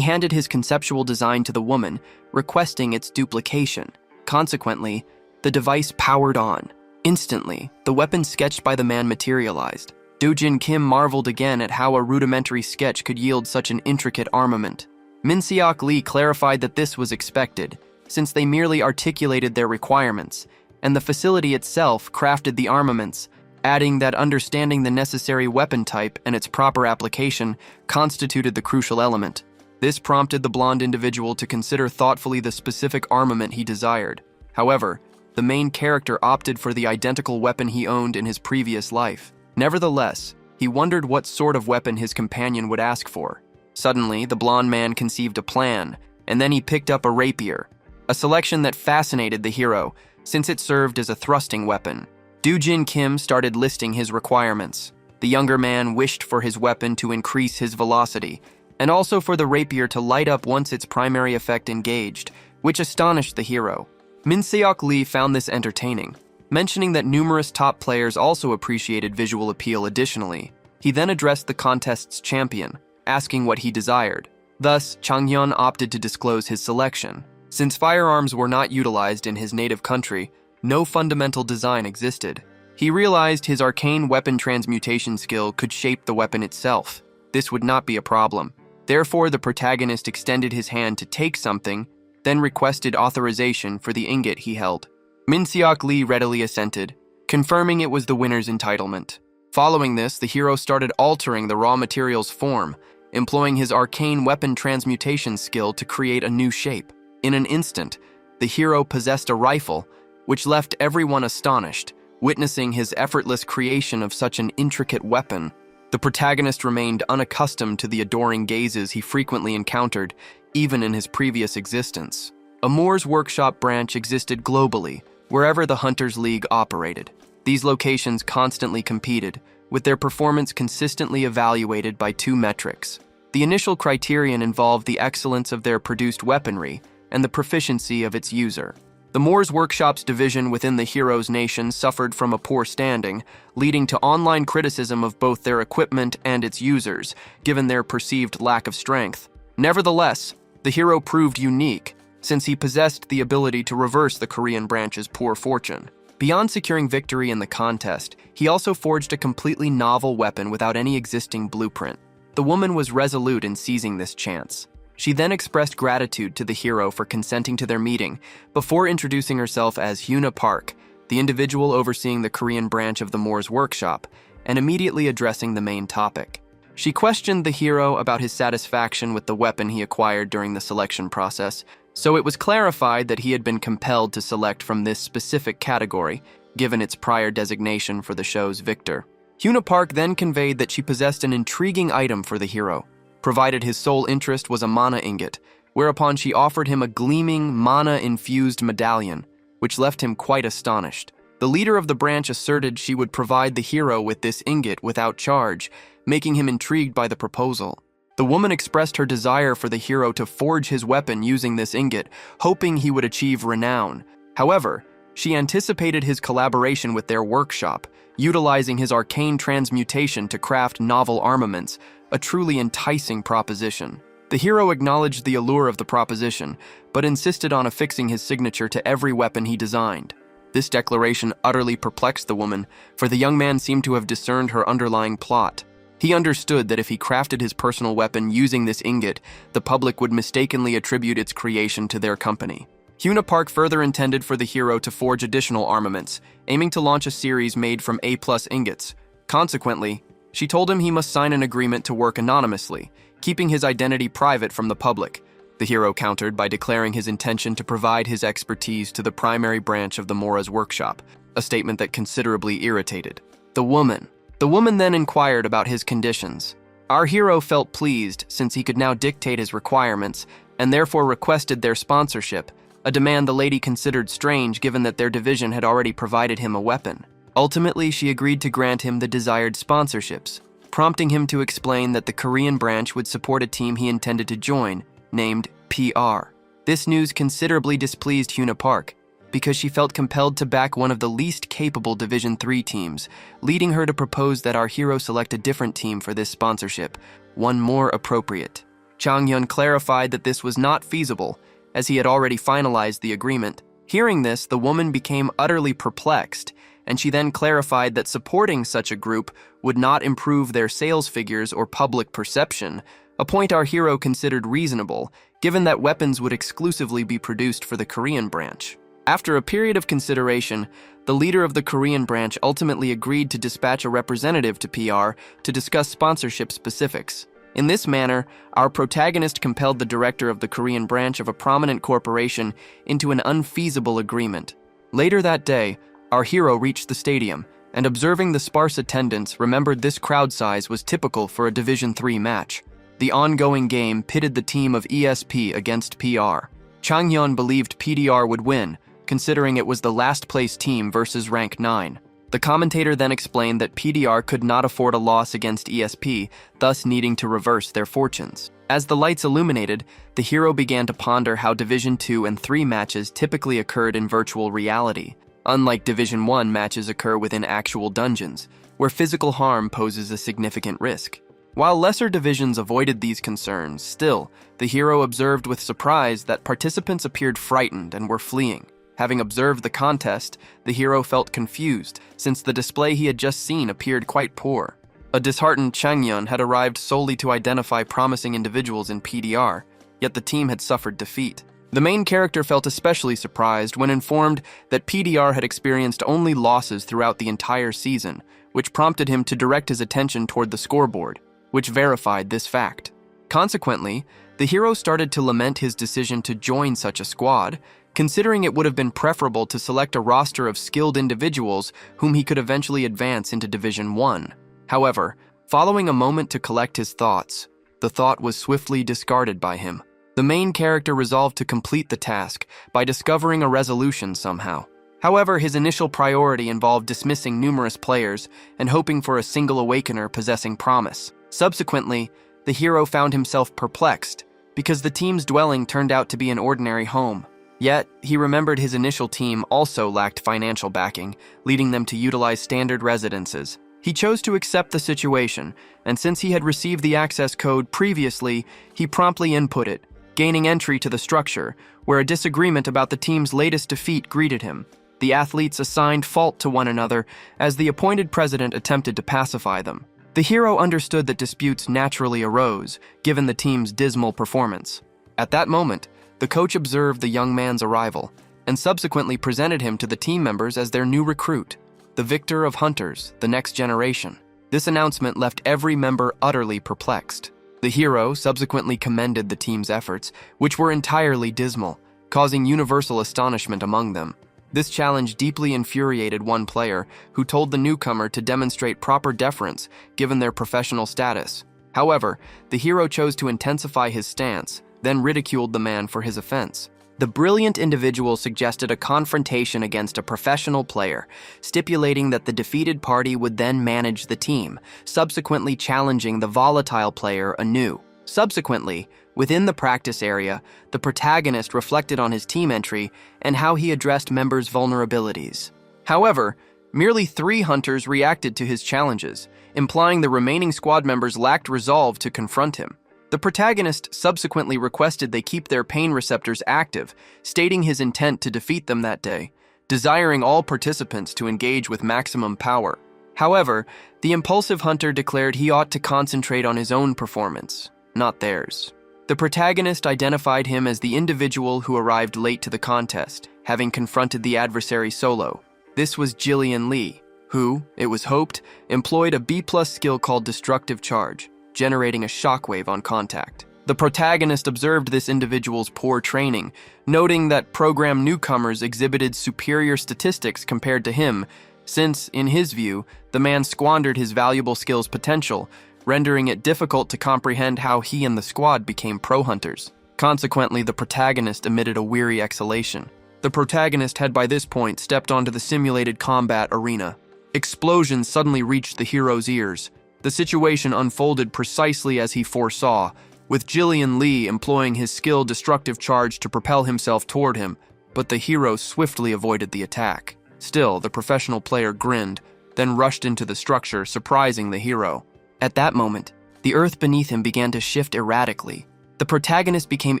handed his conceptual design to the woman, requesting its duplication. Consequently, the device powered on. Instantly, the weapon sketched by the man materialized. Do-jin Kim marveled again at how a rudimentary sketch could yield such an intricate armament. Min Seok Lee clarified that this was expected, since they merely articulated their requirements, and the facility itself crafted the armaments, adding that understanding the necessary weapon type and its proper application constituted the crucial element. This prompted the blonde individual to consider thoughtfully the specific armament he desired. However, the main character opted for the identical weapon he owned in his previous life. Nevertheless, he wondered what sort of weapon his companion would ask for. Suddenly, the blonde man conceived a plan, and then he picked up a rapier, a selection that fascinated the hero, since it served as a thrusting weapon. Do-jin Kim started listing his requirements. The younger man wished for his weapon to increase his velocity, and also for the rapier to light up once its primary effect engaged, which astonished the hero. Min Seok Lee found this entertaining, mentioning that numerous top players also appreciated visual appeal additionally. He then addressed the contest's champion, asking what he desired. Thus, Changhyun opted to disclose his selection. Since firearms were not utilized in his native country, no fundamental design existed. He realized his arcane weapon transmutation skill could shape the weapon itself. This would not be a problem. Therefore, the protagonist extended his hand to take something, then requested authorization for the ingot he held. Min Seok Lee readily assented, confirming it was the winner's entitlement. Following this, the hero started altering the raw material's form, employing his arcane weapon transmutation skill to create a new shape. In an instant, the hero possessed a rifle, which left everyone astonished, witnessing his effortless creation of such an intricate weapon. The protagonist remained unaccustomed to the adoring gazes he frequently encountered, even in his previous existence. A Moore's Workshop branch existed globally, wherever the Hunters League operated. These locations constantly competed, with their performance consistently evaluated by 2 metrics. The initial criterion involved the excellence of their produced weaponry and the proficiency of its user. The Moore's Workshop's division within the hero's nation suffered from a poor standing, leading to online criticism of both their equipment and its users, given their perceived lack of strength. Nevertheless, the hero proved unique, since he possessed the ability to reverse the Korean branch's poor fortune. Beyond securing victory in the contest, he also forged a completely novel weapon without any existing blueprint. The woman was resolute in seizing this chance. She then expressed gratitude to the hero for consenting to their meeting, before introducing herself as Hyuna Park, the individual overseeing the Korean branch of the Moore's Workshop, and immediately addressing the main topic. She questioned the hero about his satisfaction with the weapon he acquired during the selection process, so it was clarified that he had been compelled to select from this specific category, given its prior designation for the show's victor. Hyuna Park then conveyed that she possessed an intriguing item for the hero, provided his sole interest was a mana ingot, whereupon she offered him a gleaming, mana-infused medallion, which left him quite astonished. The leader of the branch asserted she would provide the hero with this ingot without charge, making him intrigued by the proposal. The woman expressed her desire for the hero to forge his weapon using this ingot, hoping he would achieve renown. However, she anticipated his collaboration with their workshop, utilizing his arcane transmutation to craft novel armaments, a truly enticing proposition. The hero acknowledged the allure of the proposition, but insisted on affixing his signature to every weapon he designed. This declaration utterly perplexed the woman, for the young man seemed to have discerned her underlying plot. He understood that if he crafted his personal weapon using this ingot, the public would mistakenly attribute its creation to their company. Huna Park further intended for the hero to forge additional armaments, aiming to launch a series made from A+ ingots. Consequently, she told him he must sign an agreement to work anonymously, keeping his identity private from the public. The hero countered by declaring his intention to provide his expertise to the primary branch of the Mora's workshop, a statement that considerably irritated the woman. The woman then inquired about his conditions. Our hero felt pleased since he could now dictate his requirements, and therefore requested their sponsorship, a demand the lady considered strange given that their division had already provided him a weapon. Ultimately, she agreed to grant him the desired sponsorships, prompting him to explain that the Korean branch would support a team he intended to join, named PR. This news considerably displeased Huna Park, because she felt compelled to back one of the least capable Division 3 teams, leading her to propose that our hero select a different team for this sponsorship, one more appropriate. Chang-hyun clarified that this was not feasible, as he had already finalized the agreement. Hearing this, the woman became utterly perplexed, and she then clarified that supporting such a group would not improve their sales figures or public perception, a point our hero considered reasonable, given that weapons would exclusively be produced for the Korean branch. After a period of consideration, the leader of the Korean branch ultimately agreed to dispatch a representative to PR to discuss sponsorship specifics. In this manner, our protagonist compelled the director of the Korean branch of a prominent corporation into an unfeasible agreement. Later that day, our hero reached the stadium, and observing the sparse attendance, remembered this crowd size was typical for a Division 3 match. The ongoing game pitted the team of ESP against PR. Chang-hyun believed PDR would win, considering it was the last-place team versus rank 9. The commentator then explained that PDR could not afford a loss against ESP, thus needing to reverse their fortunes. As the lights illuminated, the hero began to ponder how Division 2 and 3 matches typically occurred in virtual reality, unlike Division 1 matches occur within actual dungeons, where physical harm poses a significant risk. While lesser divisions avoided these concerns, still, the hero observed with surprise that participants appeared frightened and were fleeing. Having observed the contest, the hero felt confused, since the display he had just seen appeared quite poor. A disheartened Chang-hyun had arrived solely to identify promising individuals in PDR, yet the team had suffered defeat. The main character felt especially surprised when informed that PDR had experienced only losses throughout the entire season, which prompted him to direct his attention toward the scoreboard, which verified this fact. Consequently, the hero started to lament his decision to join such a squad, considering it would have been preferable to select a roster of skilled individuals whom he could eventually advance into Division 1. However, following a moment to collect his thoughts, the thought was swiftly discarded by him. The main character resolved to complete the task by discovering a resolution somehow. However, his initial priority involved dismissing numerous players and hoping for a single awakener possessing promise. Subsequently, the hero found himself perplexed, because the team's dwelling turned out to be an ordinary home. Yet, he remembered his initial team also lacked financial backing, leading them to utilize standard residences. He chose to accept the situation, and since he had received the access code previously, he promptly input it, gaining entry to the structure, where a disagreement about the team's latest defeat greeted him. The athletes assigned fault to one another as the appointed president attempted to pacify them. The hero understood that disputes naturally arose, given the team's dismal performance. At that moment, the coach observed the young man's arrival, and subsequently presented him to the team members as their new recruit, the victor of Hunters, the next generation. This announcement left every member utterly perplexed. The hero subsequently commended the team's efforts, which were entirely dismal, causing universal astonishment among them. This challenge deeply infuriated one player, who told the newcomer to demonstrate proper deference given their professional status. However, the hero chose to intensify his stance, then ridiculed the man for his offense. The brilliant individual suggested a confrontation against a professional player, stipulating that the defeated party would then manage the team, subsequently challenging the volatile player anew. Subsequently, within the practice area, the protagonist reflected on his team entry and how he addressed members' vulnerabilities. However, merely 3 hunters reacted to his challenges, implying the remaining squad members lacked resolve to confront him. The protagonist subsequently requested they keep their pain receptors active, stating his intent to defeat them that day, desiring all participants to engage with maximum power. However, the impulsive hunter declared he ought to concentrate on his own performance, not theirs. The protagonist identified him as the individual who arrived late to the contest, having confronted the adversary solo. This was Jillian Lee, who, it was hoped, employed a B+ skill called Destructive Charge, generating a shockwave on contact. The protagonist observed this individual's poor training, noting that program newcomers exhibited superior statistics compared to him, since, in his view, the man squandered his valuable skill's potential, rendering it difficult to comprehend how he and the squad became pro-hunters. Consequently, the protagonist emitted a weary exhalation. The protagonist had by this point stepped onto the simulated combat arena. Explosions suddenly reached the hero's ears. The situation unfolded precisely as he foresaw, with Jillian Lee employing his skill Destructive Charge to propel himself toward him, but the hero swiftly avoided the attack. Still, the professional player grinned, then rushed into the structure, surprising the hero. At that moment, the earth beneath him began to shift erratically. The protagonist became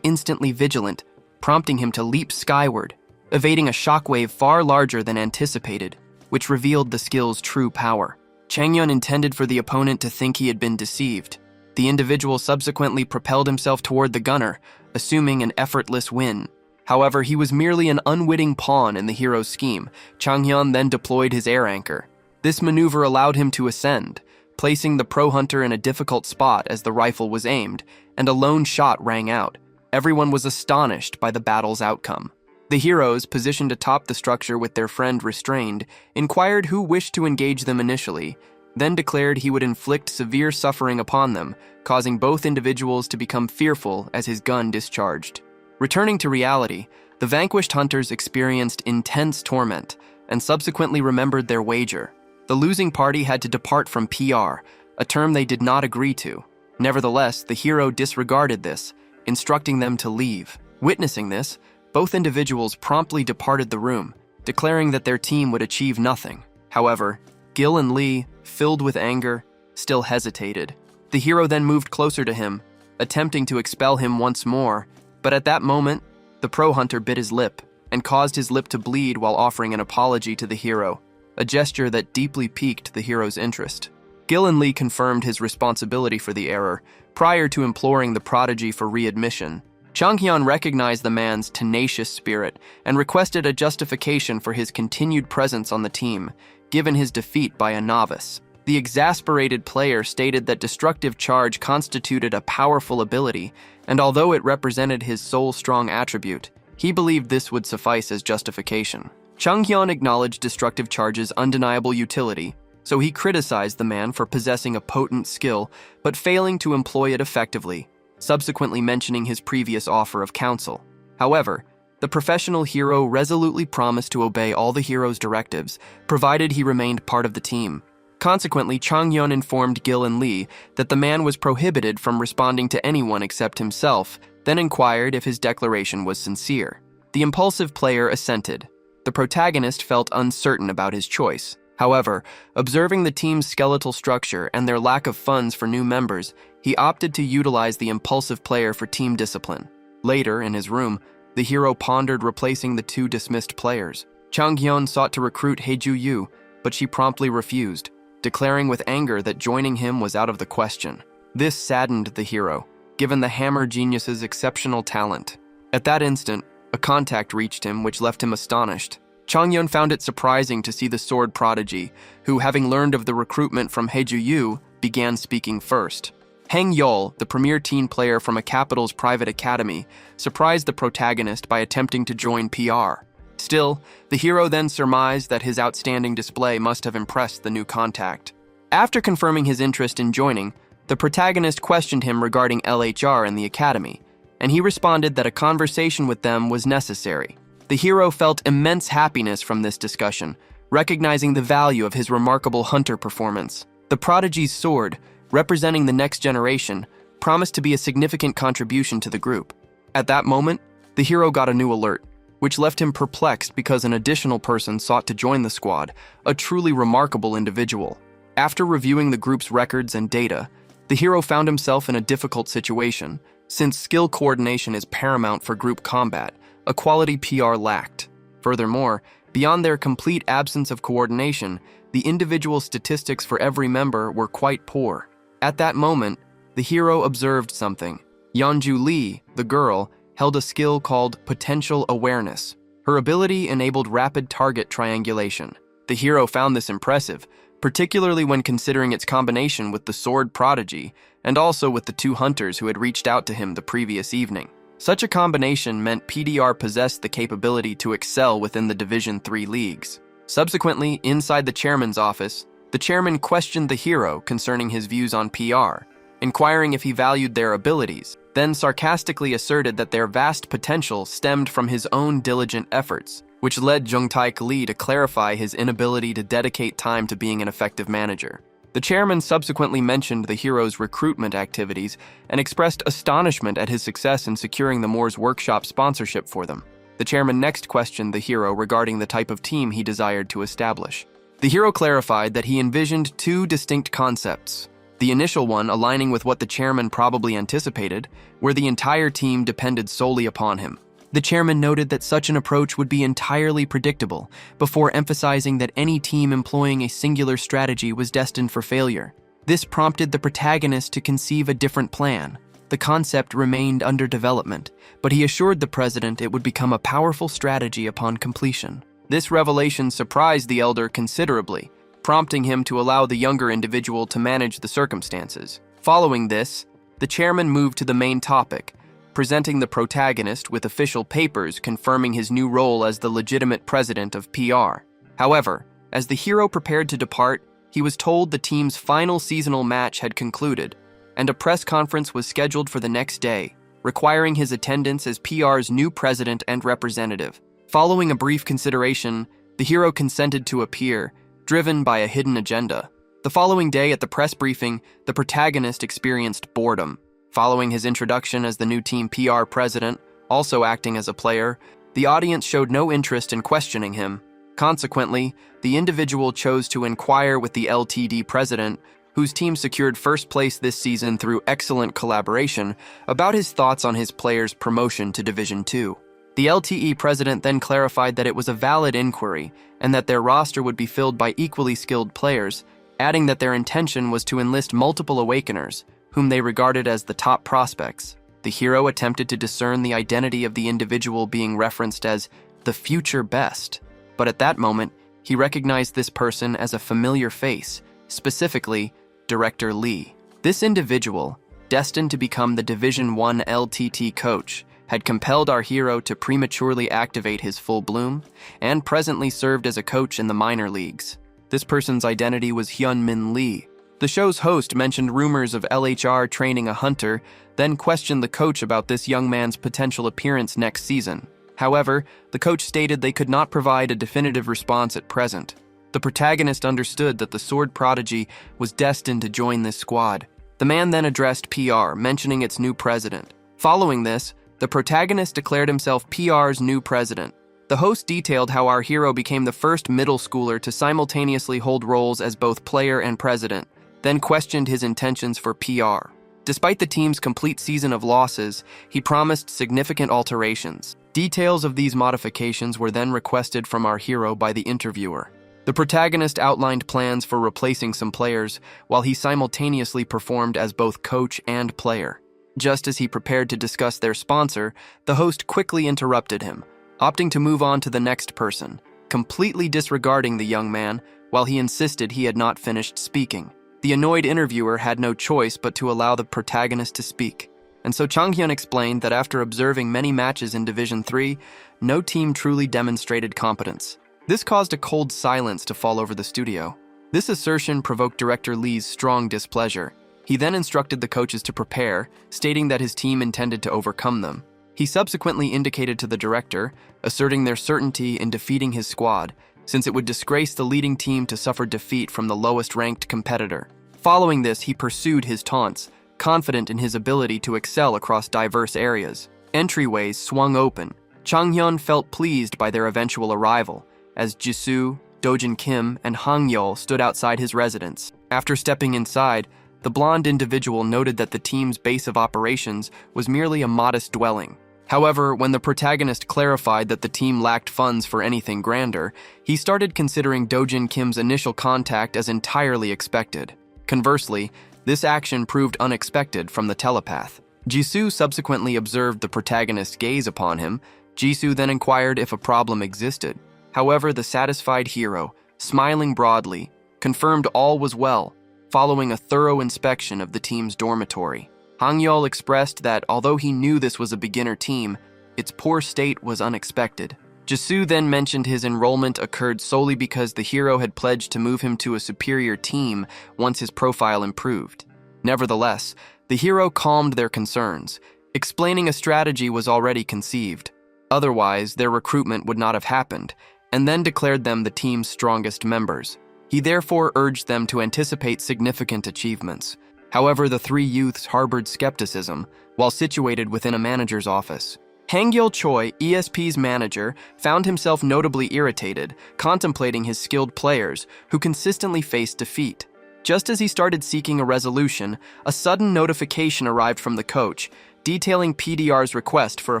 instantly vigilant, prompting him to leap skyward, evading a shockwave far larger than anticipated, which revealed the skill's true power. Changyun intended for the opponent to think he had been deceived. The individual subsequently propelled himself toward the gunner, assuming an effortless win. However, he was merely an unwitting pawn in the hero's scheme. Changyun then deployed his air anchor. This maneuver allowed him to ascend, placing the pro-hunter in a difficult spot as the rifle was aimed, and a lone shot rang out. Everyone was astonished by the battle's outcome. The heroes, positioned atop the structure with their friend restrained, inquired who wished to engage them initially, then declared he would inflict severe suffering upon them, causing both individuals to become fearful as his gun discharged. Returning to reality, the vanquished hunters experienced intense torment and subsequently remembered their wager. The losing party had to depart from PR, a term they did not agree to. Nevertheless, the hero disregarded this, instructing them to leave. Witnessing this, both individuals promptly departed the room, declaring that their team would achieve nothing. However, Gil and Lee, filled with anger, still hesitated. The hero then moved closer to him, attempting to expel him once more, but at that moment, the pro-hunter bit his lip and caused his lip to bleed while offering an apology to the hero, a gesture that deeply piqued the hero's interest. Gil and Lee confirmed his responsibility for the error prior to imploring the prodigy for readmission. Changhyeon recognized the man's tenacious spirit and requested a justification for his continued presence on the team, given his defeat by a novice. The exasperated player stated that Destructive Charge constituted a powerful ability, and although it represented his sole strong attribute, he believed this would suffice as justification. Changhyeon acknowledged Destructive Charge's undeniable utility, so he criticized the man for possessing a potent skill but failing to employ it effectively, subsequently mentioning his previous offer of counsel. However, the professional hero resolutely promised to obey all the hero's directives, provided he remained part of the team. Consequently, Changhyeon informed Gil and Lee that the man was prohibited from responding to anyone except himself, then inquired if his declaration was sincere. The impulsive player assented. The protagonist felt uncertain about his choice. However, observing the team's skeletal structure and their lack of funds for new members, he opted to utilize the impulsive player for team discipline. Later, in his room, the hero pondered replacing the 2 dismissed players. Changhyeon sought to recruit Haeju Yu, but she promptly refused, declaring with anger that joining him was out of the question. This saddened the hero, given the hammer genius's exceptional talent. At that instant, a contact reached him which left him astonished. Changhyeon found it surprising to see the sword prodigy, who, having learned of the recruitment from Haeju Yu, began speaking first. Heng Yol, the premier teen player from a capital's private academy, surprised the protagonist by attempting to join PR. Still, the hero then surmised that his outstanding display must have impressed the new contact. After confirming his interest in joining, the protagonist questioned him regarding LHR and the academy, and he responded that a conversation with them was necessary. The hero felt immense happiness from this discussion, recognizing the value of his remarkable hunter performance. The prodigy's sword, representing the next generation, promised to be a significant contribution to the group. At that moment, the hero got a new alert, which left him perplexed because an additional person sought to join the squad, a truly remarkable individual. After reviewing the group's records and data, the hero found himself in a difficult situation. Since skill coordination is paramount for group combat, a quality PR lacked. Furthermore, beyond their complete absence of coordination, the individual statistics for every member were quite poor. At that moment, the hero observed something. Yeonju Lee, the girl, held a skill called Potential Awareness. Her ability enabled rapid target triangulation. The hero found this impressive, particularly when considering its combination with the sword prodigy and also with the two hunters who had reached out to him the previous evening. Such a combination meant PDR possessed the capability to excel within the Division 3 leagues. Subsequently, inside the chairman's office, the chairman questioned the hero concerning his views on PR, inquiring if he valued their abilities, then sarcastically asserted that their vast potential stemmed from his own diligent efforts, which led Jung-taek Lee to clarify his inability to dedicate time to being an effective manager. The chairman subsequently mentioned the hero's recruitment activities and expressed astonishment at his success in securing the Moore's Workshop sponsorship for them. The chairman next questioned the hero regarding the type of team he desired to establish. The hero clarified that he envisioned two distinct concepts. The initial one aligning with what the chairman probably anticipated, where the entire team depended solely upon him. The chairman noted that such an approach would be entirely predictable, before emphasizing that any team employing a singular strategy was destined for failure. This prompted the protagonist to conceive a different plan. The concept remained under development, but he assured the president it would become a powerful strategy upon completion. This revelation surprised the elder considerably, prompting him to allow the younger individual to manage the circumstances. Following this, the chairman moved to the main topic, presenting the protagonist with official papers confirming his new role as the legitimate president of PR. However, as the hero prepared to depart, he was told the team's final seasonal match had concluded, and a press conference was scheduled for the next day, requiring his attendance as PR's new president and representative. Following a brief consideration, the hero consented to appear, driven by a hidden agenda. The following day at the press briefing, the protagonist experienced boredom. Following his introduction as the new team PR president, also acting as a player, the audience showed no interest in questioning him. Consequently, the individual chose to inquire with the LTD president, whose team secured first place this season through excellent collaboration, about his thoughts on his players' promotion to Division 2. The LTE president then clarified that it was a valid inquiry and that their roster would be filled by equally skilled players, adding that their intention was to enlist multiple awakeners, whom they regarded as the top prospects. The hero attempted to discern the identity of the individual being referenced as the future best, but at that moment, he recognized this person as a familiar face, specifically Director Lee. This individual, destined to become the Division 1 LTT coach, had compelled our hero to prematurely activate his full bloom, and presently served as a coach in the minor leagues. This person's identity was Hyun-min Lee. The show's host mentioned rumors of LHR training a hunter, then questioned the coach about this young man's potential appearance next season. However, the coach stated they could not provide a definitive response at present. The protagonist understood that the sword prodigy was destined to join this squad. The man then addressed PR, mentioning its new president. Following this, the protagonist declared himself PR's new president. The host detailed how our hero became the first middle schooler to simultaneously hold roles as both player and president, then questioned his intentions for PR. Despite the team's complete season of losses, he promised significant alterations. Details of these modifications were then requested from our hero by the interviewer. The protagonist outlined plans for replacing some players, while he simultaneously performed as both coach and player. Just as he prepared to discuss their sponsor, the host quickly interrupted him, opting to move on to the next person, completely disregarding the young man, while he insisted he had not finished speaking. The annoyed interviewer had no choice but to allow the protagonist to speak, and so Changhyun explained that after observing many matches in Division 3, no team truly demonstrated competence. This caused a cold silence to fall over the studio. This assertion provoked Director Lee's strong displeasure. He He then instructed the coaches to prepare, stating that his team intended to overcome them. He subsequently indicated to the director, asserting their certainty in defeating his squad, since it would disgrace the leading team to suffer defeat from the lowest-ranked competitor. Following this, he pursued his taunts, confident in his ability to excel across diverse areas. Entryways swung open. Changhyun felt pleased by their eventual arrival, as Jisoo, Dojin Kim, and Hangyul stood outside his residence. After stepping inside, the blonde individual noted that the team's base of operations was merely a modest dwelling. However, when the protagonist clarified that the team lacked funds for anything grander, he started considering Dojin Kim's initial contact as entirely expected. Conversely, this action proved unexpected from the telepath. Jisoo subsequently observed the protagonist's gaze upon him. Jisoo then inquired if a problem existed. However, the satisfied hero, smiling broadly, confirmed all was well, following a thorough inspection of the team's dormitory. Hangyul expressed that although he knew this was a beginner team, its poor state was unexpected. Jisoo then mentioned his enrollment occurred solely because the hero had pledged to move him to a superior team once his profile improved. Nevertheless, the hero calmed their concerns, explaining a strategy was already conceived. Otherwise, their recruitment would not have happened, and then declared them the team's strongest members. He therefore urged them to anticipate significant achievements. However, the three youths harbored skepticism while situated within a manager's office. Hangyul Choi, ESP's manager, found himself notably irritated, contemplating his skilled players, who consistently faced defeat. Just as he started seeking a resolution, a sudden notification arrived from the coach, detailing PDR's request for a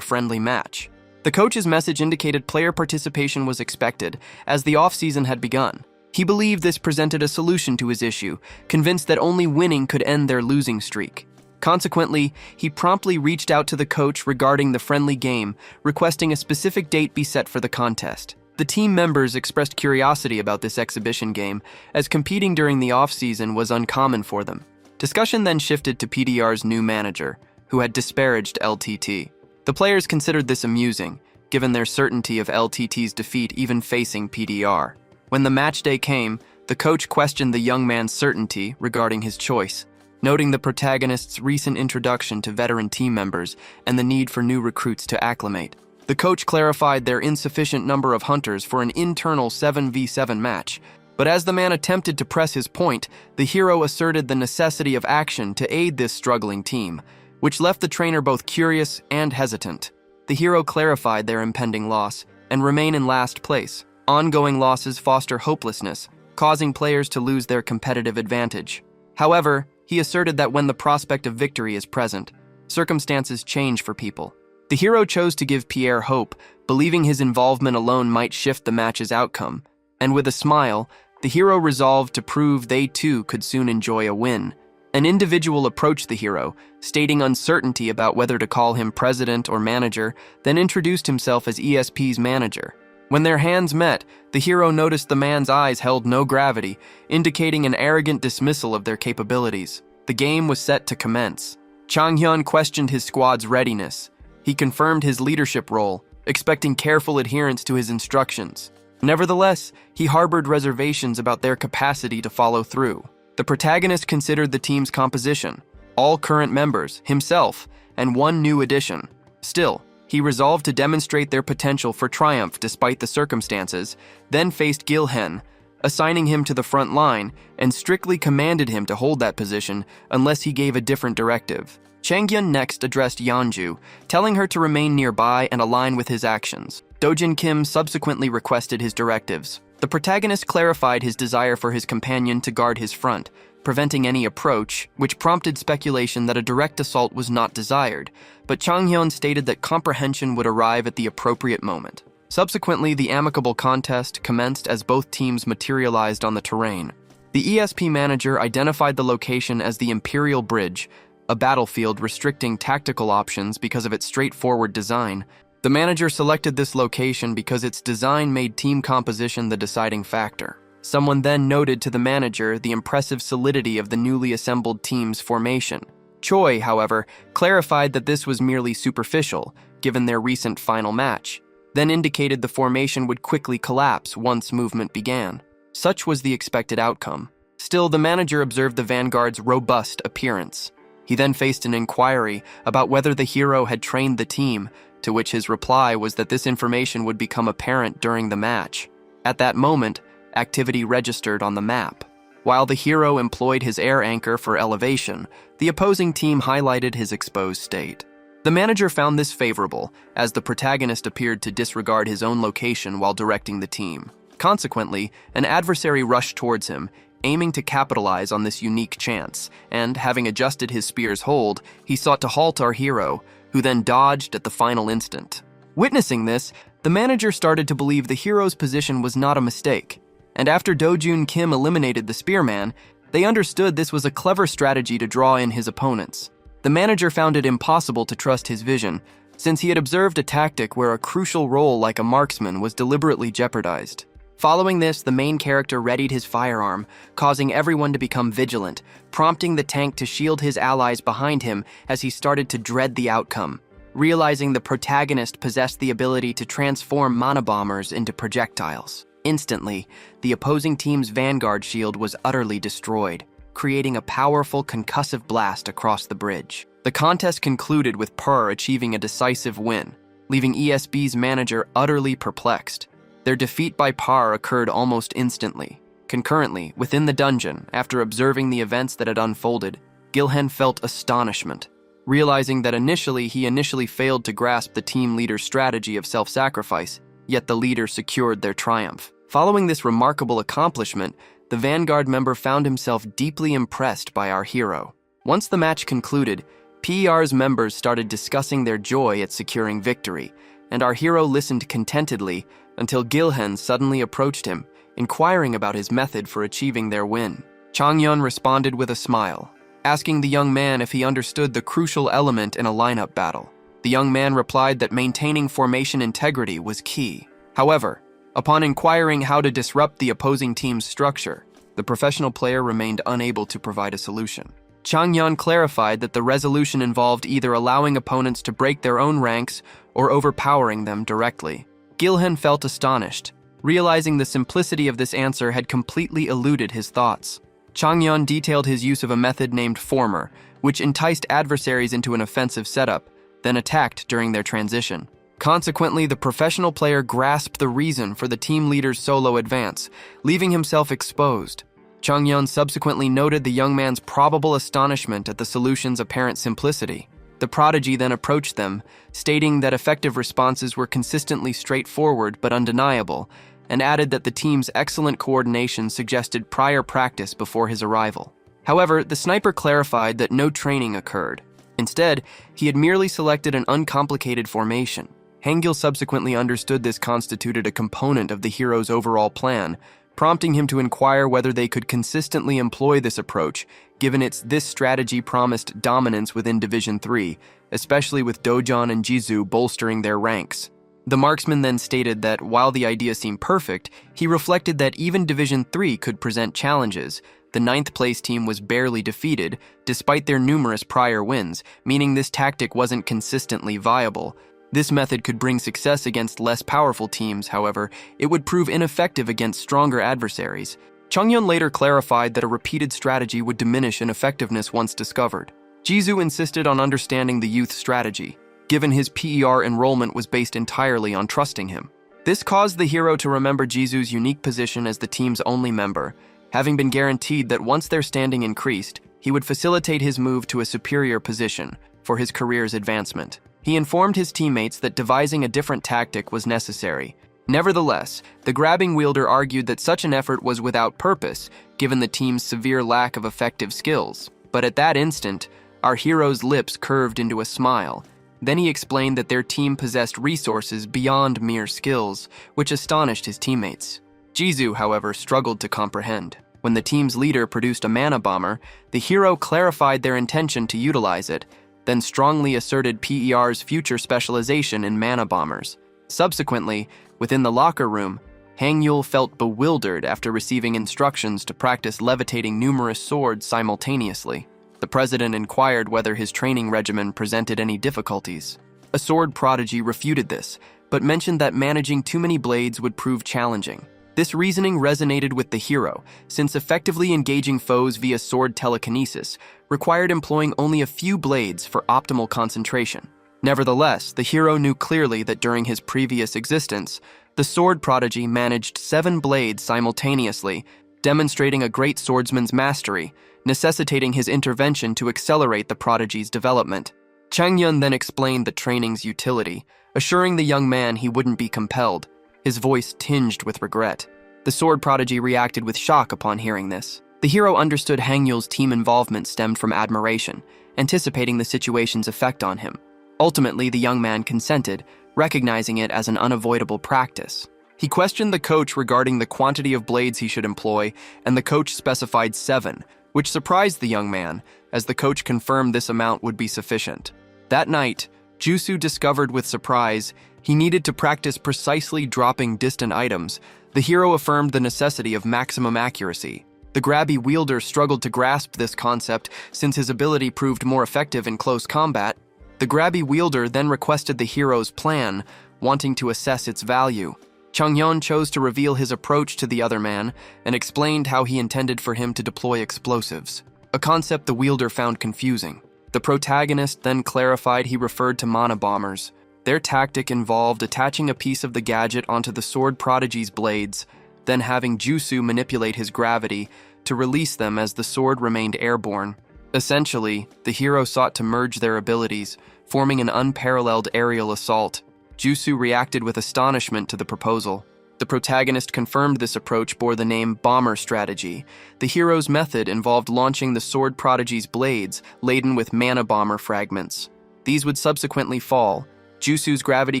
friendly match. The coach's message indicated player participation was expected, as the off-season had begun. He believed this presented a solution to his issue, convinced that only winning could end their losing streak. Consequently, he promptly reached out to the coach regarding the friendly game, requesting a specific date be set for the contest. The team members expressed curiosity about this exhibition game, as competing during the off-season was uncommon for them. Discussion then shifted to PDR's new manager, who had disparaged LTT. The players considered this amusing, given their certainty of LTT's defeat even facing PDR. When the match day came, the coach questioned the young man's certainty regarding his choice, noting the protagonist's recent introduction to veteran team members and the need for new recruits to acclimate. The coach clarified their insufficient number of hunters for an internal 7v7 match, but as the man attempted to press his point, the hero asserted the necessity of action to aid this struggling team, which left the trainer both curious and hesitant. The hero clarified their impending loss and remain in last place. Ongoing losses foster hopelessness, causing players to lose their competitive advantage. However, he asserted that when the prospect of victory is present, circumstances change for people. The hero chose to give Pierre hope, believing his involvement alone might shift the match's outcome, and with a smile, the hero resolved to prove they too could soon enjoy a win. An individual approached the hero, stating uncertainty about whether to call him president or manager, then introduced himself as ESP's manager. When their hands met, the hero noticed the man's eyes held no gravity, indicating an arrogant dismissal of their capabilities. The game was set to commence. Changhyun questioned his squad's readiness. He confirmed his leadership role, expecting careful adherence to his instructions. Nevertheless, he harbored reservations about their capacity to follow through. The protagonist considered the team's composition, all current members, himself, and one new addition. Still, he resolved to demonstrate their potential for triumph despite the circumstances, then faced Gil-hen, assigning him to the front line, and strictly commanded him to hold that position unless he gave a different directive. Changyun next addressed Yeonju, telling her to remain nearby and align with his actions. Dojin Kim subsequently requested his directives. The protagonist clarified his desire for his companion to guard his front, preventing any approach, which prompted speculation that a direct assault was not desired, but Changhyun stated that comprehension would arrive at the appropriate moment. Subsequently, the amicable contest commenced as both teams materialized on the terrain. The ESP manager identified the location as the Imperial Bridge, a battlefield restricting tactical options because of its straightforward design. The manager selected this location because its design made team composition the deciding factor. Someone then noted to the manager the impressive solidity of the newly assembled team's formation. Choi, however, clarified that this was merely superficial, given their recent final match, then indicated the formation would quickly collapse once movement began. Such was the expected outcome. Still, the manager observed the vanguard's robust appearance. He then faced an inquiry about whether the hero had trained the team, to which his reply was that this information would become apparent during the match. At that moment, activity registered on the map. While the hero employed his air anchor for elevation, the opposing team highlighted his exposed state. The manager found this favorable, as the protagonist appeared to disregard his own location while directing the team. Consequently, an adversary rushed towards him, aiming to capitalize on this unique chance, and, having adjusted his spear's hold, he sought to halt our hero, who then dodged at the final instant. Witnessing this, the manager started to believe the hero's position was not a mistake, and after Dojun Kim eliminated the spearman, they understood this was a clever strategy to draw in his opponents. The manager found it impossible to trust his vision, since he had observed a tactic where a crucial role like a marksman was deliberately jeopardized. Following this, the main character readied his firearm, causing everyone to become vigilant, prompting the tank to shield his allies behind him as he started to dread the outcome. Realizing the protagonist possessed the ability to transform mana bombers into projectiles. Instantly, the opposing team's vanguard shield was utterly destroyed, creating a powerful concussive blast across the bridge. The contest concluded with Purr achieving a decisive win, leaving ESB's manager utterly perplexed. Their defeat by Par occurred almost instantly. Concurrently, within the dungeon, after observing the events that had unfolded, Gilhen felt astonishment, realizing that he initially failed to grasp the team leader's strategy of self-sacrifice, yet the leader secured their triumph. Following this remarkable accomplishment, the Vanguard member found himself deeply impressed by our hero. Once the match concluded, PER's members started discussing their joy at securing victory, and our hero listened contentedly until Gilhen suddenly approached him, inquiring about his method for achieving their win. Changyun responded with a smile, asking the young man if he understood the crucial element in a lineup battle. The young man replied that maintaining formation integrity was key. However, upon inquiring how to disrupt the opposing team's structure, the professional player remained unable to provide a solution. Changyun clarified that the resolution involved either allowing opponents to break their own ranks or overpowering them directly. Gilhen felt astonished, realizing the simplicity of this answer had completely eluded his thoughts. Changyun detailed his use of a method named Former, which enticed adversaries into an offensive setup, then attacked during their transition. Consequently, the professional player grasped the reason for the team leader's solo advance, leaving himself exposed. Changyun subsequently noted the young man's probable astonishment at the solution's apparent simplicity. The prodigy then approached them, stating that effective responses were consistently straightforward but undeniable, and added that the team's excellent coordination suggested prior practice before his arrival. However, the sniper clarified that no training occurred. Instead, he had merely selected an uncomplicated formation. Hangil subsequently understood this constituted a component of the hero's overall plan, prompting him to inquire whether they could consistently employ this approach, given this strategy promised dominance within Division 3, especially with Dojon and Jizu bolstering their ranks. The marksman then stated that while the idea seemed perfect, he reflected that even Division 3 could present challenges. The 9th place team was barely defeated, despite their numerous prior wins, meaning this tactic wasn't consistently viable. This method could bring success against less powerful teams, however, it would prove ineffective against stronger adversaries. Changyun later clarified that a repeated strategy would diminish in effectiveness once discovered. Jizu insisted on understanding the youth's strategy, given his PER enrollment was based entirely on trusting him. This caused the hero to remember Jizu's unique position as the team's only member, having been guaranteed that once their standing increased, he would facilitate his move to a superior position for his career's advancement. He informed his teammates that devising a different tactic was necessary. Nevertheless, the grabbing wielder argued that such an effort was without purpose, given the team's severe lack of effective skills. But at that instant, our hero's lips curved into a smile. Then he explained that their team possessed resources beyond mere skills, which astonished his teammates. Jizu, however, struggled to comprehend. When the team's leader produced a mana bomber, the hero clarified their intention to utilize it, then strongly asserted PER's future specialization in mana bombers. Subsequently, within the locker room, Hangul felt bewildered after receiving instructions to practice levitating numerous swords simultaneously. The president inquired whether his training regimen presented any difficulties. A sword prodigy refuted this, but mentioned that managing too many blades would prove challenging. This reasoning resonated with the hero, since effectively engaging foes via sword telekinesis required employing only a few blades for optimal concentration. Nevertheless, the hero knew clearly that during his previous existence, the sword prodigy managed 7 blades simultaneously, demonstrating a great swordsman's mastery, necessitating his intervention to accelerate the prodigy's development. Changyun then explained the training's utility, assuring the young man he wouldn't be compelled, his voice tinged with regret. The sword prodigy reacted with shock upon hearing this. The hero understood Hangyul's team involvement stemmed from admiration, anticipating the situation's effect on him. Ultimately, the young man consented, recognizing it as an unavoidable practice. He questioned the coach regarding the quantity of blades he should employ, and the coach specified 7, which surprised the young man, as the coach confirmed this amount would be sufficient. That night, Jusu discovered with surprise he needed to practice precisely dropping distant items. The hero affirmed the necessity of maximum accuracy. The grabby wielder struggled to grasp this concept since his ability proved more effective in close combat. The grabby wielder then requested the hero's plan, wanting to assess its value. Changyun chose to reveal his approach to the other man and explained how he intended for him to deploy explosives, a concept the wielder found confusing. The protagonist then clarified he referred to mana bombers. Their tactic involved attaching a piece of the gadget onto the sword prodigy's blades, then having Jusu manipulate his gravity to release them as the sword remained airborne. Essentially, the hero sought to merge their abilities, forming an unparalleled aerial assault. Jusu reacted with astonishment to the proposal. The protagonist confirmed this approach bore the name Bomber Strategy. The hero's method involved launching the sword prodigy's blades laden with mana bomber fragments. These would subsequently fall. Jusu's gravity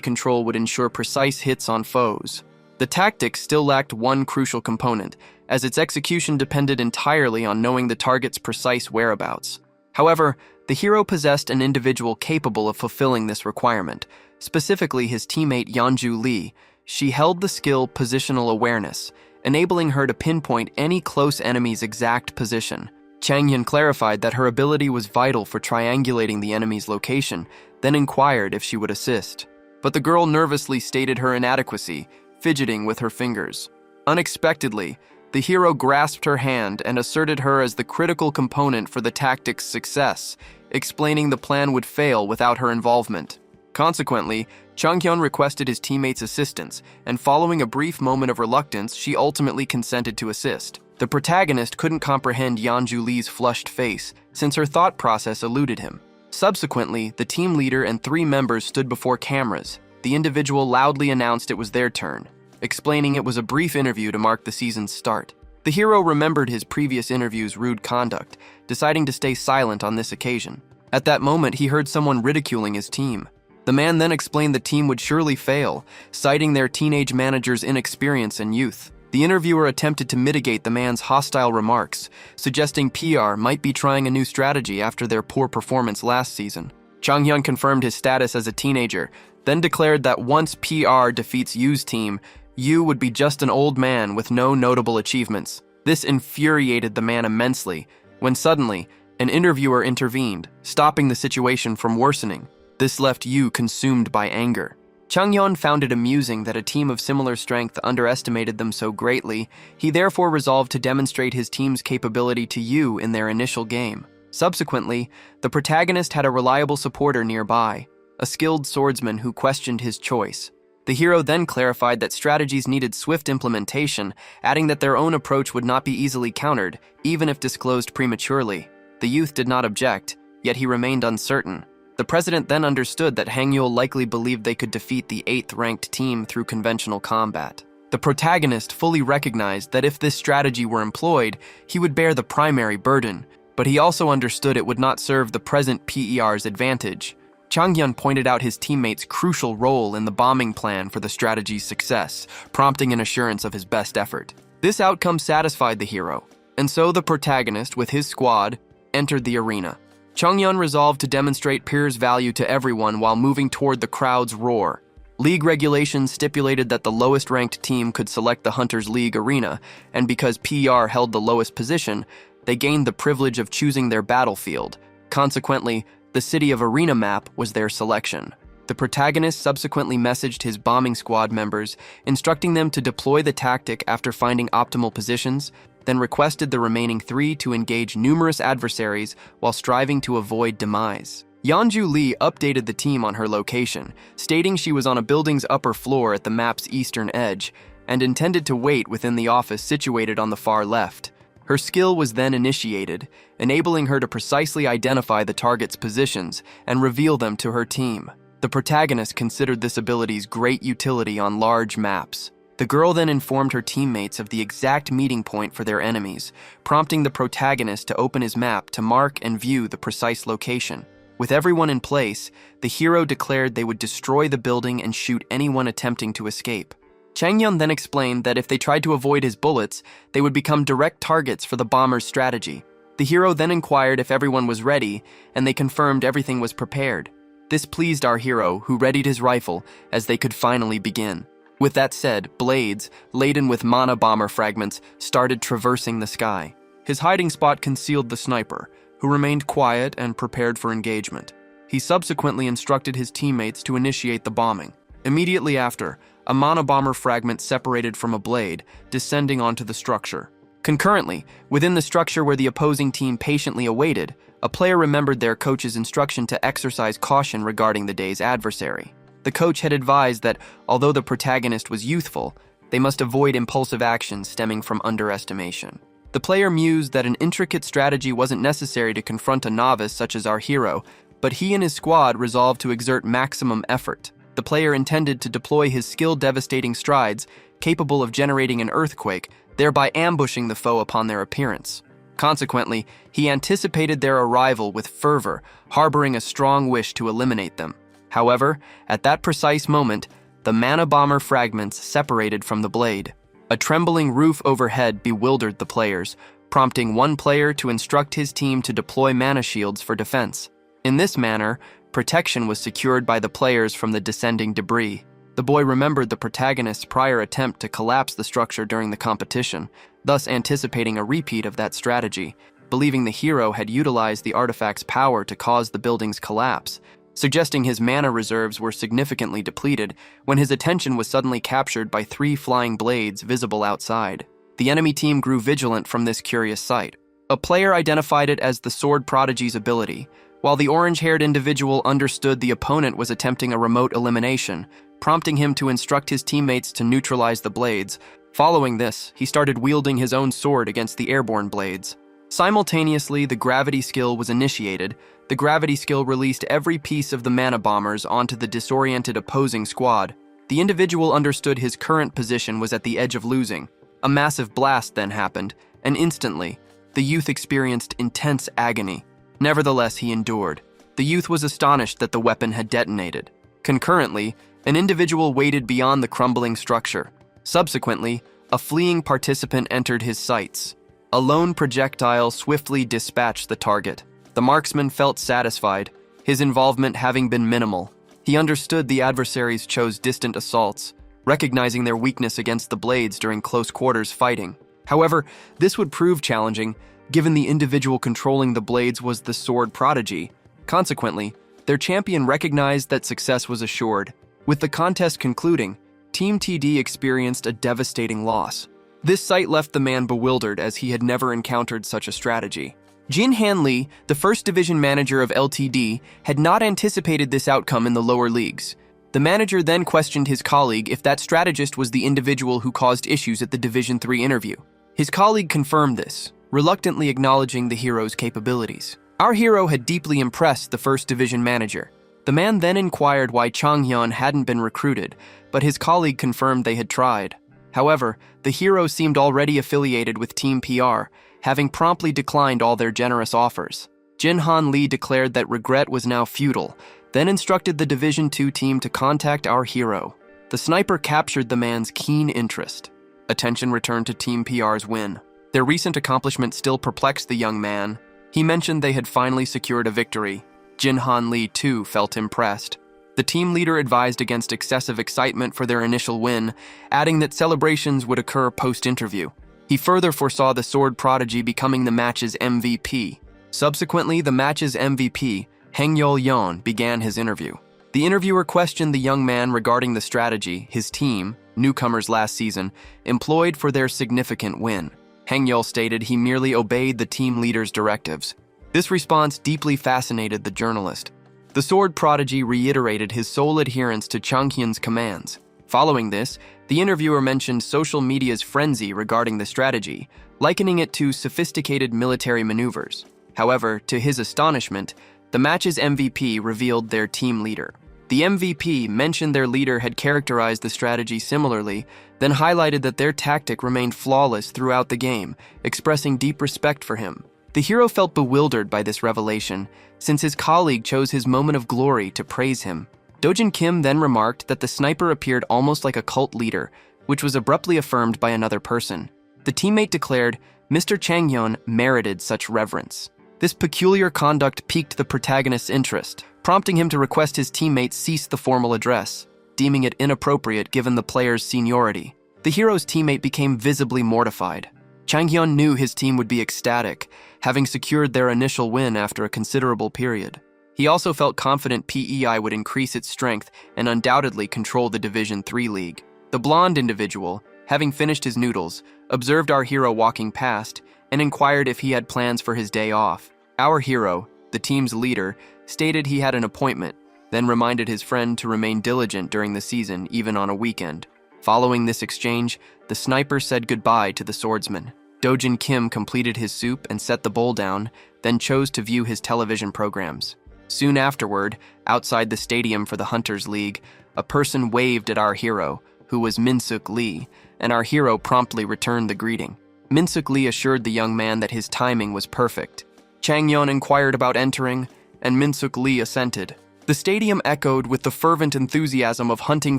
control would ensure precise hits on foes. The tactic still lacked one crucial component, as its execution depended entirely on knowing the target's precise whereabouts. However, the hero possessed an individual capable of fulfilling this requirement, specifically his teammate Yeonju Lee. She held the skill Positional Awareness, enabling her to pinpoint any close enemy's exact position. Changyun clarified that her ability was vital for triangulating the enemy's location, then inquired if she would assist. But the girl nervously stated her inadequacy, fidgeting with her fingers. Unexpectedly, the hero grasped her hand and asserted her as the critical component for the tactic's success, explaining the plan would fail without her involvement. Consequently, Changyun requested his teammate's assistance, and following a brief moment of reluctance, she ultimately consented to assist. The protagonist couldn't comprehend Yeonju Lee's flushed face, since her thought process eluded him. Subsequently, the team leader and 3 members stood before cameras. The individual loudly announced it was their turn, explaining it was a brief interview to mark the season's start. The hero remembered his previous interview's rude conduct, deciding to stay silent on this occasion. At that moment, he heard someone ridiculing his team. The man then explained the team would surely fail, citing their teenage manager's inexperience and youth. The interviewer attempted to mitigate the man's hostile remarks, suggesting PR might be trying a new strategy after their poor performance last season. Changyun confirmed his status as a teenager, then declared that once PR defeats Yu's team, Yu would be just an old man with no notable achievements. This infuriated the man immensely, when suddenly, an interviewer intervened, stopping the situation from worsening. This left Yu consumed by anger. Changyun found it amusing that a team of similar strength underestimated them so greatly. He therefore resolved to demonstrate his team's capability to Yu in their initial game. Subsequently, the protagonist had a reliable supporter nearby, a skilled swordsman who questioned his choice. The hero then clarified that strategies needed swift implementation, adding that their own approach would not be easily countered, even if disclosed prematurely. The youth did not object, yet he remained uncertain. The president then understood that Hangyul likely believed they could defeat the 8th-ranked team through conventional combat. The protagonist fully recognized that if this strategy were employed, he would bear the primary burden, but he also understood it would not serve the present PER's advantage. Changyun pointed out his teammates' crucial role in the bombing plan for the strategy's success, prompting an assurance of his best effort. This outcome satisfied the hero, and so the protagonist, with his squad, entered the arena. Changyun resolved to demonstrate Pier's value to everyone while moving toward the crowd's roar. League regulations stipulated that the lowest-ranked team could select the Hunters League arena, and because PR held the lowest position, they gained the privilege of choosing their battlefield. Consequently, the City of Arena map was their selection. The protagonist subsequently messaged his bombing squad members, instructing them to deploy the tactic after finding optimal positions, then requested the remaining 3 to engage numerous adversaries while striving to avoid demise. Yeonju Lee updated the team on her location, stating she was on a building's upper floor at the map's eastern edge and intended to wait within the office situated on the far left. Her skill was then initiated, enabling her to precisely identify the target's positions and reveal them to her team. The protagonist considered this ability's great utility on large maps. The girl then informed her teammates of the exact meeting point for their enemies, prompting the protagonist to open his map to mark and view the precise location. With everyone in place, the hero declared they would destroy the building and shoot anyone attempting to escape. Changyeon then explained that if they tried to avoid his bullets, they would become direct targets for the bomber's strategy. The hero then inquired if everyone was ready, and they confirmed everything was prepared. This pleased our hero, who readied his rifle as they could finally begin. With that said, blades, laden with mana bomber fragments, started traversing the sky. His hiding spot concealed the sniper, who remained quiet and prepared for engagement. He subsequently instructed his teammates to initiate the bombing. Immediately after, a mana bomber fragment separated from a blade, descending onto the structure. Concurrently, within the structure where the opposing team patiently awaited, a player remembered their coach's instruction to exercise caution regarding the day's adversary. The coach had advised that, although the protagonist was youthful, they must avoid impulsive actions stemming from underestimation. The player mused that an intricate strategy wasn't necessary to confront a novice such as our hero, but he and his squad resolved to exert maximum effort. The player intended to deploy his skill-devastating strides, capable of generating an earthquake, thereby ambushing the foe upon their appearance. Consequently, he anticipated their arrival with fervor, harboring a strong wish to eliminate them. However, at that precise moment, the mana bomber fragments separated from the blade. A trembling roof overhead bewildered the players, prompting one player to instruct his team to deploy mana shields for defense. In this manner, protection was secured by the players from the descending debris. The boy remembered the protagonist's prior attempt to collapse the structure during the competition, thus anticipating a repeat of that strategy, believing the hero had utilized the artifact's power to cause the building's collapse, suggesting his mana reserves were significantly depleted when his attention was suddenly captured by 3 flying blades visible outside. The enemy team grew vigilant from this curious sight. A player identified it as the Sword Prodigy's ability, while the orange-haired individual understood the opponent was attempting a remote elimination, prompting him to instruct his teammates to neutralize the blades. Following this, he started wielding his own sword against the airborne blades. Simultaneously, the gravity skill was initiated. The gravity skill released every piece of the mana bombers onto the disoriented opposing squad. The individual understood his current position was at the edge of losing. A massive blast then happened, and instantly, the youth experienced intense agony. Nevertheless, he endured. The youth was astonished that the weapon had detonated. Concurrently, an individual waited beyond the crumbling structure. Subsequently, a fleeing participant entered his sights. A lone projectile swiftly dispatched the target. The marksman felt satisfied, his involvement having been minimal. He understood the adversaries chose distant assaults, recognizing their weakness against the blades during close quarters fighting. However, this would prove challenging, given the individual controlling the blades was the Sword Prodigy. Consequently, their champion recognized that success was assured. With the contest concluding, Team TD experienced a devastating loss. This sight left the man bewildered as he had never encountered such a strategy. Jin Han Lee, the first division manager of LTD, had not anticipated this outcome in the lower leagues. The manager then questioned his colleague if that strategist was the individual who caused issues at the Division 3 interview. His colleague confirmed this, reluctantly acknowledging the hero's capabilities. Our hero had deeply impressed the first division manager. The man then inquired why Changhyun hadn't been recruited, but his colleague confirmed they had tried. However, the hero seemed already affiliated with Team PR, having promptly declined all their generous offers. Jin Han Lee declared that regret was now futile, then instructed the Division 2 team to contact our hero. The sniper captured the man's keen interest. Attention returned to Team PR's win. Their recent accomplishment still perplexed the young man. He mentioned they had finally secured a victory. Jin Han Lee, too, felt impressed. The team leader advised against excessive excitement for their initial win, adding that celebrations would occur post-interview. He further foresaw the Sword Prodigy becoming the match's MVP. Subsequently, the match's MVP, Heng Yol Yeon, began his interview. The interviewer questioned the young man regarding the strategy his team, newcomers last season, employed for their significant win. Hangyul stated he merely obeyed the team leader's directives. This response deeply fascinated the journalist. The sword prodigy reiterated his sole adherence to Changhyun's commands. Following this, the interviewer mentioned social media's frenzy regarding the strategy, likening it to sophisticated military maneuvers. However, to his astonishment, the match's MVP revealed their team leader. The MVP mentioned their leader had characterized the strategy similarly, then highlighted that their tactic remained flawless throughout the game, expressing deep respect for him. The hero felt bewildered by this revelation, since his colleague chose his moment of glory to praise him. Dojin Kim then remarked that the sniper appeared almost like a cult leader, which was abruptly affirmed by another person. The teammate declared Mr. Changhyun merited such reverence. This peculiar conduct piqued the protagonist's interest, prompting him to request his teammates cease the formal address, deeming it inappropriate given the player's seniority. The hero's teammate became visibly mortified. Changhyun knew his team would be ecstatic, having secured their initial win after a considerable period. He also felt confident PEI would increase its strength and undoubtedly control the Division 3 league. The blonde individual, having finished his noodles, observed our hero walking past and inquired if he had plans for his day off. Our hero, the team's leader, stated he had an appointment, then reminded his friend to remain diligent during the season, even on a weekend. Following this exchange, the sniper said goodbye to the swordsman. Dojin Kim completed his soup and set the bowl down, then chose to view his television programs. Soon afterward, outside the stadium for the Hunters League, a person waved at our hero, who was Min-suk Lee, and our hero promptly returned the greeting. Min-suk Lee assured the young man that his timing was perfect. Changhyun inquired about entering, and Min-suk Lee assented. The stadium echoed with the fervent enthusiasm of hunting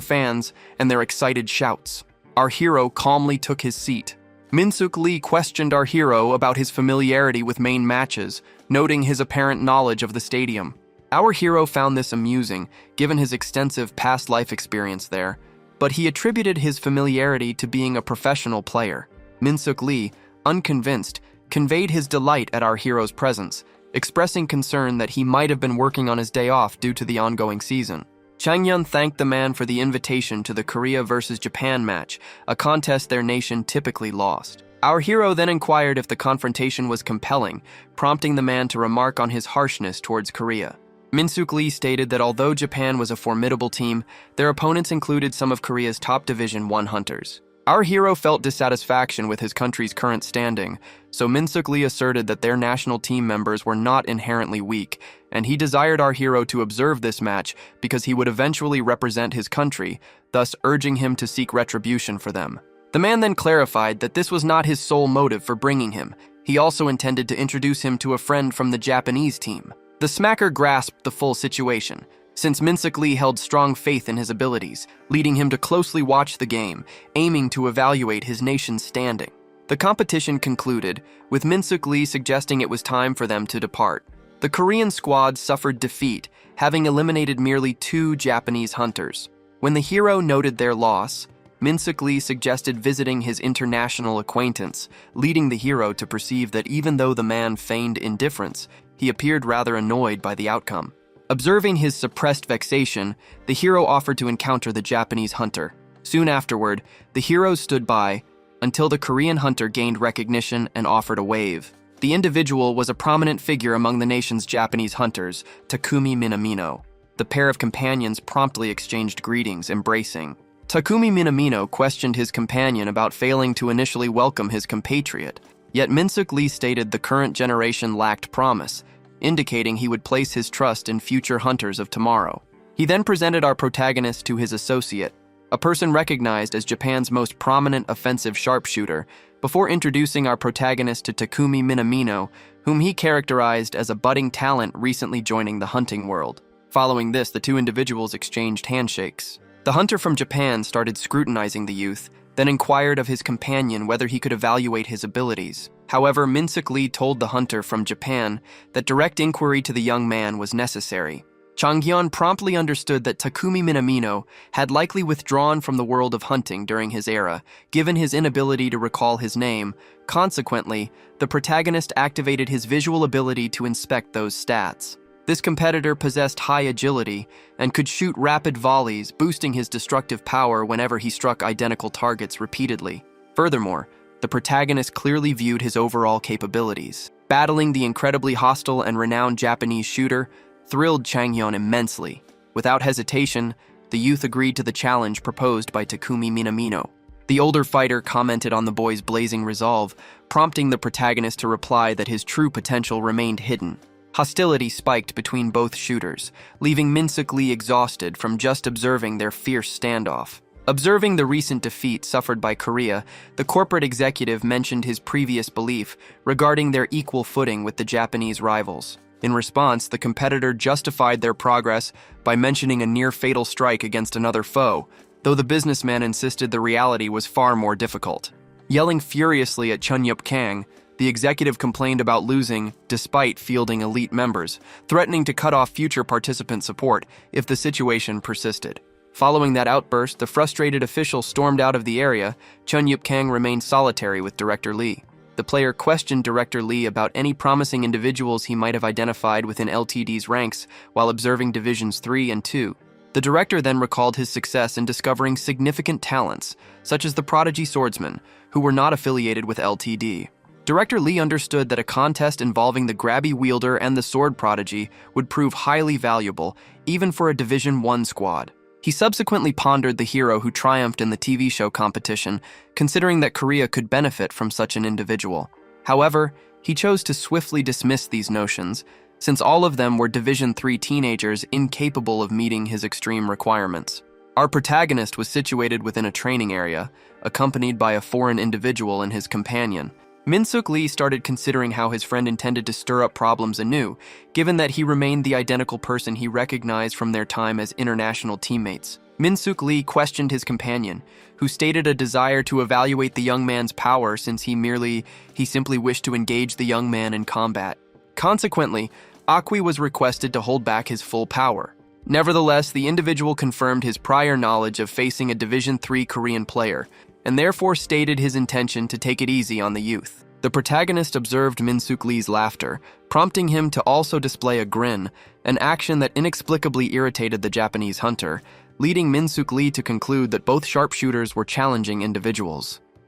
fans and their excited shouts. Our hero calmly took his seat. Min-suk Lee questioned our hero about his familiarity with main matches, noting his apparent knowledge of the stadium. Our hero found this amusing, given his extensive past life experience there, but he attributed his familiarity to being a professional player. Min-suk Lee, unconvinced, conveyed his delight at our hero's presence, expressing concern that he might have been working on his day off due to the ongoing season. Changhyun thanked the man for the invitation to the Korea versus Japan match, a contest their nation typically lost. Our hero then inquired if the confrontation was compelling, prompting the man to remark on his harshness towards Korea. Min-suk Lee stated that although Japan was a formidable team, their opponents included some of Korea's top Division 1 hunters. Our hero felt dissatisfaction with his country's current standing, so Min-suk Lee asserted that their national team members were not inherently weak, and he desired our hero to observe this match because he would eventually represent his country, thus urging him to seek retribution for them. The man then clarified that this was not his sole motive for bringing him. He also intended to introduce him to a friend from the Japanese team. The smacker grasped the full situation, since Min-suk Lee held strong faith in his abilities, leading him to closely watch the game, aiming to evaluate his nation's standing. The competition concluded, with Min-suk Lee suggesting it was time for them to depart. The Korean squad suffered defeat, having eliminated merely 2 Japanese hunters. When the hero noted their loss, Min-suk Lee suggested visiting his international acquaintance, leading the hero to perceive that even though the man feigned indifference, he appeared rather annoyed by the outcome. Observing his suppressed vexation, the hero offered to encounter the Japanese hunter. Soon afterward, the heroes stood by until the Korean hunter gained recognition and offered a wave. The individual was a prominent figure among the nation's Japanese hunters, Takumi Minamino. The pair of companions promptly exchanged greetings, embracing. Takumi Minamino questioned his companion about failing to initially welcome his compatriot, yet Min-suk Lee stated the current generation lacked promise, indicating he would place his trust in future hunters of tomorrow. He then presented our protagonist to his associate, a person recognized as Japan's most prominent offensive sharpshooter, before introducing our protagonist to Takumi Minamino, whom he characterized as a budding talent recently joining the hunting world. Following this, the 2 individuals exchanged handshakes. The hunter from Japan started scrutinizing the youth, then inquired of his companion whether he could evaluate his abilities. However, Min-suk Lee told the hunter from Japan that direct inquiry to the young man was necessary. Changhyun promptly understood that Takumi Minamino had likely withdrawn from the world of hunting during his era, given his inability to recall his name. Consequently, the protagonist activated his visual ability to inspect those stats. This competitor possessed high agility and could shoot rapid volleys, boosting his destructive power whenever he struck identical targets repeatedly. Furthermore, the protagonist clearly viewed his overall capabilities. Battling the incredibly hostile and renowned Japanese shooter thrilled Changhyun immensely. Without hesitation, the youth agreed to the challenge proposed by Takumi Minamino. The older fighter commented on the boy's blazing resolve, prompting the protagonist to reply that his true potential remained hidden. Hostility spiked between both shooters, leaving Min-suk Lee exhausted from just observing their fierce standoff. Observing the recent defeat suffered by Korea, the corporate executive mentioned his previous belief regarding their equal footing with the Japanese rivals. In response, the competitor justified their progress by mentioning a near-fatal strike against another foe, though the businessman insisted the reality was far more difficult. Yelling furiously at Chun Yup Kang, the executive complained about losing despite fielding elite members, threatening to cut off future participant support if the situation persisted. Following that outburst, the frustrated official stormed out of the area. Chun Yup Kang remained solitary with Director Lee. The player questioned Director Lee about any promising individuals he might have identified within LTD's ranks while observing Divisions 3 and 2. The director then recalled his success in discovering significant talents, such as the prodigy swordsmen, who were not affiliated with LTD. Director Lee understood that a contest involving the grabby wielder and the sword prodigy would prove highly valuable, even for a Division 1 squad. He subsequently pondered the hero who triumphed in the TV show competition, considering that Korea could benefit from such an individual. However, he chose to swiftly dismiss these notions, since all of them were Division 3 teenagers incapable of meeting his extreme requirements. Our protagonist was situated within a training area, accompanied by a foreign individual and his companion. Min-suk Lee started considering how his friend intended to stir up problems anew, given that he remained the identical person he recognized from their time as international teammates. Min-suk Lee questioned his companion, who stated a desire to evaluate the young man's power since he simply wished to engage the young man in combat. Consequently, Akwi was requested to hold back his full power. Nevertheless, the individual confirmed his prior knowledge of facing a Division 3 Korean player, and therefore stated his intention to take it easy on the youth. The protagonist observed Min-suk Lee's laughter, prompting him to also display a grin, an action that inexplicably irritated the Japanese hunter, leading Min-suk Lee to conclude that both sharpshooters were challenging individuals.